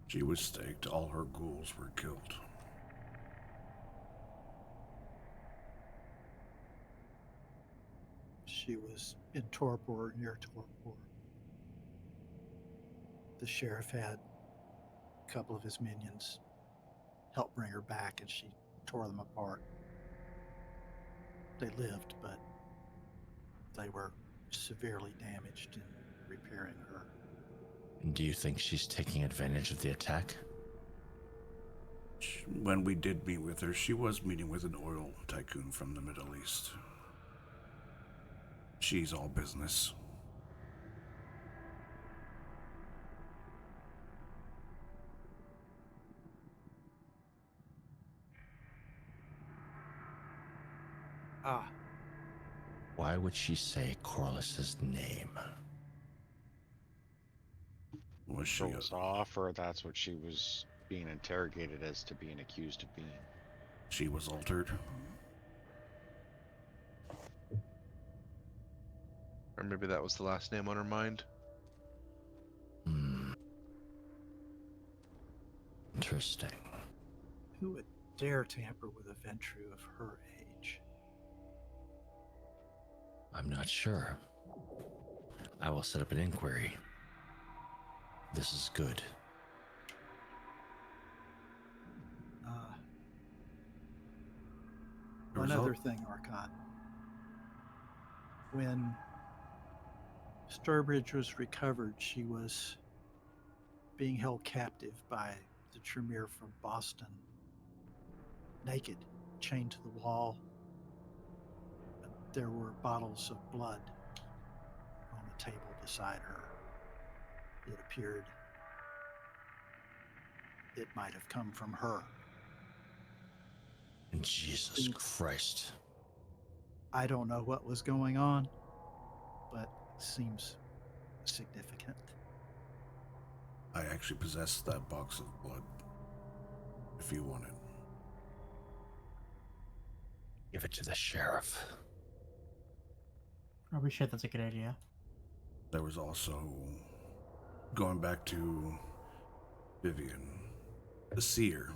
She was staked. All her ghouls were killed.
She was in torpor, near torpor. The sheriff had a couple of his minions help bring her back, and she tore them apart. They lived, but they were severely damaged in repairing her.
Do you think she's taking advantage of the attack?
When we did meet with her, she was meeting with an oil tycoon from the Middle East. She's all business.
Ah,
Why would she say Corliss's name?
Was she?
Throws off, or that's what she was being interrogated as to being accused of being.
She was altered.
Or maybe that was the last name on her mind.
Interesting.
who would dare tamper with a Ventru of her age?
I'm not sure. I will set up an inquiry. This is good.
Result?
Another thing, Archon. When Sturbridge was recovered, she was being held captive by the Tremere from Boston, naked, chained to the wall. There were bottles of blood on the table beside her. It appeared it might have come from her.
Jesus Christ.
I don't know what was going on, but it seems significant.
I actually possess that box of blood. If you want it.
Give it to the sheriff.
Probably sure that's a good idea.
There was also, going back to Vivian, the seer,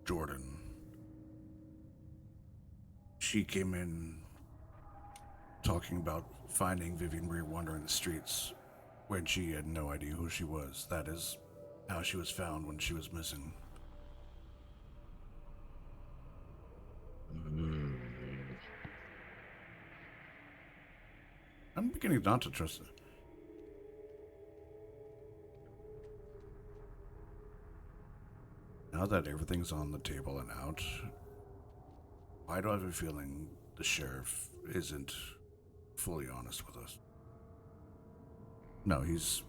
Jordan. She came in talking about finding Vivian Greer wandering the streets when she had no idea who she was. That is how she was found when she was missing. I'm beginning not to trust it. Now that everything's on the table and out, why do I have a feeling the sheriff isn't fully honest with us? No, he's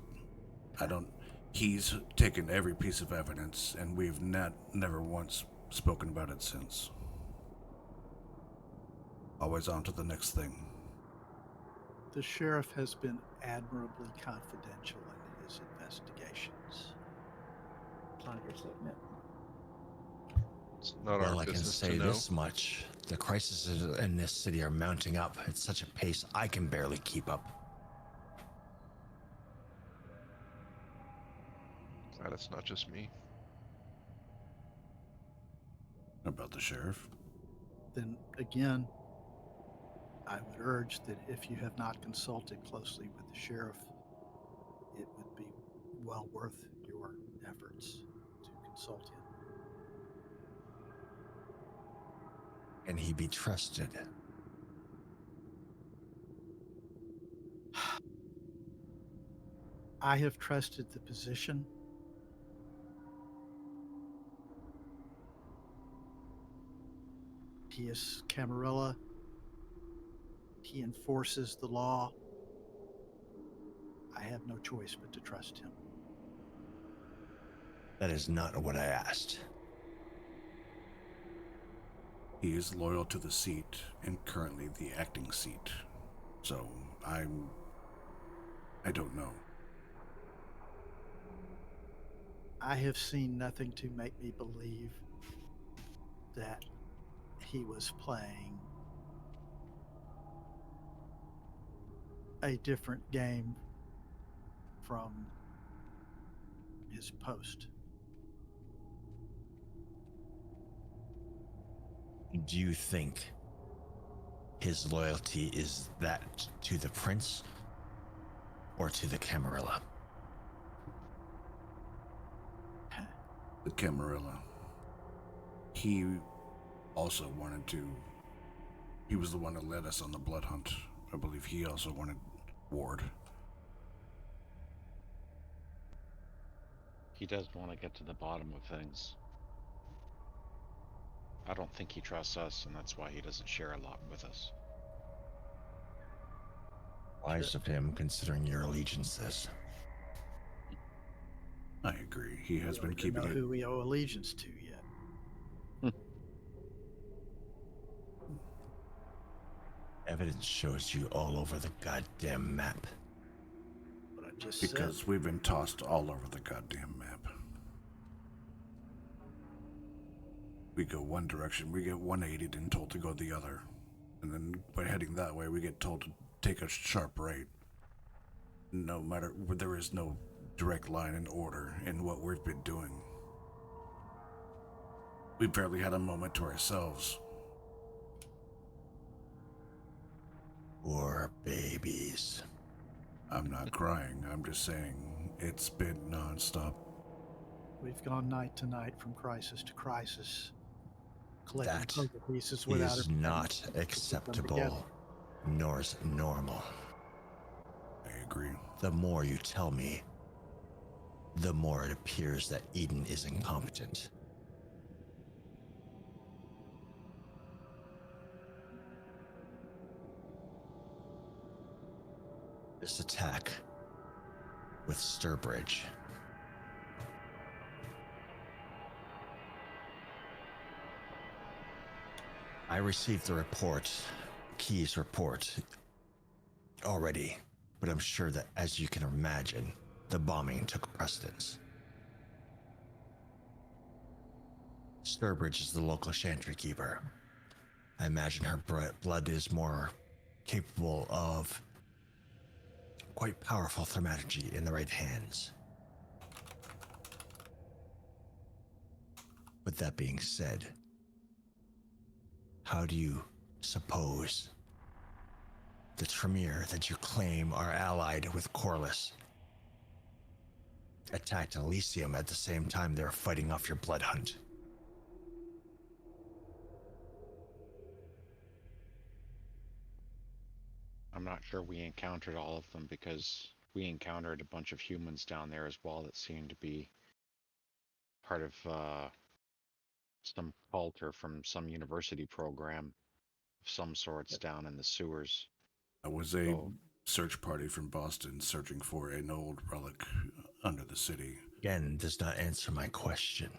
taken every piece of evidence and we've never once spoken about it since. Always on to the next thing.
The sheriff has been admirably confidential in his investigations.
It's not your statement.
It's not
Well,
our
I can
business
say
to know.
this much. The crises in this city are mounting up at such a pace I can barely keep up.
Glad it's not just me.
About the sheriff?
Then again, I would urge that if you have not consulted closely with the sheriff, it would be well worth your efforts to consult him.
Can he be trusted?
I have trusted the position. He is Camarilla. He enforces the law. I have no choice but to trust him.
That is not what I asked.
He is loyal to the seat and currently the acting seat. So I don't know.
I have seen nothing to make me believe that he was playing a different game from his post.
Do you think his loyalty is that to the prince or to the Camarilla?
The Camarilla. He also wanted to. He was the one that led us on the blood hunt. I believe he also wanted Ward.
He does want to get to the bottom of things. I don't think he trusts us, and that's why he doesn't share a lot with us.
Wise of him, considering your allegiances.
I agree. He has been
We don't
keeping
know
it.
who we owe allegiance to yet.
Evidence shows you all over the goddamn map.
What I just
Because
said.
we've been tossed all over the goddamn map. We go one direction, we get 180 and told to go the other. And then by heading that way, we get told to take a sharp right. No matter, there is no direct line in order in what we've been doing. We barely had a moment to ourselves.
Poor babies.
I'm not crying, I'm just saying it's been nonstop.
We've gone night to night from crisis to crisis, collecting
That
puzzle pieces without
is
a
not
to put them
acceptable,
together.
nor is normal.
I agree.
The more you tell me, the more it appears that Eden is incompetent. This attack with Sturbridge. I received the report, Key's report, already, but I'm sure that, as you can imagine, the bombing took precedence. Sturbridge is the local chantry keeper. I imagine her blood is more capable of quite powerful thaumaturgy in the right hands. With that being said, how do you suppose the Tremere that you claim are allied with Corliss attacked Elysium at the same time they were fighting off your blood hunt?
I'm not sure we encountered all of them because we encountered a bunch of humans down there as well that seemed to be part of some cult or from some university program of some sorts down in the sewers.
I was a
So,
search party from Boston searching for an old relic under the city.
Again, does not answer my question.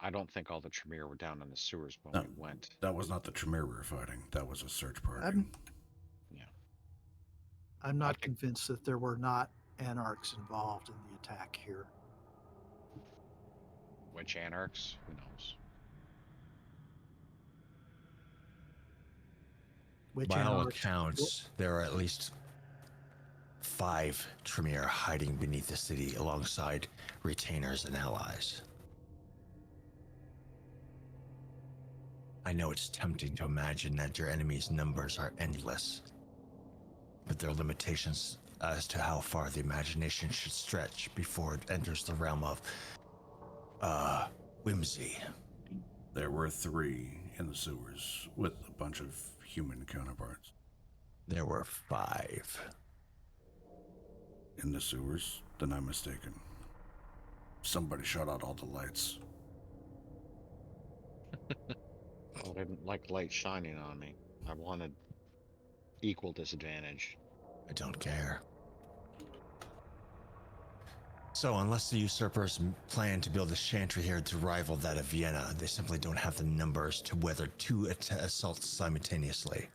I don't think all the Tremere were down in the sewers when
No,
we went.
that was not the Tremere we were fighting. That was a search party.
I'm not
think-
convinced that there were not anarchs involved in the attack here.
Which anarchs? Who knows?
Which
By all
anarchs?
accounts, there are at least 5 Tremere hiding beneath the city alongside retainers and allies. I know it's tempting to imagine that your enemy's numbers are endless, but there are limitations as to how far the imagination should stretch before it enters the realm of whimsy.
There were 3 in the sewers with a bunch of human counterparts.
There were 5.
In the sewers? Then I'm mistaken. Somebody shut out all the lights.
I didn't like light shining on me. I wanted equal disadvantage.
I don't care. So, unless the usurpers plan to build a chantry here to rival that of Vienna, they simply don't have the numbers to weather 2 assaults simultaneously.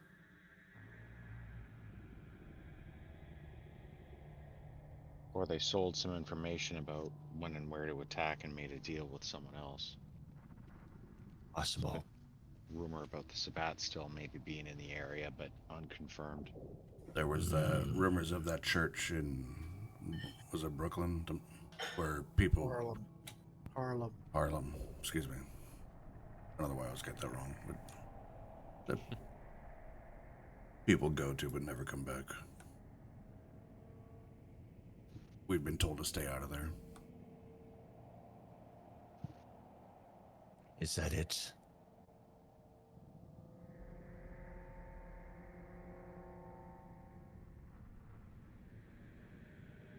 Or they sold some information about when and where to attack and made a deal with someone else.
Possible.
Rumor about the Sabbat still maybe being in the area, but unconfirmed.
There was rumors of that church in, was it Brooklyn? Where people... Harlem, excuse me. I don't know why I always get that wrong. But that people go to but never come back. We've been told to stay out of there.
Is that it?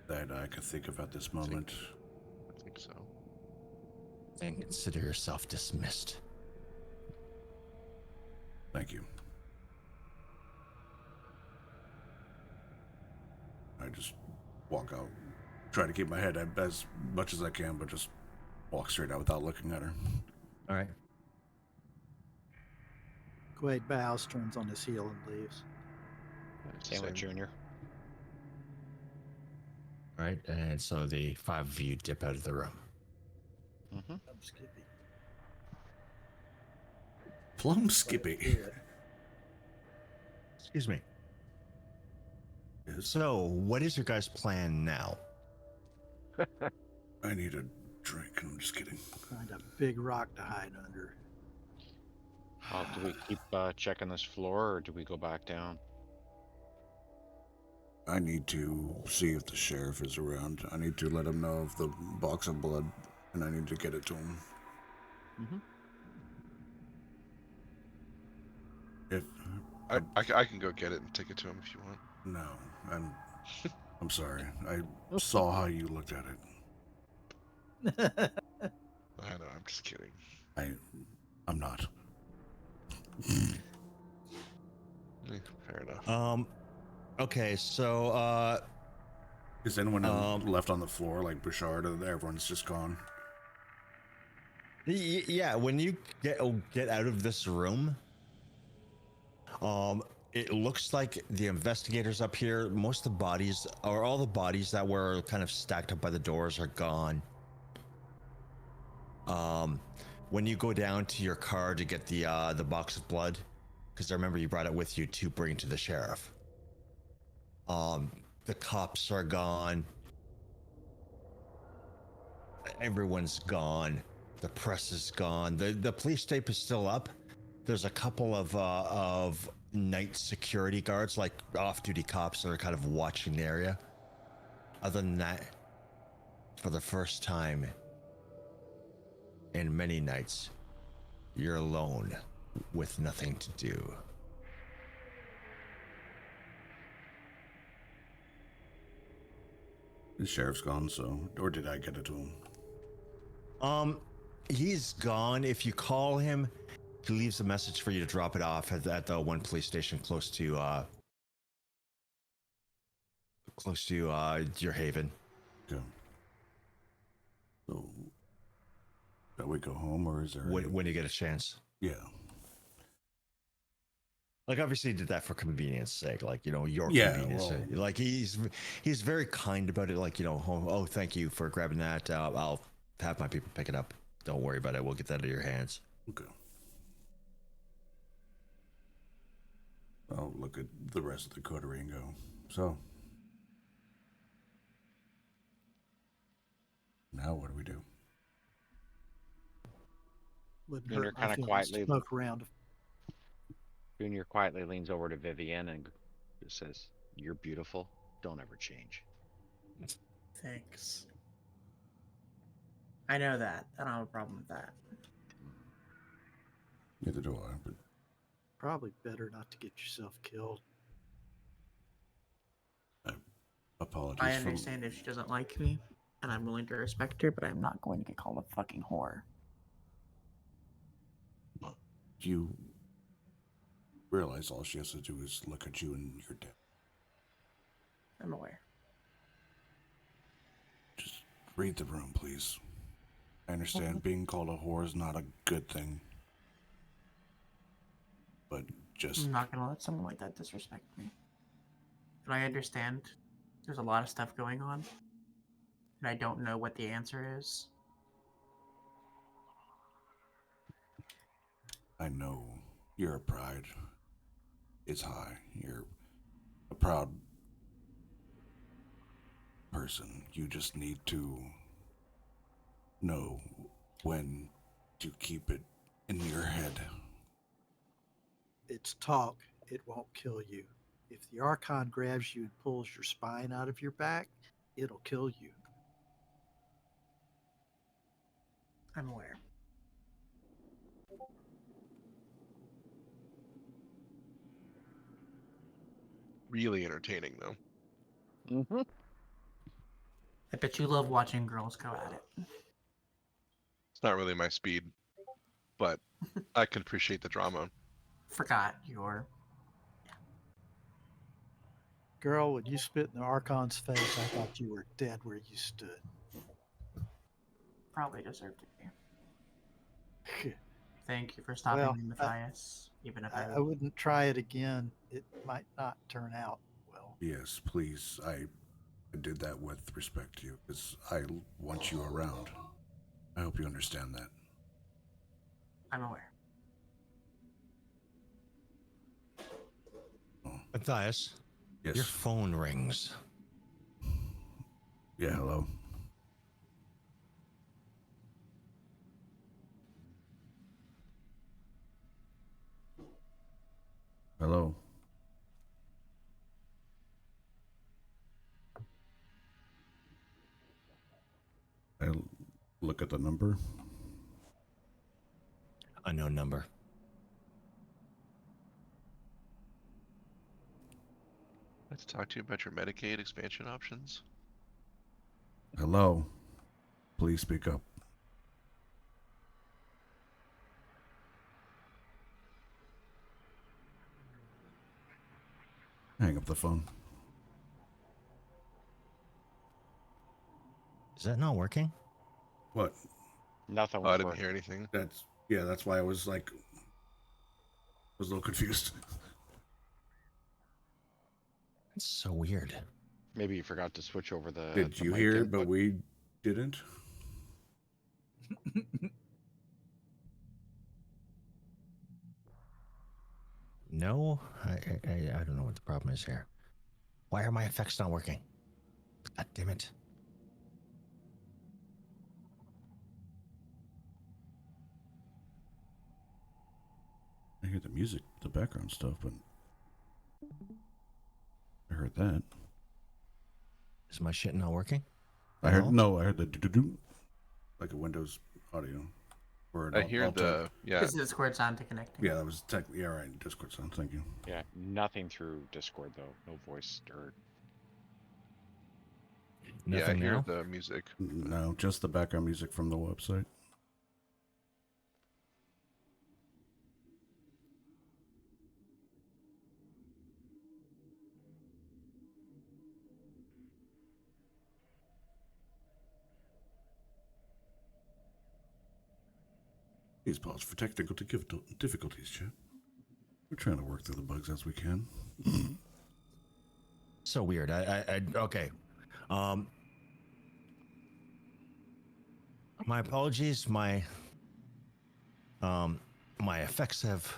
That I could think of at this moment.
I think so.
Then consider yourself dismissed.
Thank you. I just walk out. Try to keep my head as much as I can, but just walk straight out without looking at her.
All right.
Quaid bows, turns on his heel, and leaves.
Same with Junior.
All right. And so the 5 of you dip out of the room.
Mm-hmm.
I'm Skippy.
Plum Skippy.
Excuse me.
Yes.
So, what is your guys' plan now?
I need a drink. I'm just kidding.
Find a big rock to hide under.
Do we keep checking this floor, or do we go back down?
I need to see if the sheriff is around. I need to let him know of the box of blood, and I need to get it to him.
Mm-hmm.
If
I can go get it and take it to him if you want.
no, I'm sorry. I saw how you looked at it.
I know, I'm just kidding.
I'm not.
Fair enough.
Okay, so
Is anyone left on the floor like Bouchard? Or everyone's just gone.
yeah, when you get out of this room, it looks like the investigators up here, most of the bodies, or all the bodies that were kind of stacked up by the doors, are gone. When you go down to your car to get the box of blood, because I remember you brought it with you to bring to the sheriff. The cops are gone. Everyone's gone. The press is gone. The police tape is still up. There's a couple of night security guards, like off-duty cops, that are kind of watching the area. Other than that, for the first time in many nights, you're alone with nothing to do.
The sheriff's gone, or did I get it to him?
He's gone. If you call him, he leaves a message for you to drop it off at the one police station close to your haven.
Okay. So, shall we go home, or is there?
When you get a chance.
Yeah.
Like, obviously he did that for convenience sake, like, your convenience.
Well,
like he's very kind about it, like, oh, thank you for grabbing that. I'll have my people pick it up. Don't worry about it. We'll get that out of your hands.
Okay. I'll look at the rest of the coterie and go, so, now what do we do?
Wouldn't
Junior
hurt my
kinda
feelings
quietly-
to smoke around.
Junior quietly leans over to Vivienne and just says, "You're beautiful. Don't ever change."
Thanks. I know that. I don't have a problem with that.
Neither do I, but
Probably better not to get yourself killed.
apologies.
I understand if she doesn't like me, and I'm willing to respect her, but I'm not going to get called a fucking whore.
You realize all she has to do is look at you and you're dead.
I'm aware.
Just read the room, please. I understand being called a whore is not a good thing. But just...
I'm not going to let someone like that disrespect me. But I understand there's a lot of stuff going on, and I don't know what the answer is.
I know your pride is high. You're a proud person. You just need to know when to keep it in your head.
It's talk. It won't kill you. If the Archon grabs you and pulls your spine out of your back, it'll kill you.
I'm aware.
Really entertaining, though.
Mm-hmm.
I bet you love watching girls go at it.
It's not really my speed, but I can appreciate the drama.
Forgot your...
Girl, when you spit in the Archon's face, I thought you were dead where you stood.
Probably deserved it.
Yeah.
Thank you for stopping
Well,
me, Matthias. Even if
I wouldn't try it again. It might not turn out well.
Yes, please. I did that with respect to you because I want you around. I hope you understand that.
I'm aware.
Matthias,
Yes.
your phone rings.
Yeah, hello. Hello. I look at the number.
Unknown number.
I'd like to talk to you about your Medicaid expansion options.
Hello. Please speak up. Hang up the phone.
Is that not working?
What?
Nothing
Oh, I
was
didn't
working.
hear anything.
That's why I was like, was a little confused.
It's so weird.
Maybe you forgot to switch over the.
Did
the
you
mic
hear?
input.
But we didn't.
No, I don't know what the problem is here. Why are my effects not working? God damn it.
I hear the music, the background stuff, but I heard that.
Is my shit not working?
I heard the do like a Windows audio or an
I hear
alt
the yeah.
Because Discord's on to connect.
Yeah, that was technically right. Discord sound. Thank you.
Yeah, nothing through Discord though. No voice or.
Yeah, I
Nothing
hear
now?
the music.
No, just the background music from the website. Please pause for technical difficulties, chat. We're trying to work through the bugs as we can.
So weird. Okay. My apologies. My effects have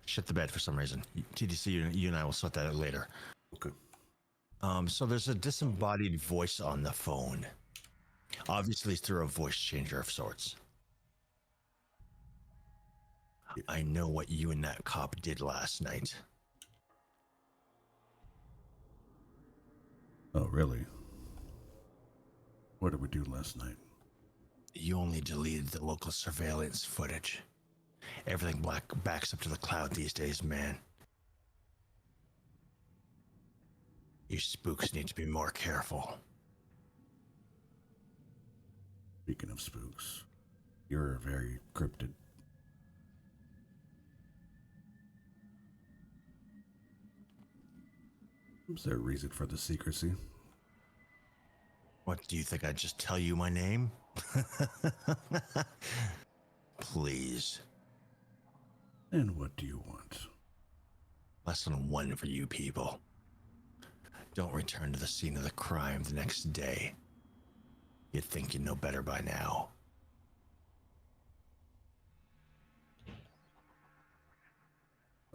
shit the bed for some reason. TDC, you and I will sort that out later.
Okay.
So there's a disembodied voice on the phone. Obviously through a voice changer of sorts. I know what you and that cop did last night.
Oh, really? What did we do last night?
You only deleted the local surveillance footage. Everything backs up to the cloud these days, man. You spooks need to be more careful.
Speaking of spooks, you're very cryptid. Is there a reason for the secrecy?
What, do you think I'd just tell you my name? Please.
And what do you want?
Lesson 1 for you people. Don't return to the scene of the crime the next day. You'd think you know better by now.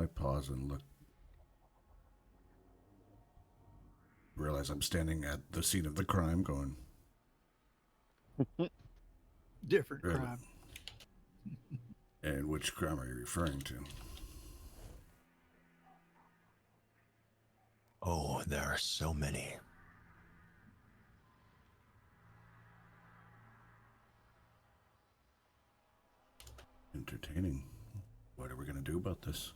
I pause and look. Realize I'm standing at the scene of the crime going.
Different
Really?
crime.
And which crime are you referring to?
Oh, there are so many.
Entertaining. What are we going to do about this?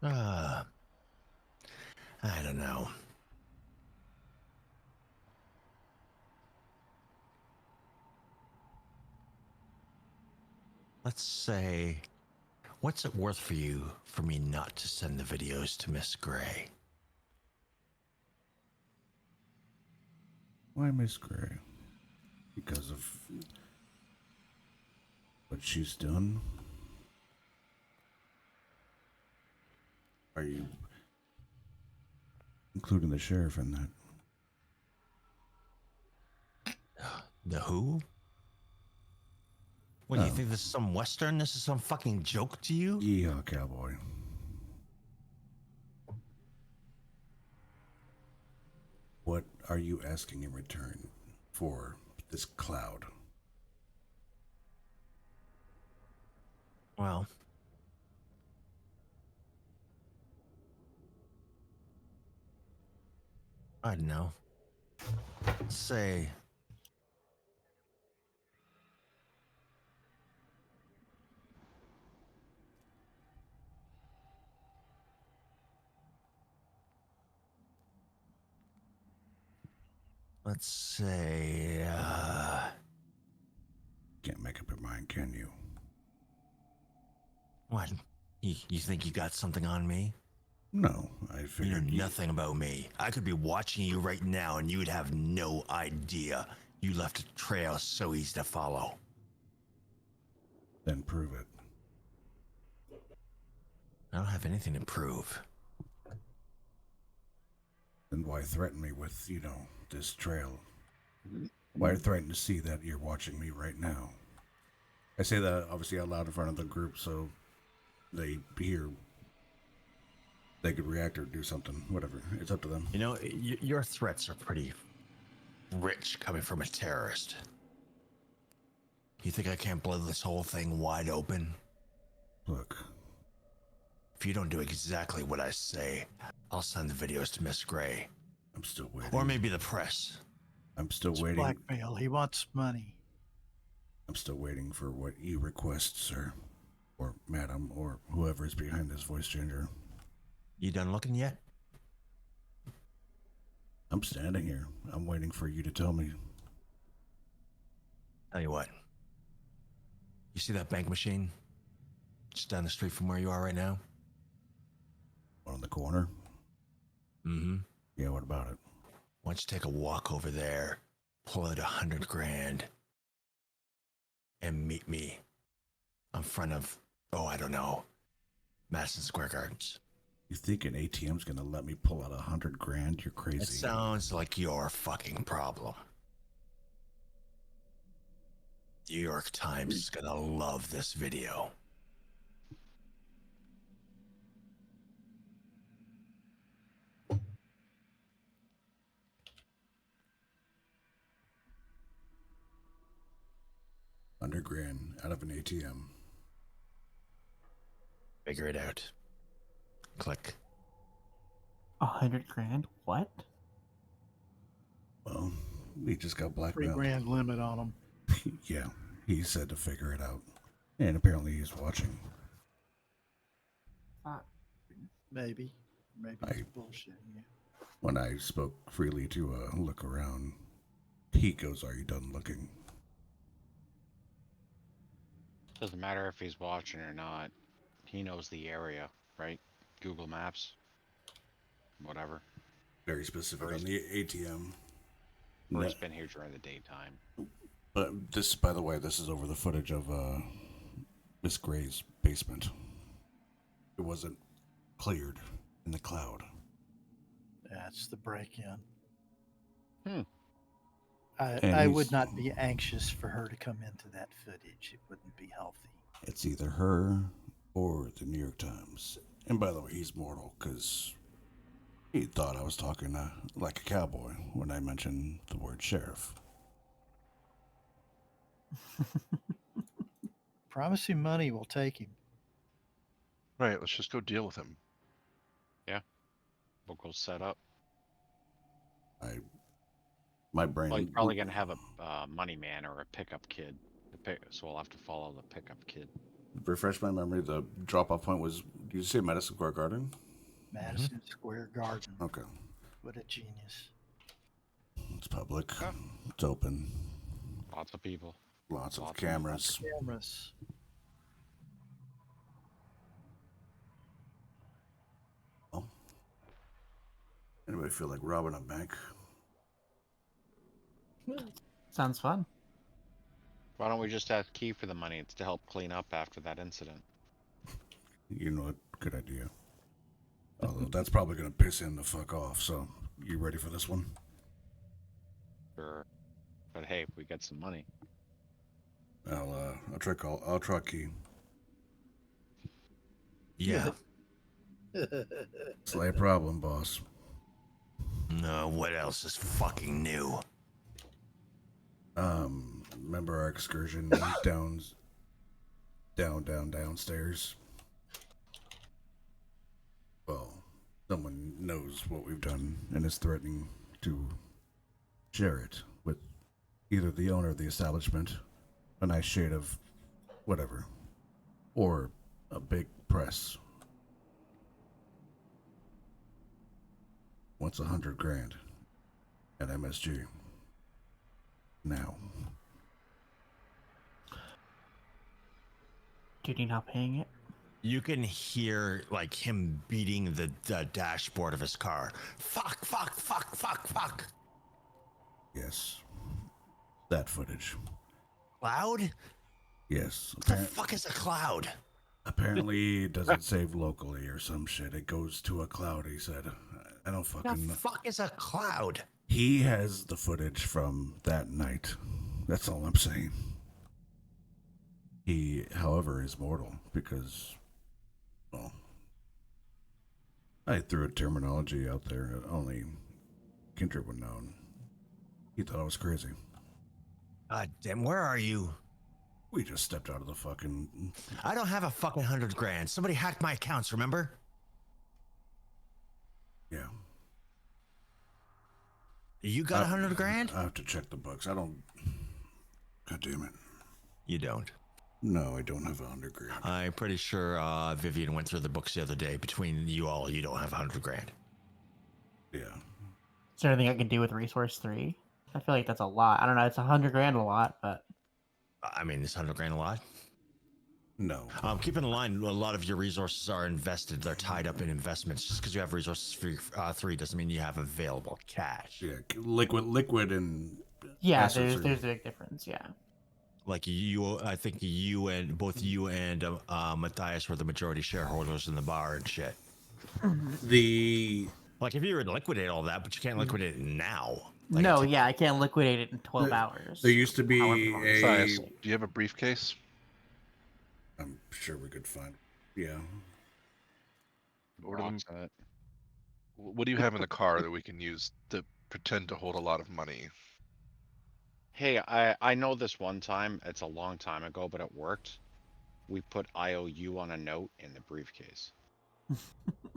I don't know. Let's say, what's it worth for you for me not to send the videos to Miss Gray?
Why Miss Gray? Because of what she's done? Are you including the sheriff in that?
The who? What, do you think this is some Western? This is some fucking joke to you?
Yeah, cowboy. What are you asking in return for this cloud?
Well, I don't know. Let's say Let's say,
Can't make up your mind, can you?
what? You think you got something on me?
No, I
You know
figured
nothing about me. I could be watching you right now and you would have no idea. You left a trail so easy to follow.
Then prove it.
I don't have anything to prove.
Then why threaten me with, this trail? Why threaten to see that you're watching me right now? I say that obviously out loud in front of the group so they hear. They could react or do something, whatever. It's up to them.
You know, your threats are pretty rich coming from a terrorist. You think I can't blow this whole thing wide open?
Look,
If you don't do exactly what I say, I'll send the videos to Miss Gray.
I'm still waiting.
Or maybe the press.
I'm still
It's
waiting.
blackmail. He wants money.
I'm still waiting for what you request, sir. Or madam, or whoever is behind this voice changer.
You done looking yet?
I'm standing here. I'm waiting for you to tell me.
Tell you what. You see that bank machine? Just down the street from where you are right now?
On the corner?
Mm-hmm.
Yeah, what about it?
Why don't you take a walk over there, pull out 100 grand, and meet me in front of, I don't know, Madison Square Gardens.
You think an ATM's gonna let me pull out 100 grand? You're crazy.
It sounds like your fucking problem. New York Times is gonna love this video.
$100 grand out of an ATM.
Figure it out. Click.
100 grand? What?
Well, we just got
$3
blackmailed.
grand limit on him.
Yeah, he said to figure it out. And apparently he's watching.
Maybe. Maybe
I-
he's bullshitting you.
When I spoke freely to look around, he goes, "Are you done looking?"
Doesn't matter if he's watching or not. He knows the area, right? Google Maps. Whatever.
Very specific
Or
on the ATM.
Or
No-
he's been here during the daytime.
But this, by the way, this is over the footage of Miss Gray's basement. It wasn't cleared in the cloud.
That's the break-in.
Hmm.
And
I would
he's-
not be anxious for her to come into that footage. It wouldn't be healthy.
It's either her or the New York Times. And by the way, he's mortal because he thought I was talking like a cowboy when I mentioned the word sheriff.
Promising money will take him.
Right, let's just go deal with him.
We'll go set up.
My brain.
Well, he's probably going to have a money man or a pickup kid. So we'll have to follow the pickup kid.
Refresh my memory. The drop-off point was. Did you say Madison Square Garden?
Madison Square Garden.
Okay,
What a genius.
it's public.
Yeah.
It's open.
Lots of people.
Lots of
Lots of
cameras.
Cameras.
Anybody feel like robbing a bank?
Sounds fun.
Why don't we just ask Key for the money? It's to help clean up after that incident.
You know what? Good idea. Although that's probably gonna piss him the fuck off. So, you ready for this one?
Sure. But hey, if we get some money.
I'll try Key.
Yeah.
Slay a problem, boss.
No, what else is fucking new?
Remember our excursion downstairs? Well, someone knows what we've done and is threatening to share it with either the owner of the establishment, a nice shade of whatever, or a big press. Wants 100 grand at MSG. now.
Dude, you not paying it?
You can hear like him beating the dashboard of his car. Fuck, fuck, fuck, fuck, fuck.
Yes. That footage.
Cloud?
Yes.
What the fuck is a cloud?
Apparently it doesn't save locally or some shit. It goes to a cloud, he said. I don't
What
fucking
the
know.
fuck is a cloud?
He has the footage from that night. That's all I'm saying. He, however, is mortal because, well, I threw a terminology out there that only Kindred would know. He thought I was crazy.
God damn, where are you?
We just stepped out of the fucking...
I don't have a fucking $100,000. Somebody hacked my accounts, remember?
Yeah.
You got $100,000?
I have to check the books. I don't... God damn it.
You don't.
No, I don't have $100,000.
I'm pretty sure Vivian went through the books the other day. Between you all, you don't have $100,000.
Yeah.
Is there anything I can do with Resource 3? I feel like that's a lot. I don't know, it's $100,000 a lot, but...
I mean, is $100,000 a lot?
No.
Keep in mind, a lot of your resources are invested. They're tied up in investments. Just because you have resources for 3 doesn't mean you have available cash.
Yeah, liquid and...
Yeah,
assets
there's a big difference, yeah.
Like you, I think both you and Matthias were the majority shareholders in the bar and shit.
The...
Like if you were to liquidate all that, but you can't liquidate it now. Like,
No, yeah, I can't liquidate it in 12 hours.
There used to be
However
a...
Matthias, do you have a briefcase?
I'm sure we could find... Yeah.
Order them.
Rocks in it.
What do you have in the car that we can use to pretend to hold a lot of money?
Hey, I know this one time, it's a long time ago, but it worked. We put IOU on a note in the briefcase.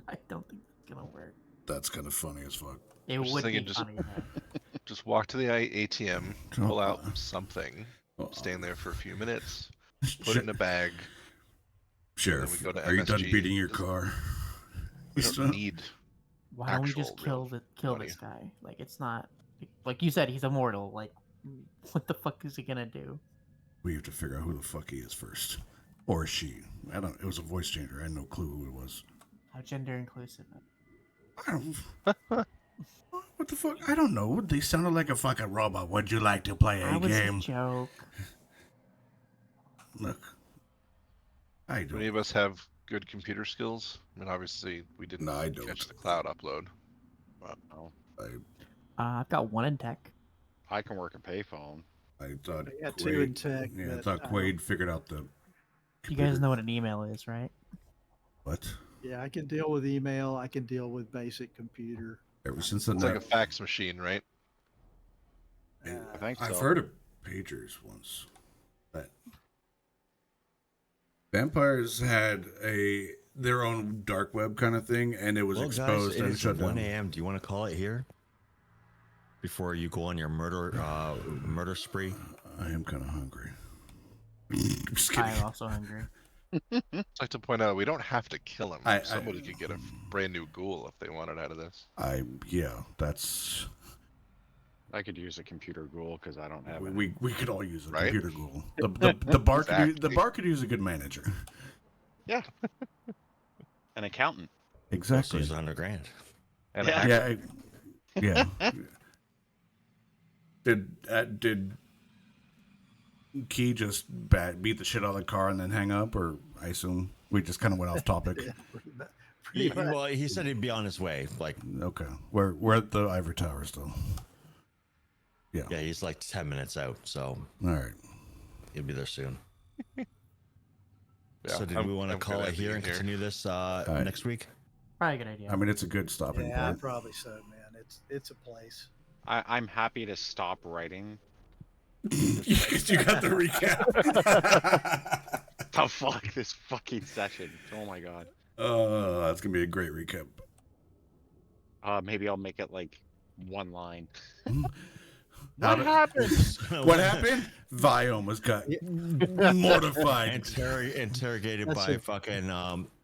I don't think it's gonna work.
That's kind of funny as fuck.
It
Just
would be
thinking, just-
funny, though.
Just walk to the ATM, pull out
Oh.
something,
Oh.
stand there for a few minutes, put it in a bag.
Sheriff,
go to
are you done
MSG.
beating your car?
We
You
don't
still-
need.
Why don't we
actual
just
real
kill
money.
this guy? Like, it's not... Like you said, he's immortal. Like, what the fuck is he gonna do?
We have to figure out who the fuck he is first. Or she. I don't... It was a voice changer. I had no clue who it was.
How gender inclusive?
I don't... What the fuck? I don't know. They sounded like a fucking robot. Would you like to play a
That was
game?
a joke.
Look. I
Do any
don't.
of us have good computer skills? I mean, obviously, we didn't
No, I don't.
catch the cloud upload.
Oh,
I've got one in tech.
I can work a payphone.
I thought
I got 2 in tech.
Yeah, I
but
thought
I
Quaid figured out the...
You guys know what an email is, right?
What?
Yeah, I can deal with email. I can deal with basic computer.
Ever since the
It's like a
night...
fax machine, right?
I think
I've
so.
heard of pagers once. But vampires had their own dark web kind of thing, and it was
Well,
exposed
guys, it
and
is
shut
1
down.
a.m. Do you want to call it here? Before you go on your murder spree?
I am kind of hungry. Just kidding.
I'm also hungry.
I'd like to point out we don't have to kill him.
I-
Somebody could get a brand new ghoul if they wanted out of this.
Yeah, that's...
I could use a computer ghoul because I don't have it.
We could all use a
Right?
computer ghoul. The bar could use, the
Exactly.
bar could use a good manager.
Yeah. An accountant.
Also
Exactly.
use $100,000.
And
Yeah.
a hacker.
Yeah. Did Key just beat the shit out of the car and then hang up, or I assume we just kind of went off topic?
Yeah, pretty much.
Well, he said he'd be on his way. Like,
Okay, we're at the Ivory Tower still. Yeah.
yeah, he's like 10 minutes out, so
All right.
he'll be there soon.
Yeah,
So did we want to
I'm
call
good
it
at
here
being
and
here.
continue this
right.
next week?
Probably a good idea.
I mean, it's a good stopping
Yeah,
point.
probably so, man. It's a place.
I'm happy to stop writing.
Because you got the recap.
Oh, fuck this fucking session. Oh my god.
That's gonna be a great recap.
Maybe I'll make it like one line.
How
What
did-
happened?
What happened? Viome was got mortified.
Interrogated
That's
by
it.
fucking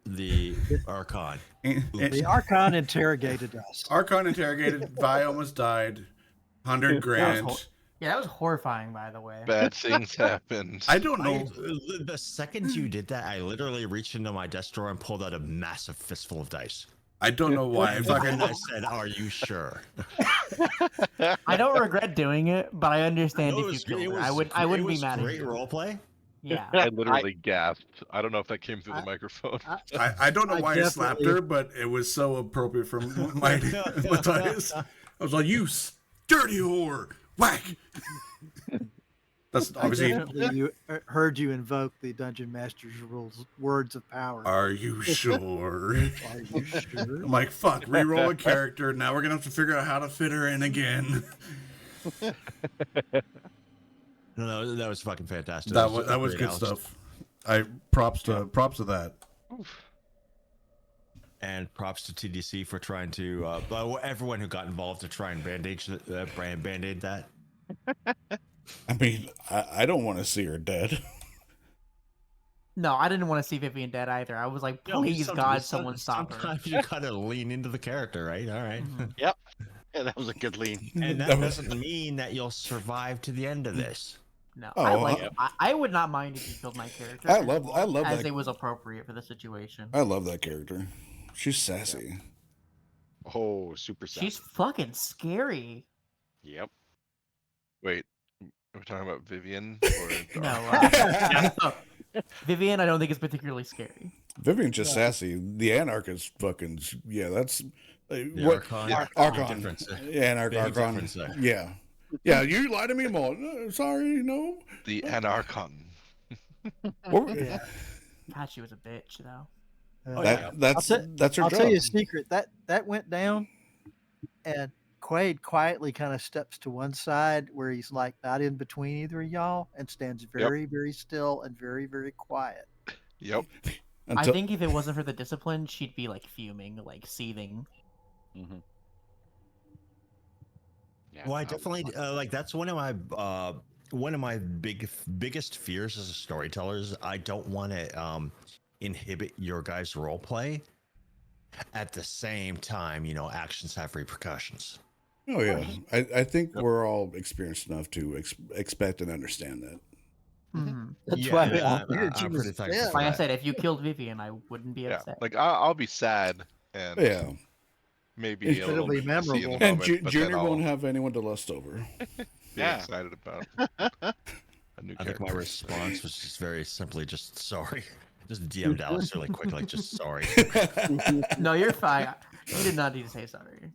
the Archon.
The Archon interrogated us.
Archon interrogated. Vi almost died. 100 grand.
Yeah, that was horrifying, by the way.
Bad things happened.
I don't know.
The second you did that, I literally reached into my desk drawer and pulled out a massive fistful of dice.
I don't know why.
And
Fucking,
I said, "Are you sure?"
I don't regret doing it, but I understand if you killed her. I wouldn't be mad at
Great
you.
role play.
Yeah.
I literally gasped. I don't know if that came through the microphone.
I don't know
I
why I slapped her,
definitely-
but it was so appropriate from Matthias. I was like, "You dirty whore!" Whack. That's
I
obviously.
definitely heard you invoke the Dungeon Master's rules, words of power.
Are you sure?
Are you sure?
I'm like, fuck, reroll a character. Now we're gonna have to figure out how to fit her in again.
No, that was fucking fantastic.
That was
great,
good
Alex.
stuff. I props to that.
And props to TDC for trying to everyone who got involved to try and band-aid that.
I mean, I don't want to see her dead.
No, I didn't want to see Vivian dead either. I was like,
You know,
please God, someone stop her.
Sometimes you gotta lean into the character, right? All right.
Mhm.
Yeah, that was a good lean.
And
That
that
was-
doesn't mean that you'll survive to the end of this.
No,
Oh,
I would not mind if you killed my character.
I love
as
that.
it was appropriate for the situation.
I love that character. She's sassy.
Oh, super sad.
She's fucking scary.
Yep.
Wait, we're talking about Vivian? Or
No, Vivian, I don't think is particularly scary.
Vivian's just sassy. The Anarchist fucking that's
The
what
Archon.
Archon.
Difference.
Yeah,
Big
Archon.
difference there.
Yeah. You lied to me more. Sorry, no.
the Anarchon.
What-
Yeah.
God, she was a bitch though.
that's her
I'll
job.
tell you a secret. That went down, and Quaid quietly kind of steps to one side where he's like not in between either of y'all and stands very, very still and very, very quiet.
Yep.
I think if it wasn't for the discipline, she'd be like fuming, like seething.
Mm-hmm. Yeah,
Well, I definitely like that's one of my biggest fears as a storyteller is I don't want to inhibit your guys' role play. At the same time, actions have repercussions.
Oh yeah, I think we're all experienced enough to expect and understand that.
Mhm.
That's why
Yeah,
I
I'm
figured she
pretty
was
thankful
dead.
for
Like I
that.
said, if you killed Vivian, I wouldn't be
Yeah.
upset.
Like I'll be sad and
Yeah,
maybe a
It'll
little
be
messy in the
memorable.
moment,
and
but then
Junior
I'll
won't have anyone to lust over.
be
Yeah.
excited about a new
I think my
character.
response was just very simply just sorry. Just DM'd Alex really quick, like just sorry.
No, you're fine. You did not need to say sorry.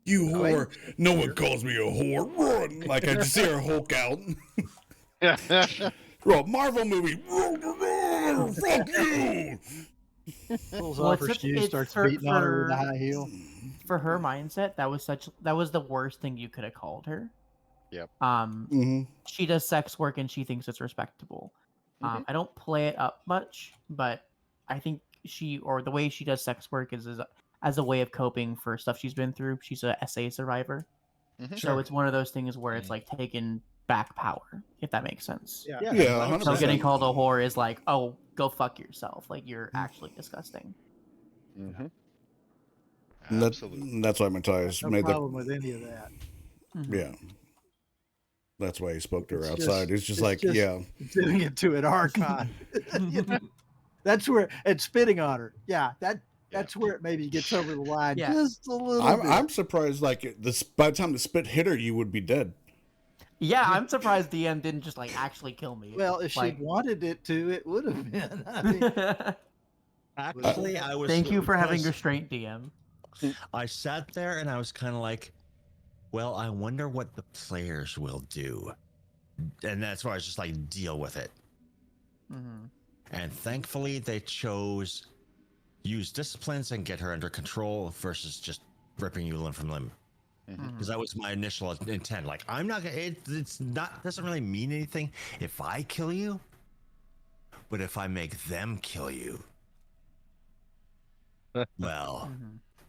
You whore! No one calls me a whore. Run! Like I just see her Hulk out. Bro, Marvel movie. Fuck you!
Pulls
Well,
off her
it's
shoes,
it's
starts
for-
beating on her with a
for-
high heel.
For her mindset, that was the worst thing you could have called her.
Yep.
Mm-hmm.
She does sex work and she thinks it's respectable. I don't play it up much, but I think the way she does sex work is as a way of coping for stuff she's been through. She's a SA survivor.
Mhm.
So it's one of those things where it's like taking back power, if that makes sense.
Yeah.
Yeah, 100%.
So getting called a whore is like, oh, go fuck yourself. Like you're actually disgusting.
Mm-hmm.
And
Absolutely.
that's why Matthias
No
made
problem with any of that.
Mhm.
Yeah. That's why he spoke to her
It's
outside.
just-
It's just
it's
like,
just-
yeah.
Doing it to an Archon. You know, that's where and spitting on her. Yeah, that's where it maybe gets over the line
Yeah.
just a little bit.
I'm surprised. Like by the time the spit hit her, you would be dead.
Yeah, I'm surprised DM didn't just like actually kill me.
Well, if
Like-
she'd wanted it to, it would have been. I mean,
Actually, I was.
Thank you for having
because
restraint, DM.
I sat there and I was kind of like, well, I wonder what the players will do, and that's why I was just like, deal with it.
Mm-hmm.
And thankfully, they chose use disciplines and get her under control versus just ripping you limb from limb.
Mm-hmm.
Because that was my initial intent. Like, I'm not gonna. It's not doesn't really mean anything if I kill you, but if I make them kill you, well,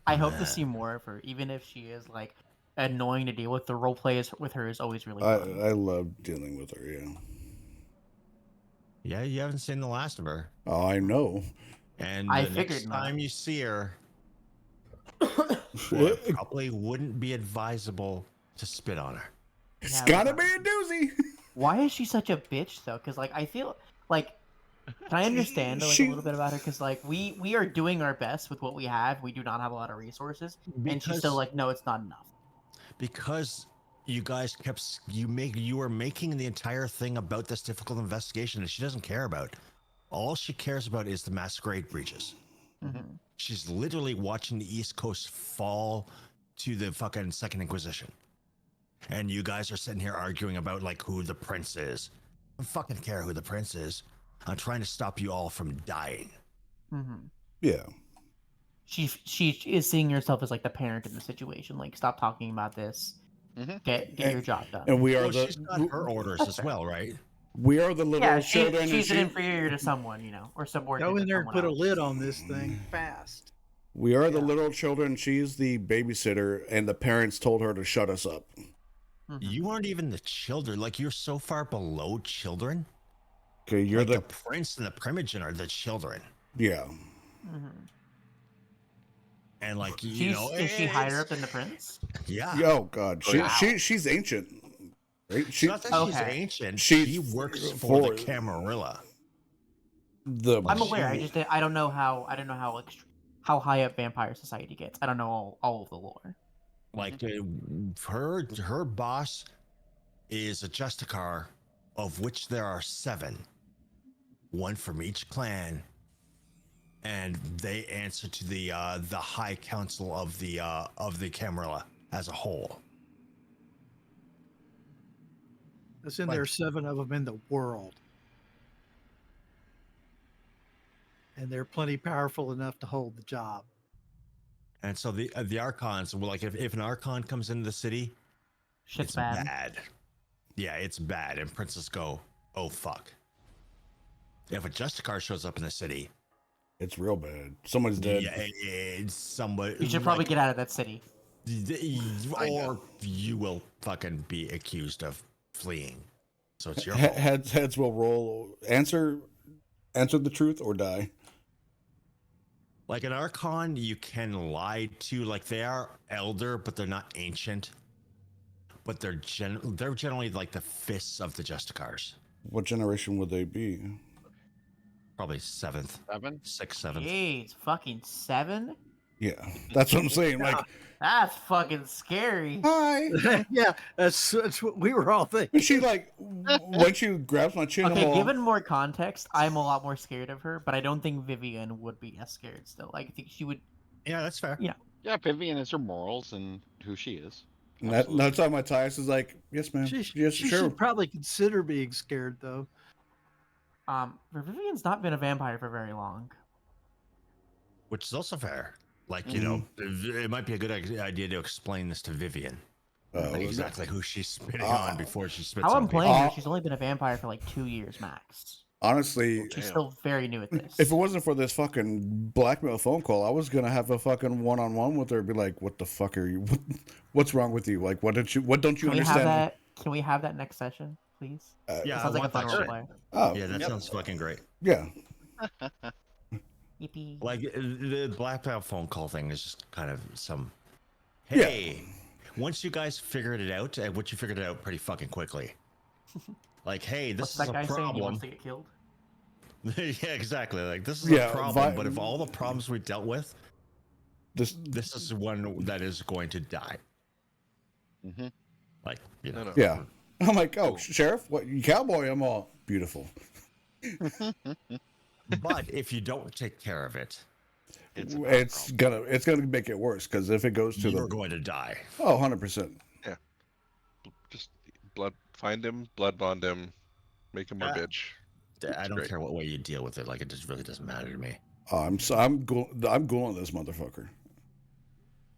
I hope
Nah.
to see more of her, even if she is like annoying to deal with. The role play with her is always really fun.
I love dealing with her. Yeah.
yeah, you haven't seen the last of her,
Oh, I know.
and
I
the
figured
next
not.
time you see her, well, it probably wouldn't be advisable to spit on her.
It's
Yeah,
gotta
but-
be a doozy.
Why is she such a bitch though? Because like I feel like, can I understand like
She-
a little bit about her? Because like we are doing our best with what we have. We do not have a lot of resources, and she's still
Because-
like, no, it's not enough.
Because you guys you were making the entire thing about this difficult investigation that she doesn't care about. All she cares about is the masquerade breaches.
Mm-hmm.
She's literally watching the East Coast fall to the fucking Second Inquisition. And you guys are sitting here arguing about like who the prince is. I don't fucking care who the prince is. I'm trying to stop you all from dying.
Mm-hmm.
Yeah.
She is seeing herself as like the parent in the situation. Like, stop talking about this.
Mhm.
Get your job done.
And we are
Well,
the
she's got her orders
That's
as
fair.
well, right?
we are the little
Yeah,
children. and
she's an
she-
inferior to someone, you know, or subordinate.
Go in
to
there and
someone
put a
else.
lid on this thing fast.
We are the
Yeah.
little children. She's the babysitter, and the parents told her to shut us up.
Mhm.
You aren't even the children. Like you're so far below children.
Okay, you're
Like,
the
the prince and the primogen are the children.
yeah.
Mhm.
And like you
She's
know,
is she higher
it's-
up than the prince?
Yeah.
Oh God,
Wow.
she's ancient. Right?
It's
She
not that she's
Okay.
ancient.
She-
She works
for-
for the Camarilla.
the
I'm aware. I don't know how how high up vampire society gets. I don't know all of the lore.
Like her boss is a Justicar, of which there are 7, one from each clan, and they answer to the High Council of the Camarilla as a whole.
That's in
Like-
there, 7 of them in the world. And they're plenty powerful enough to hold the job.
And so the Archons, well, like if an Archon comes into the city,
Shit's
it's
bad.
Yeah, it's bad. And princes go, oh fuck. If a Justicar shows up in the city,
it's real bad. Someone's dead.
yeah, it's somebody.
You should probably
like,
get out of that city.
or you will fucking be accused of fleeing. So it's your
He-
fault.
heads will roll. Answer the truth or die.
Like an Archon, you can lie to. Like they are elder, but they're not ancient. But they're generally like the fists of the Justicars.
What generation would they be?
Probably 7th,
7?
6th, 7th.
Jeez, fucking 7?
Yeah, that's what I'm saying. Like,
That's fucking scary.
hi.
Yeah, that's what we were all thinking.
And she like when she grabs my chin. I'm
Okay,
all,
given more context, I'm a lot more scared of her, but I don't think Vivian would be as scared still. Like, I think she would.
Yeah, that's fair.
Yeah.
Yeah, Vivian is her morals and who she is.
and that's how my Tyus is like, yes, ma'am.
She
Yes, sure.
should probably consider being scared, though.
Vivian's not been a vampire for very long.
Which is also fair. Like, you know, it might be a good idea to explain this to Vivian. Like exactly who she's spitting on before she spits
How
on
I'm playing
people.
her, she's only been a vampire for like 2 years max.
Honestly,
She's still very new at this.
if it wasn't for this fucking blackmail phone call, I was gonna have a fucking one-on-one with her. Be like, what the fuck are you? What's wrong with you? Like, what don't you
Can we have
understand?
that? Can we have that next session, please?
Yeah,
That sounds like a fun
that shit.
roleplay.
Oh,
Yeah, that
Yep.
sounds fucking great.
yeah.
Yippee.
Like the blackmail phone call thing is just kind of some.
Yeah.
Hey, once you guys figured it out, and which you figured it out pretty fucking quickly. Like, hey, this
What's
is
that
a
guy saying? He
problem.
wants to get killed.
Yeah, exactly. Like this is
Yeah,
a problem, but of all the problems we dealt with,
This
this is one that is going to die.
Mm-hmm.
Like, you know.
No.
yeah. I'm like, oh, sheriff, what? You cowboy? I'm all beautiful.
But if you don't take care of it,
It's gonna make it worse because if it goes to
you're
the
going to die.
100%.
Just find him, blood bond him, make him a bitch.
I don't
great.
care what way you deal with it. Like, it just really doesn't matter to me.
I'm going this motherfucker.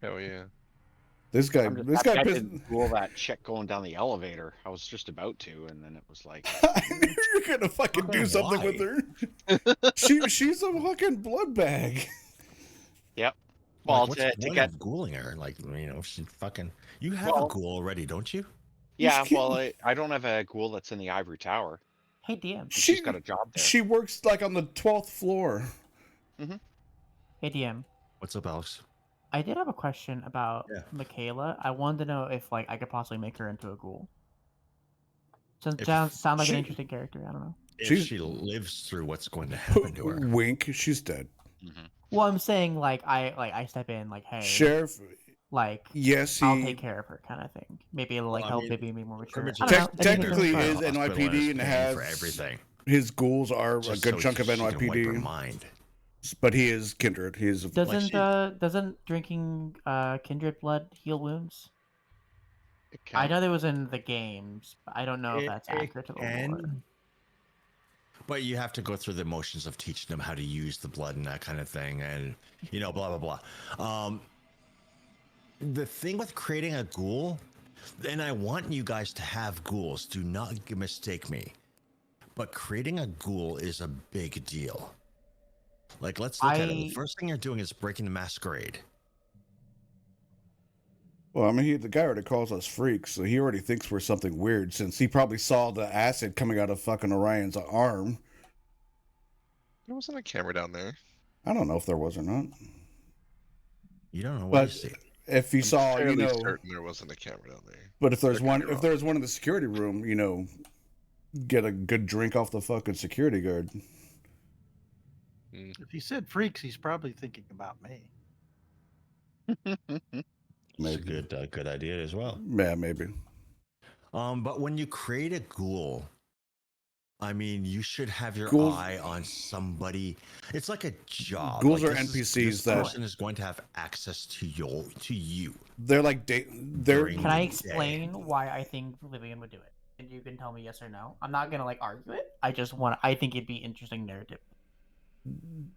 Hell yeah.
This guy
I'm just
this
happy
guy
I
pissed.
didn't do all that shit going down the elevator. I was just about to, and then it was like,
You're gonna fucking do something with her. She's a fucking blood bag.
yep. Well,
Like, what's
to
the point
get
of ghouling her? Like, you know, she fucking. You have
Well-
a ghoul already, don't you?
yeah.
kidding.
Well, I don't have a ghoul that's in the ivory tower.
Hey DM.
But she's got a job there.
She works like on the 12th floor.
Hey DM.
What's up, Alex?
I did have a question about
Yeah.
Michaela. I wanted to know if like I could possibly make her into a ghoul.
If
Sound like an
she-
interesting character. I don't know.
If
She's-
she lives through what's going to happen to her.
Wink, she's dead.
Mhm.
Well, I'm saying like I step in like, hey,
Sheriff,
like
yes,
I'll
he
take care of her, kind of thing. Maybe it'll like
Well, I
help
mean,
Vivian be more mature.
Cribbage
I don't know.
is-
Anything
technically
different?
is
Hospital
NYPD and
paying
has
for everything.
his ghouls are a
Just
good
so
chunk of
she can wipe her
NYPD,
mind.
but he is kindred. He is
Doesn't drinking kindred blood heal wounds?
It
I
can.
know there was in the games, but I don't know if that's accurate to the lore.
But you have to go through the motions of teaching them how to use the blood and that kind of thing, and blah blah blah. The thing with creating a ghoul, and I want you guys to have ghouls. Do not mistake me, but creating a ghoul is a big deal. Like, let's look at it. The first thing you're doing is breaking the masquerade.
Well, I mean, the guy already calls us freaks, so he already thinks we're something weird since he probably saw the acid coming out of fucking Orion's arm.
There wasn't a camera down there.
I don't know if there was or not.
You don't know what
But
you see.
if he
I'm
saw,
fairly certain there wasn't a camera down there.
but if there's
There could
one,
be
if
wrong.
there's one in the security room, get a good drink off the fucking security guard.
If he said freaks, he's probably thinking about me.
It's a good idea as well.
Yeah, maybe.
But when you create a ghoul, I mean, you should have your
Ghouls-
eye on somebody. It's like a job.
Ghouls
Like,
are NPCs that-
person is going to have access to you.
They're like they're
During-
Can I
Yeah.
explain why I think Vivian would do it? And you can tell me yes or no. I'm not gonna like argue it. I think it'd be interesting narrative.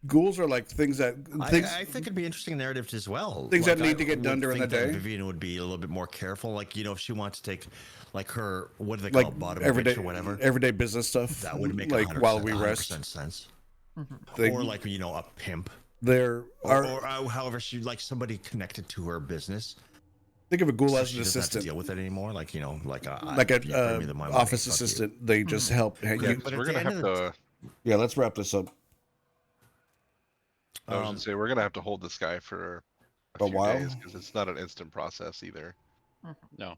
ghouls are like things that
I think it'd be interesting narrative as well.
Things that
Like,
need to get
would
done during the
think that
day.
Vivian would be a little bit more careful. Like, if she wants to take, like, her, what do they
like
call it, bottom
everyday
bitch or whatever.
everyday business stuff.
That would make
like
100%,
while we rest.
100% sense.
They-
Or like, a pimp.
There
Or,
are.
however, she like somebody connected to her business.
Think of a ghoul
So
as
she
an
doesn't have to
assistant,
deal with it anymore. Like, like
like
you bring me
a
my money,
office
fuck you.
assistant. They just help. Hey,
Yeah,
you-
but
We're
at the
gonna
end
have
of
to.
yeah, let's wrap this up.
I was gonna say we're gonna have to hold this guy for
A
few
while?
days because it's not an instant process either.
No.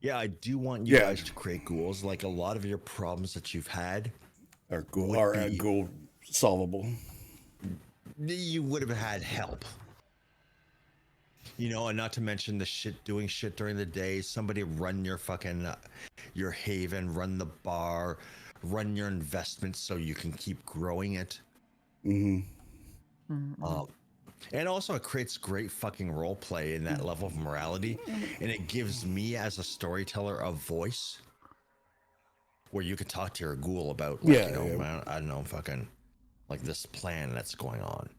Yeah, I do want you
Yeah.
guys to create ghouls. Like, a lot of your problems that you've had,
Are ghoul
Would
are
be-
ghoul solvable.
you would have had help. And not to mention the doing shit during the day. Somebody run your fucking, your haven, run the bar, run your investments so you can keep growing it.
Hmm.
And also, it creates great fucking role play in that level of morality, and it gives me as a storyteller a voice where you could talk to your ghoul about, like,
Yeah.
I don't know, fucking, like, this plan that's going on.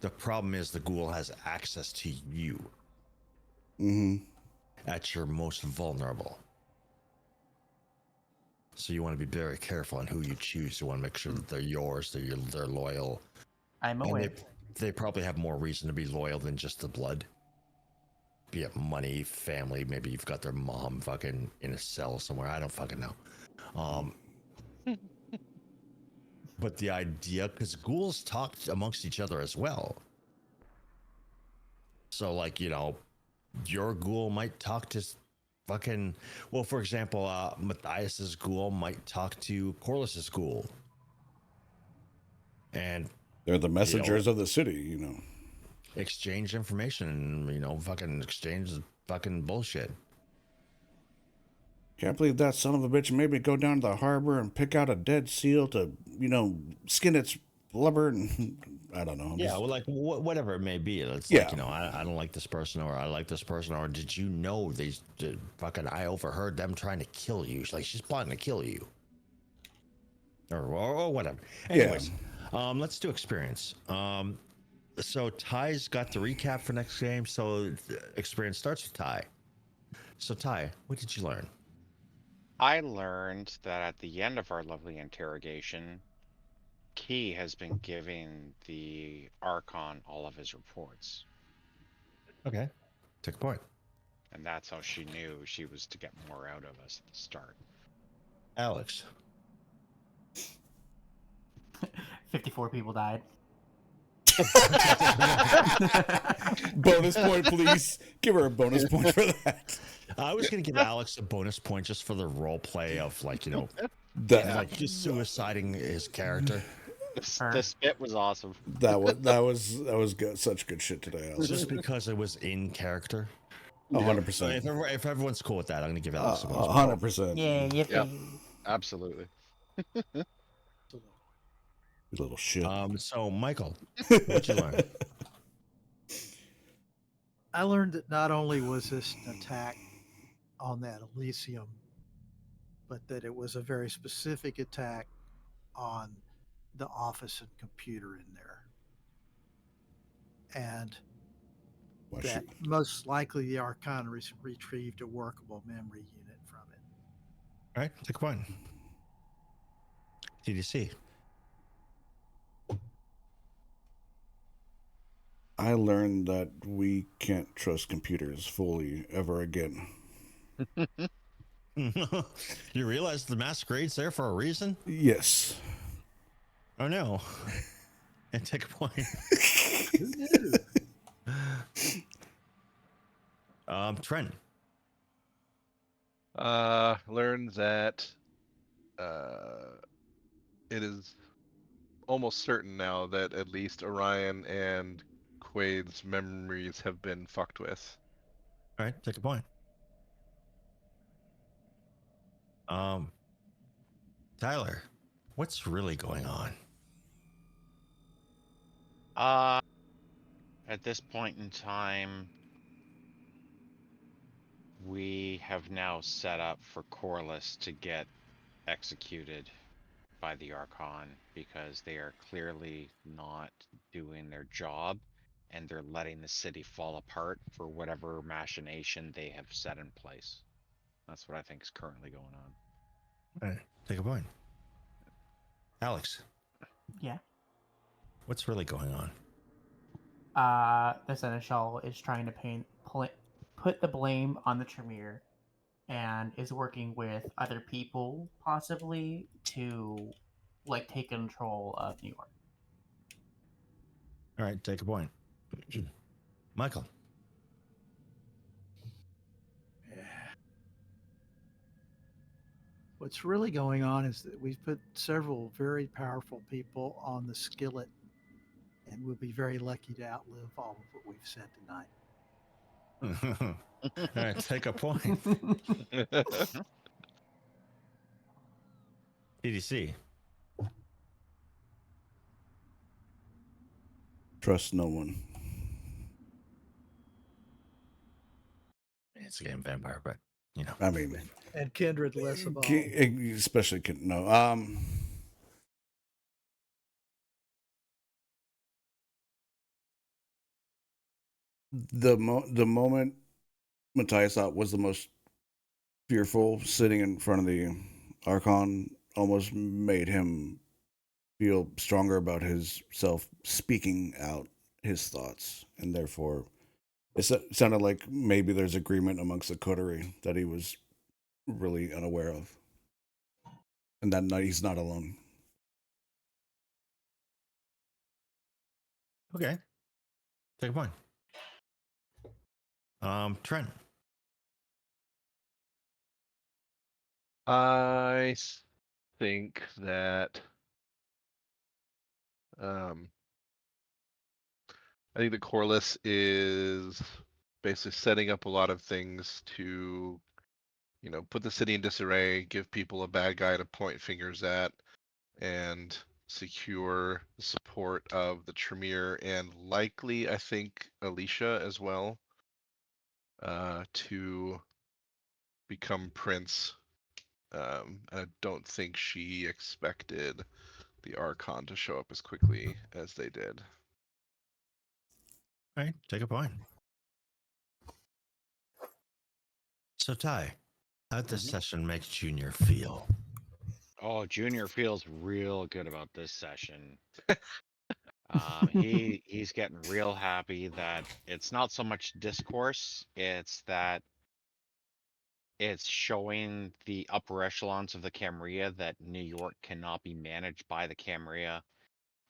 The problem is the ghoul has access to you
Hmm.
at your most vulnerable. So you want to be very careful on who you choose. You want to make sure that they're yours, they're loyal.
I'm
And
aware.
they probably have more reason to be loyal than just the blood. Be it money, family, maybe you've got their mom fucking in a cell somewhere. I don't fucking know. But the idea, because ghouls talk amongst each other as well. So, like, your ghoul might talk to fucking, well, for example, Matthias's ghoul might talk to Corliss's ghoul. And
They're the messengers of the city.
exchange information and, fucking exchange fucking bullshit.
Can't believe that son of a bitch made me go down to the harbor and pick out a dead seal to, skin its blubber. And I don't know.
Yeah, well, like, whatever it may be. It's
Yeah.
like, I don't like this person, or I like this person, or did you know fucking, I overheard them trying to kill you. Like, she's plotting to kill you. Or whatever. Anyways, let's do experience. So Ty's got the recap for next game, so experience starts with Ty. So Ty, what did you learn?
I learned that at the end of our lovely interrogation, Key has been giving the Archon all of his reports.
Okay. Take a point.
And that's how she knew she was to get more out of us at the start.
Alex.
54 people died.
Bonus point, please. Give her a bonus point for that.
I was gonna give Alex a bonus point just for the role play of
That
like just suiciding his character.
The spit was awesome.
that was good. Such good shit today, Alex.
Just because it was in character.
100%.
So if everyone's cool with that, I'm gonna give Alex a bonus point.
100%.
Yeah,
Yep.
yippee.
Absolutely.
You little shit.
So Michael, what'd you learn?
I learned that not only was this an attack on that Elysium, but that it was a very specific attack on the office and computer in there. And
Why
that
shoot?
most likely the Archon retrieved a workable memory unit from it.
All right, take one. TDC.
I learned that we can't trust computers fully ever again.
You realize the masquerade's there for a reason?
Yes.
Oh no. And take a point.
Who knew?
Trent.
Learned that it is almost certain now that at least Orion and Quaid's memories have been fucked with.
All right, take a point. Tyler, what's really going on?
At this point in time, we have now set up for Corliss to get executed by the Archon because they are clearly not doing their job and they're letting the city fall apart for whatever machination they have set in place. That's what I think is currently going on.
All right, take a point. Alex,
Yeah.
what's really going on?
The Seneschal is trying to put the blame on the Tremere and is working with other people possibly to take control of New York.
All right, take a point. Michael.
What's really going on is that we've put several very powerful people on the skillet, and we'll be very lucky to outlive all of what we've said tonight.
All right, take a point. TDC.
Trust no one.
It's a game vampire, but
I mean,
And Kindred less of all.
especially no. The moment Matthias thought was the most fearful, sitting in front of the Archon, almost made him feel stronger about his self speaking out his thoughts, and therefore it sounded like maybe there's agreement amongst the coterie that he was really unaware of, and that he's not alone.
Okay, take a point. Trent.
I think that I think the Corliss is basically setting up a lot of things to, put the city in disarray, give people a bad guy to point fingers at, and secure the support of the Tremere and likely, I think, Alicia as well, to become prince. I don't think she expected the Archon to show up as quickly as they did.
All right, take a point. So Ty, how'd this session make Junior feel?
Oh, Junior feels real good about this session. He's getting real happy that it's not so much discourse, it's that it's showing the upper echelons of the Camarilla that New York cannot be managed by the Camarilla,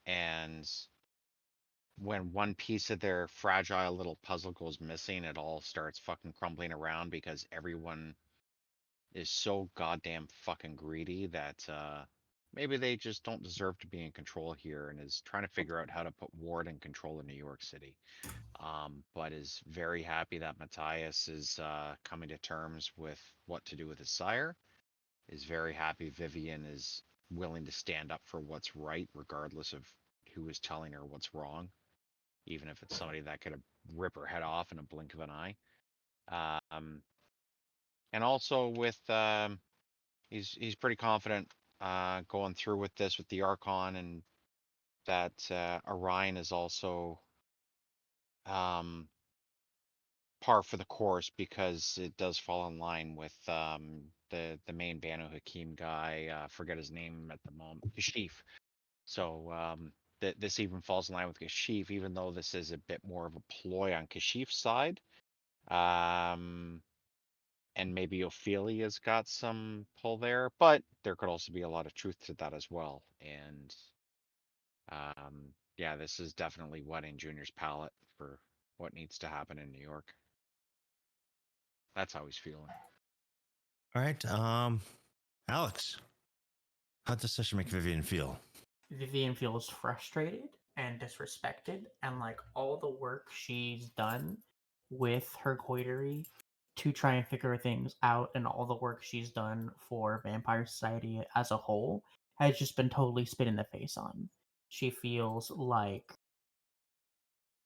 and when one piece of their fragile little puzzle goes missing, it all starts fucking crumbling around because everyone is so goddamn fucking greedy that maybe they just don't deserve to be in control here, and is trying to figure out how to put Ward in control in New York City. But is very happy that Matthias is coming to terms with what to do with his sire. Is very happy Vivian is willing to stand up for what's right, regardless of who is telling her what's wrong, even if it's somebody that could rip her head off in a blink of an eye. And also with he's pretty confident going through with this with the Archon, and that Orion is also par for the course because it does fall in line with the main Banu Hakim guy. Forget his name at the moment, Kashif. So this even falls in line with Kashif, even though this is a bit more of a ploy on Kashif's side. And maybe Ophelia's got some pull there, but there could also be a lot of truth to that as well. And yeah, this is definitely whetting Junior's palate for what needs to happen in New York. That's how he's feeling.
All right. Alex, how'd this session make Vivian feel?
Vivian feels frustrated and disrespected, and like all the work she's done with her coiterie to try and figure things out, and all the work she's done for Vampire Society as a whole has just been totally spit in the face on. She feels like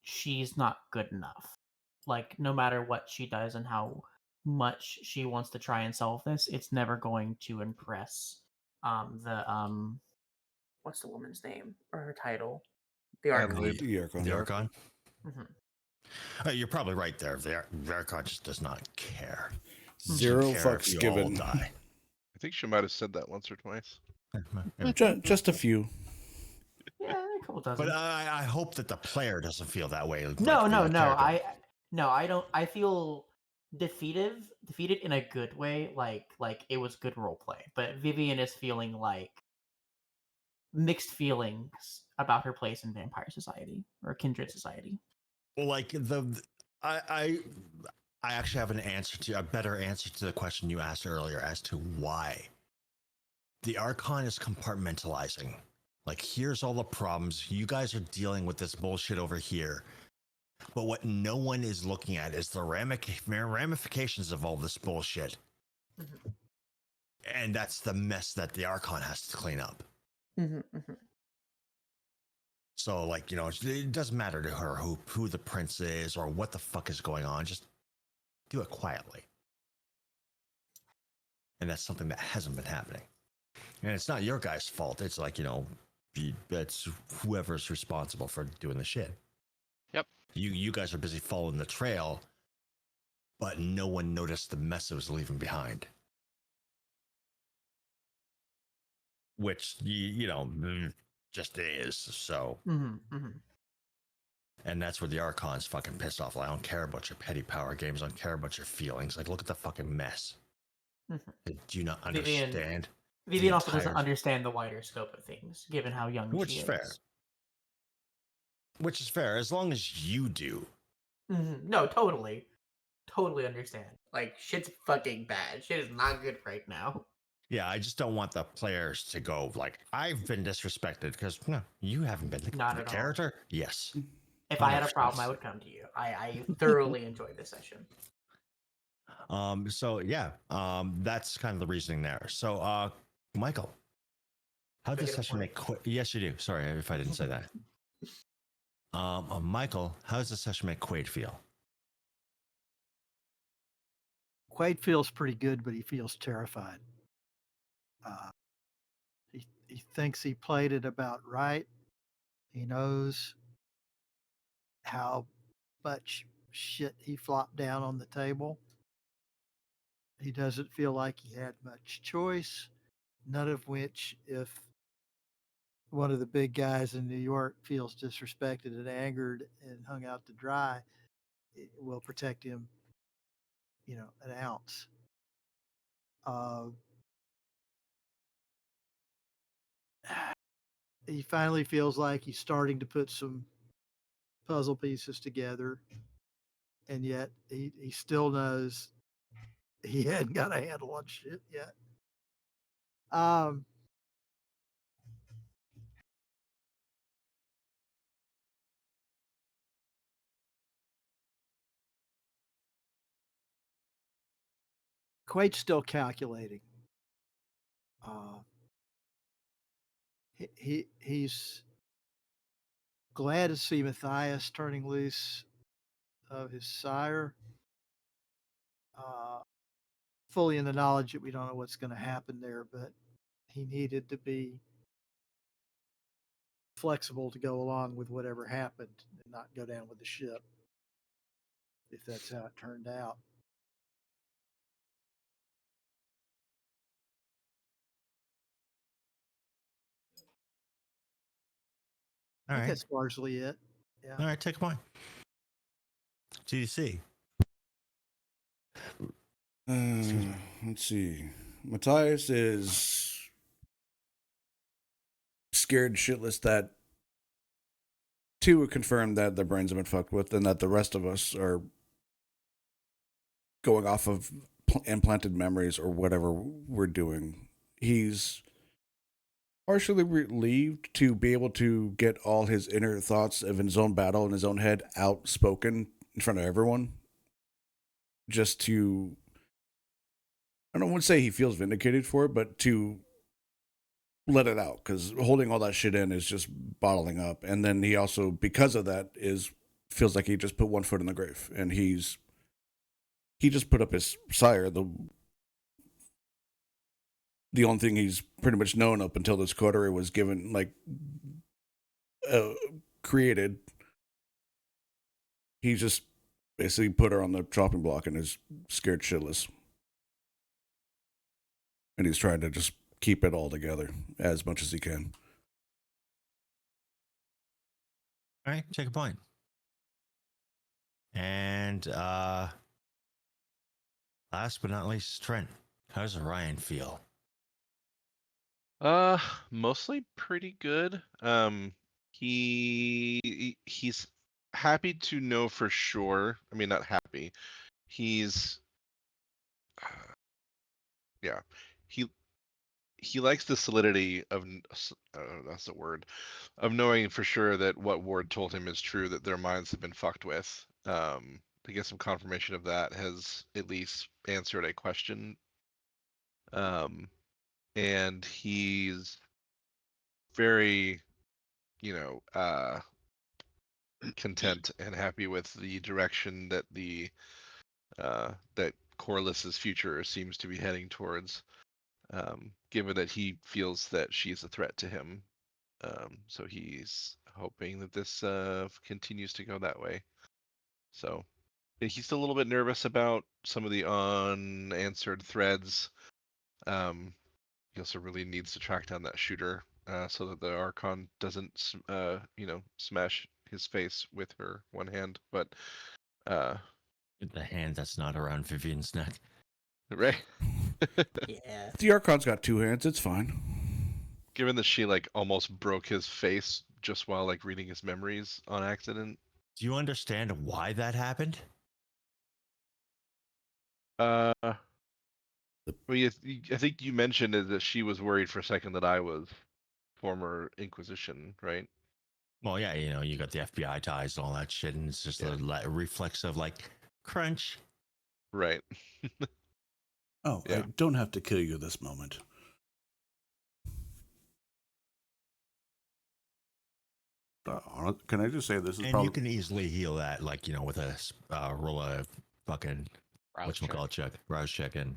she's not good enough. Like, no matter what she does and how much she wants to try and solve this, it's never going to impress the what's the woman's name or her title? The Archon.
Adelaide.
The Archon.
The Archon?
Mhm.
You're probably right there. The Archon just does not care.
Zero
Doesn't care if
fucks
you all
given.
die.
I think she might have said that once or twice.
Just a few.
Yeah, a couple dozen.
But I hope that the player doesn't feel that way.
No,
like
no,
the
no.
character.
I don't. I feel defeated in a good way. Like it was good role play. But Vivian is feeling like mixed feelings about her place in Vampire Society or Kindred Society.
Like I actually have a better answer to the question you asked earlier as to why the Archon is compartmentalizing. Like, here's all the problems. You guys are dealing with this bullshit over here. But what no one is looking at is the ramifications of all this bullshit.
Mm-hmm.
And that's the mess that the Archon has to clean up.
Mm-hmm, mm-hmm.
So, like, it doesn't matter to her who the prince is or what the fuck is going on. Just do it quietly. And that's something that hasn't been happening. And it's not your guys' fault. It's like, it's whoever's responsible for doing the shit.
Yep.
You guys are busy following the trail, but no one noticed the mess it was leaving behind. Which, just is. So.
Mm-hmm, mm-hmm.
And that's where the Archon's fucking pissed off. Like, I don't care about your petty power games. I don't care about your feelings. Like, look at the fucking mess.
Mm-hmm.
Do you not understand?
Vivian also doesn't understand the wider scope of things, given how young
Which
she
is
is.
fair. Which is fair, as long as you do.
Mm-hmm. No, totally understand. Like, shit's fucking bad. Shit is not good right now.
Yeah, I just don't want the players to go like, I've been disrespected, because no, you haven't been
Not
the
at all.
character. Yes.
If I had a problem, I would come to you. I thoroughly enjoyed this session.
So yeah, that's kind of the reasoning there. So Michael, how does this session make yes you do. Sorry if I didn't say that. Michael, how does this session make Quaid feel?
Quaid feels pretty good, but he feels terrified. He thinks he played it about right. He knows how much shit he flopped down on the table. He doesn't feel like he had much choice, none of which, if one of the big guys in New York feels disrespected and angered and hung out to dry, it will protect him, an ounce. He finally feels like he's starting to put some puzzle pieces together, and yet he still knows he hadn't got a handle on shit yet. Quaid's still calculating. He's glad to see Matthias turning loose of his sire, fully in the knowledge that we don't know what's going to happen there, but he needed to be flexible to go along with whatever happened and not go down with the ship, if that's how it turned out.
All
I think
right.
that's largely it. Yeah.
All right, take a point. GDC.
Let's see. Matthias is scared shitless that two would confirm that their brains have been fucked with and that the rest of us are going off of implanted memories or whatever we're doing. He's partially relieved to be able to get all his inner thoughts of his own battle in his own head outspoken in front of everyone. Just to, I don't want to say he feels vindicated for it, but to let it out, because holding all that shit in is just bottling up. And then he also, because of that, feels like he just put one foot in the grave, and he just put up his sire, the only thing he's pretty much known up until this coterie was given, like, created. He just basically put her on the chopping block and is scared shitless. And he's trying to just keep it all together as much as he can.
All right, take a point. And last but not least, Trent. How does Ryan feel?
Mostly pretty good. He's happy to know for sure. I mean, not happy. He's yeah. He likes the solidity of that's the word, of knowing for sure that what Ward told him is true, that their minds have been fucked with. To get some confirmation of that has at least answered a question. And he's very, content and happy with the direction that that Corliss's future seems to be heading towards, given that he feels that she's a threat to him. So he's hoping that this continues to go that way. So he's still a little bit nervous about some of the unanswered threads. He also really needs to track down that shooter, so that the Archon doesn't, smash his face with her one hand. But
With the hand that's not around Vivian's neck.
right.
Yeah.
The Archon's got two hands, it's fine.
Given that she almost broke his face just while reading his memories on accident.
Do you understand why that happened?
Well, I think you mentioned that she was worried for a second that I was former Inquisition, right?
Well, yeah, you got the FBI ties and all that shit, and it's just a reflex of crunch.
Right.
Oh,
yeah.
I don't have to kill you this moment. Can I just say this is
and
probably...
you can easily heal that, with a roll of fucking whatchamacallit rouse check in.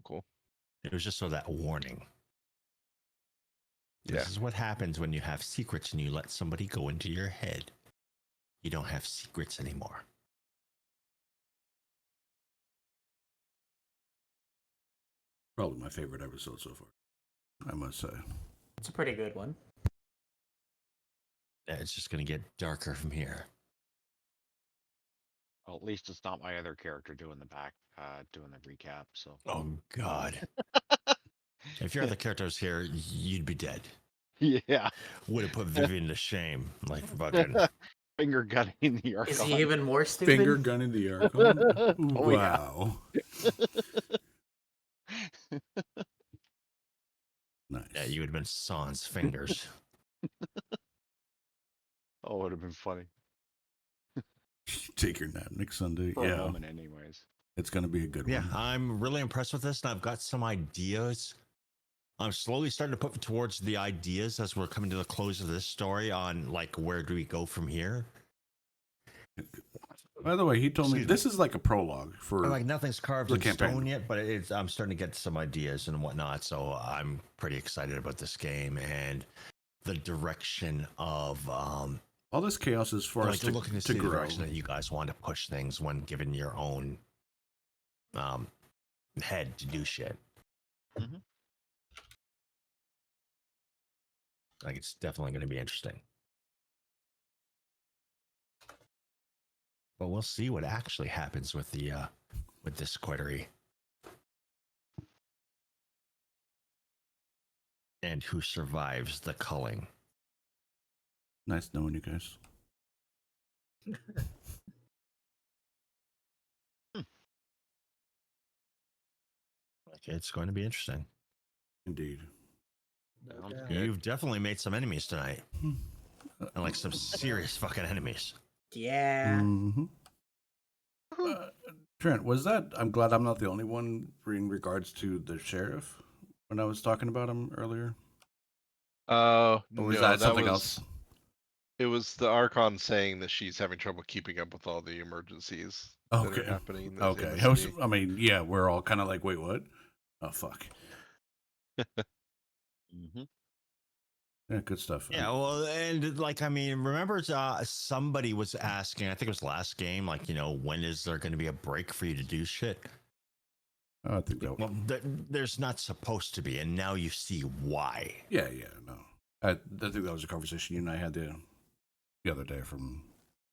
Cool.
It was just that warning.
Yeah.
This is what happens when you have secrets and you let somebody go into your head. You don't have secrets anymore.
Probably my favorite episode so far, I must say.
It's a pretty good one.
It's just going to get darker from here.
Well, at least it's not my other character doing the recap. So.
Oh God! If your other character was here, you'd be dead.
Yeah.
Would have put Vivian to shame. Like fucking.
Finger gunning the Archon.
Is he even more stupid?
Finger gunning the Archon.
Oh, yeah.
Wow. Nice.
Yeah, you would have been sans fingers.
Oh, it would have been funny.
Take your nap next Sunday.
For a
Yeah,
moment, anyways.
it's gonna be a good
Yeah,
one.
I'm really impressed with this, and I've got some ideas. I'm slowly starting to put towards the ideas as we're coming to the close of this story on like where do we go from here.
By the way, he told me
Excuse
this is like a prologue for.
Like nothing's carved
the
in
campaign.
stone yet, but I'm starting to get some ideas and whatnot. So I'm pretty excited about this game and the direction of
all this chaos is for us
like looking to see the
grow.
direction that you guys want to push things when given your own head to do shit.
Mhm.
Like it's definitely going to be interesting. But we'll see what actually happens with the with this coterie. And who survives the culling.
Nice knowing you guys.
Like it's going to be interesting.
Indeed.
Sounds
doubt.
good.
You've definitely made some enemies tonight. And like some serious fucking enemies.
Yeah.
Mm-hmm. Trent, was that? I'm glad I'm not the only one in regards to the sheriff when I was talking about him earlier.
Oh,
Or was
no,
that something
was,
else?
It was the Archon saying that she's having trouble keeping up with all the emergencies that
Okay.
are happening. In
Okay.
the city.
I mean, yeah, we're all kind of like, wait, what? Oh, fuck.
Mm-hmm.
Yeah, good stuff.
Yeah, well, and like, I mean, remember somebody was asking, I think it was last game, like, you know, when is there going to be a break for you to do shit?
I think that.
Well, there's not supposed to be, and now you see why.
Yeah, no. I think that was a conversation you and I had the other day from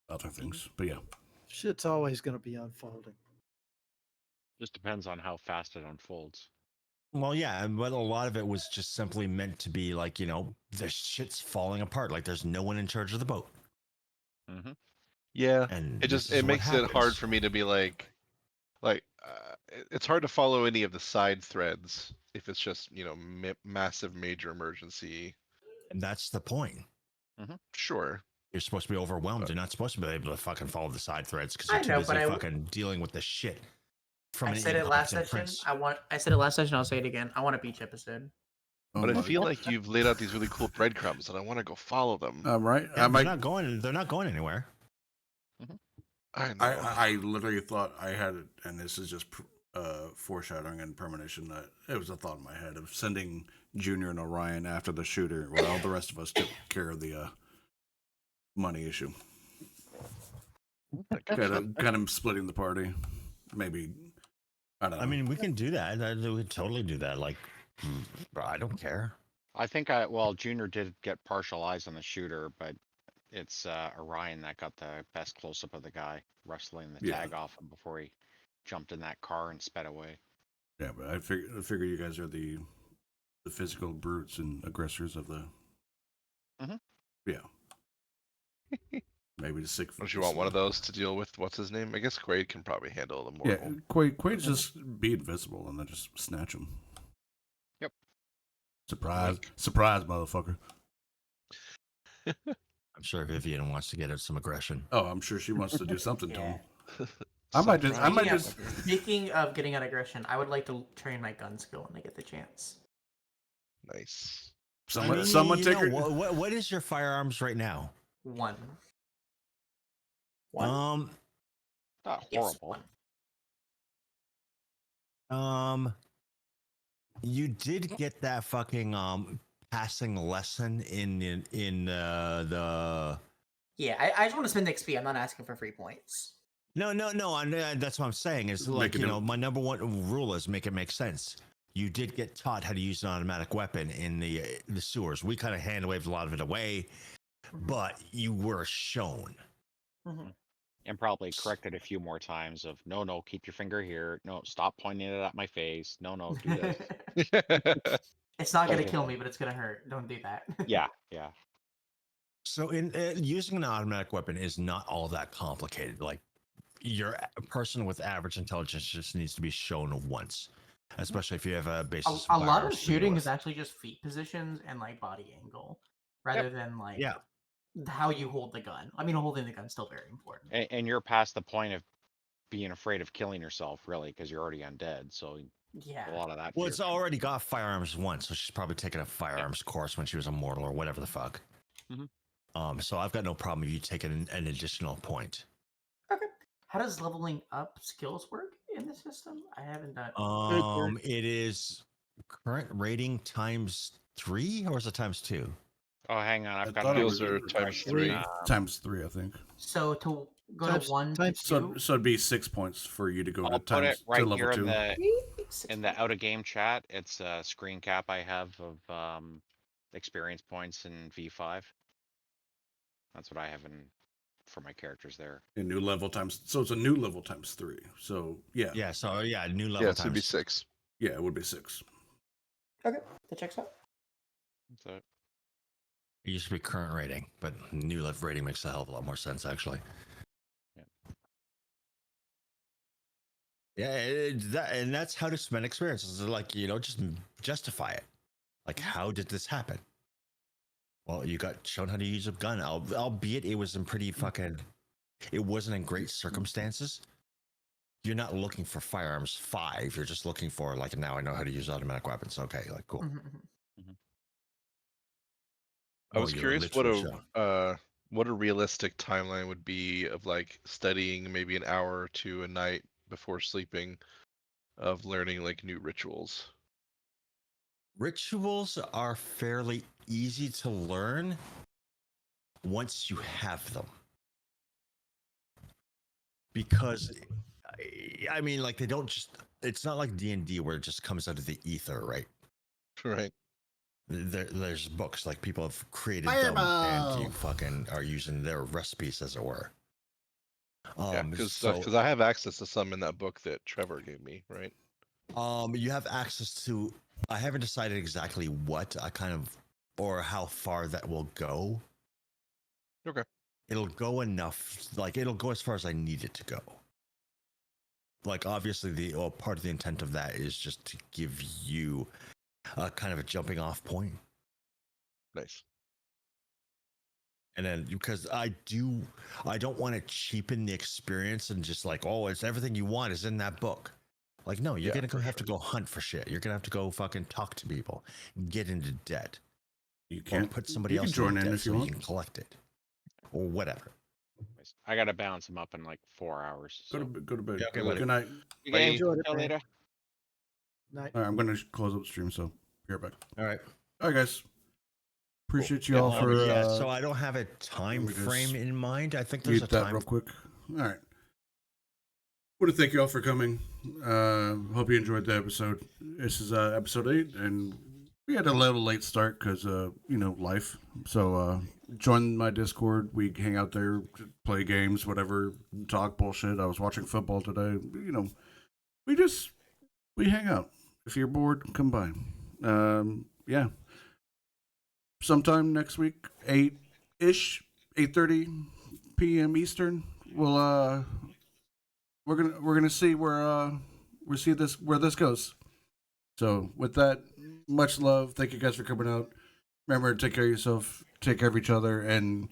other things. But yeah.
Shit's always going to be unfolding.
Just depends on how fast it unfolds.
Well, yeah, but a lot of it was just simply meant to be like, you know, the shit's falling apart. Like there's no one in charge of the boat.
Mm-hmm.
Yeah,
And
it makes it hard for me to be like it's hard to follow any of the side threads if it's just massive major emergency.
And that's the point.
Sure.
You're supposed to be overwhelmed. You're not supposed to be able to fucking follow the side threads because
I
you're too
know,
busy
but
fucking dealing with the shit. From
I
an
said it last
incompetent
session.
prince.
I said it last session. I'll say it again. I want a beach episode.
But I
my-
feel like you've laid out these really cool breadcrumbs, and I want to go follow them.
right.
Yeah,
I might.
they're not going anywhere.
I know.
I literally thought I had it, and this is just foreshadowing and premonition. That it was a thought in my head of sending Junior and Orion after the shooter, while all the rest of us took care of the money issue. Kind of splitting the party. Maybe I don't know.
I mean, we can do that. We would totally do that. Like, I don't care.
I think Junior did get partial eyes on the shooter, but it's Orion that got the best close up of the guy wrestling the tag off him before he jumped in that car and sped away.
Yeah, but I figure you guys are the physical brutes and aggressors of the.
Mhm.
Yeah. Maybe the sick.
Don't you want one of those to deal with what's his name? I guess Quaid can probably handle the more.
Yeah, Quaid just be invisible and then just snatch him.
Yep.
Surprise, motherfucker.
I'm sure Vivian wants to get at some aggression.
Oh, I'm sure she wants to do something to him.
Yeah.
I might just.
Speaking of getting at aggression, I would like to train my gun skill when I get the chance.
Nice.
Someone take her.
What is your firearms right now?
One.
Not
Yes,
horrible.
one.
You did get that fucking passing lesson in the.
Yeah, I just want to spend XP. I'm not asking for free points.
No. That's what I'm saying. Is like my number one rule is make it make sense. You did get taught how to use an automatic weapon in the sewers. We kind of hand waved a lot of it away, but you were shown.
Mm-hmm.
And probably corrected a few more times of no, keep your finger here. No, stop pointing it at my face. No, do this.
It's not gonna
Okay.
kill me, but it's gonna hurt. Don't do that.
Yeah, yeah.
So in using an automatic weapon is not all that complicated. Like a person with average intelligence just needs to be shown once, especially if you have a basis.
A lot of
firearms to begin
shooting
with.
is actually just feet positions and like body angle, rather than like
Yeah.
how you hold the gun. I mean, holding the gun's still very important.
And you're past the point of being afraid of killing yourself, really, because you're already undead. So
Yeah.
a lot of that.
Well,
fear
it's
comes-
already got firearms once, so she's probably taken a firearms course when she was immortal or whatever the fuck.
Mhm.
So I've got no problem if you take an additional point.
Okay. How does leveling up skills work in the system? I haven't done.
It is current rating times 3, or is it times 2?
Oh, hang on. I've
I
got
thought it
Skills
was
are times 3.
times 3, I think.
So to go
Times-
to 1
times-
to
So
2.
it'd be 6 points for you to go
I'll
to
put
times
it right
to level
here
2.
in the out of game chat. It's a screen cap I have of experience points in V5. That's what I have for my characters there.
A new level times, so it's a new level times 3. So yeah,
Yeah, so new level
Yeah, so it'd be
times
6.
yeah, it would be 6.
Okay, that checks out.
So
It used to be current rating, but new level rating makes a hell of a lot more sense, actually. Yeah, and that's how to spend experiences. Like, just justify it. Like, how did this happen? Well, you got shown how to use a gun, albeit it was in pretty fucking. It wasn't in great circumstances. You're not looking for firearms 5. You're just looking for, like, now I know how to use automatic weapons. Okay, like, cool.
Mhm, mhm.
I was
you're
curious
literally shown.
what a realistic timeline would be of like studying maybe an hour or 2 a night before sleeping, of learning like new rituals.
Rituals are fairly easy to learn once you have them. Because, I mean, like, they don't just, it's not like D&D where it just comes out of the ether, right?
Right.
There's books, like, people have created them and you fucking are using their recipes, as it were.
Yeah, because
so,
I have access to some in that book that Trevor gave me, right?
you have access to, I haven't decided exactly what I kind of, or how far that will go.
Okay.
It'll go enough, like, it'll go as far as I need it to go. Like, obviously, part of the intent of that is just to give you a kind of a jumping off point.
Nice.
And then, because I don't want to cheapen the experience and just like, oh, it's everything you want is in that book. Like, no, you're going to have to go hunt for shit. You're going to have to go fucking talk to people, get into debt.
You
Or
can't
put somebody
you
else
can join
in
in
debt
if you
so
want.
you can collect it. Or whatever.
I gotta balance them up in like 4 hours.
Go
So.
to bed.
Yeah, okay, buddy.
Good night.
Good
Bye.
game.
Enjoyed it,
Till
man.
later.
Night.
All right, I'm going to close up the stream, so be right back.
All right.
All right, guys. Appreciate you
Yeah,
all
no,
for
So I don't have a time
let me just
frame in mind. I think there's a
mute that
time.
real quick. All right. Want to thank you all for coming. Hope you enjoyed the episode. This is episode 8, and we had a little late start because life. So join my Discord. We hang out there, play games, whatever, talk bullshit. I was watching football today. We hang out. If you're bored, come by. Yeah. Sometime next week, 8:30 p.m. Eastern. We're gonna see where this goes. So with that, much love. Thank you guys for coming out. Remember to take care of yourself, take care of each other, and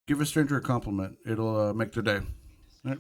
give a stranger a compliment. It'll make their day. All right.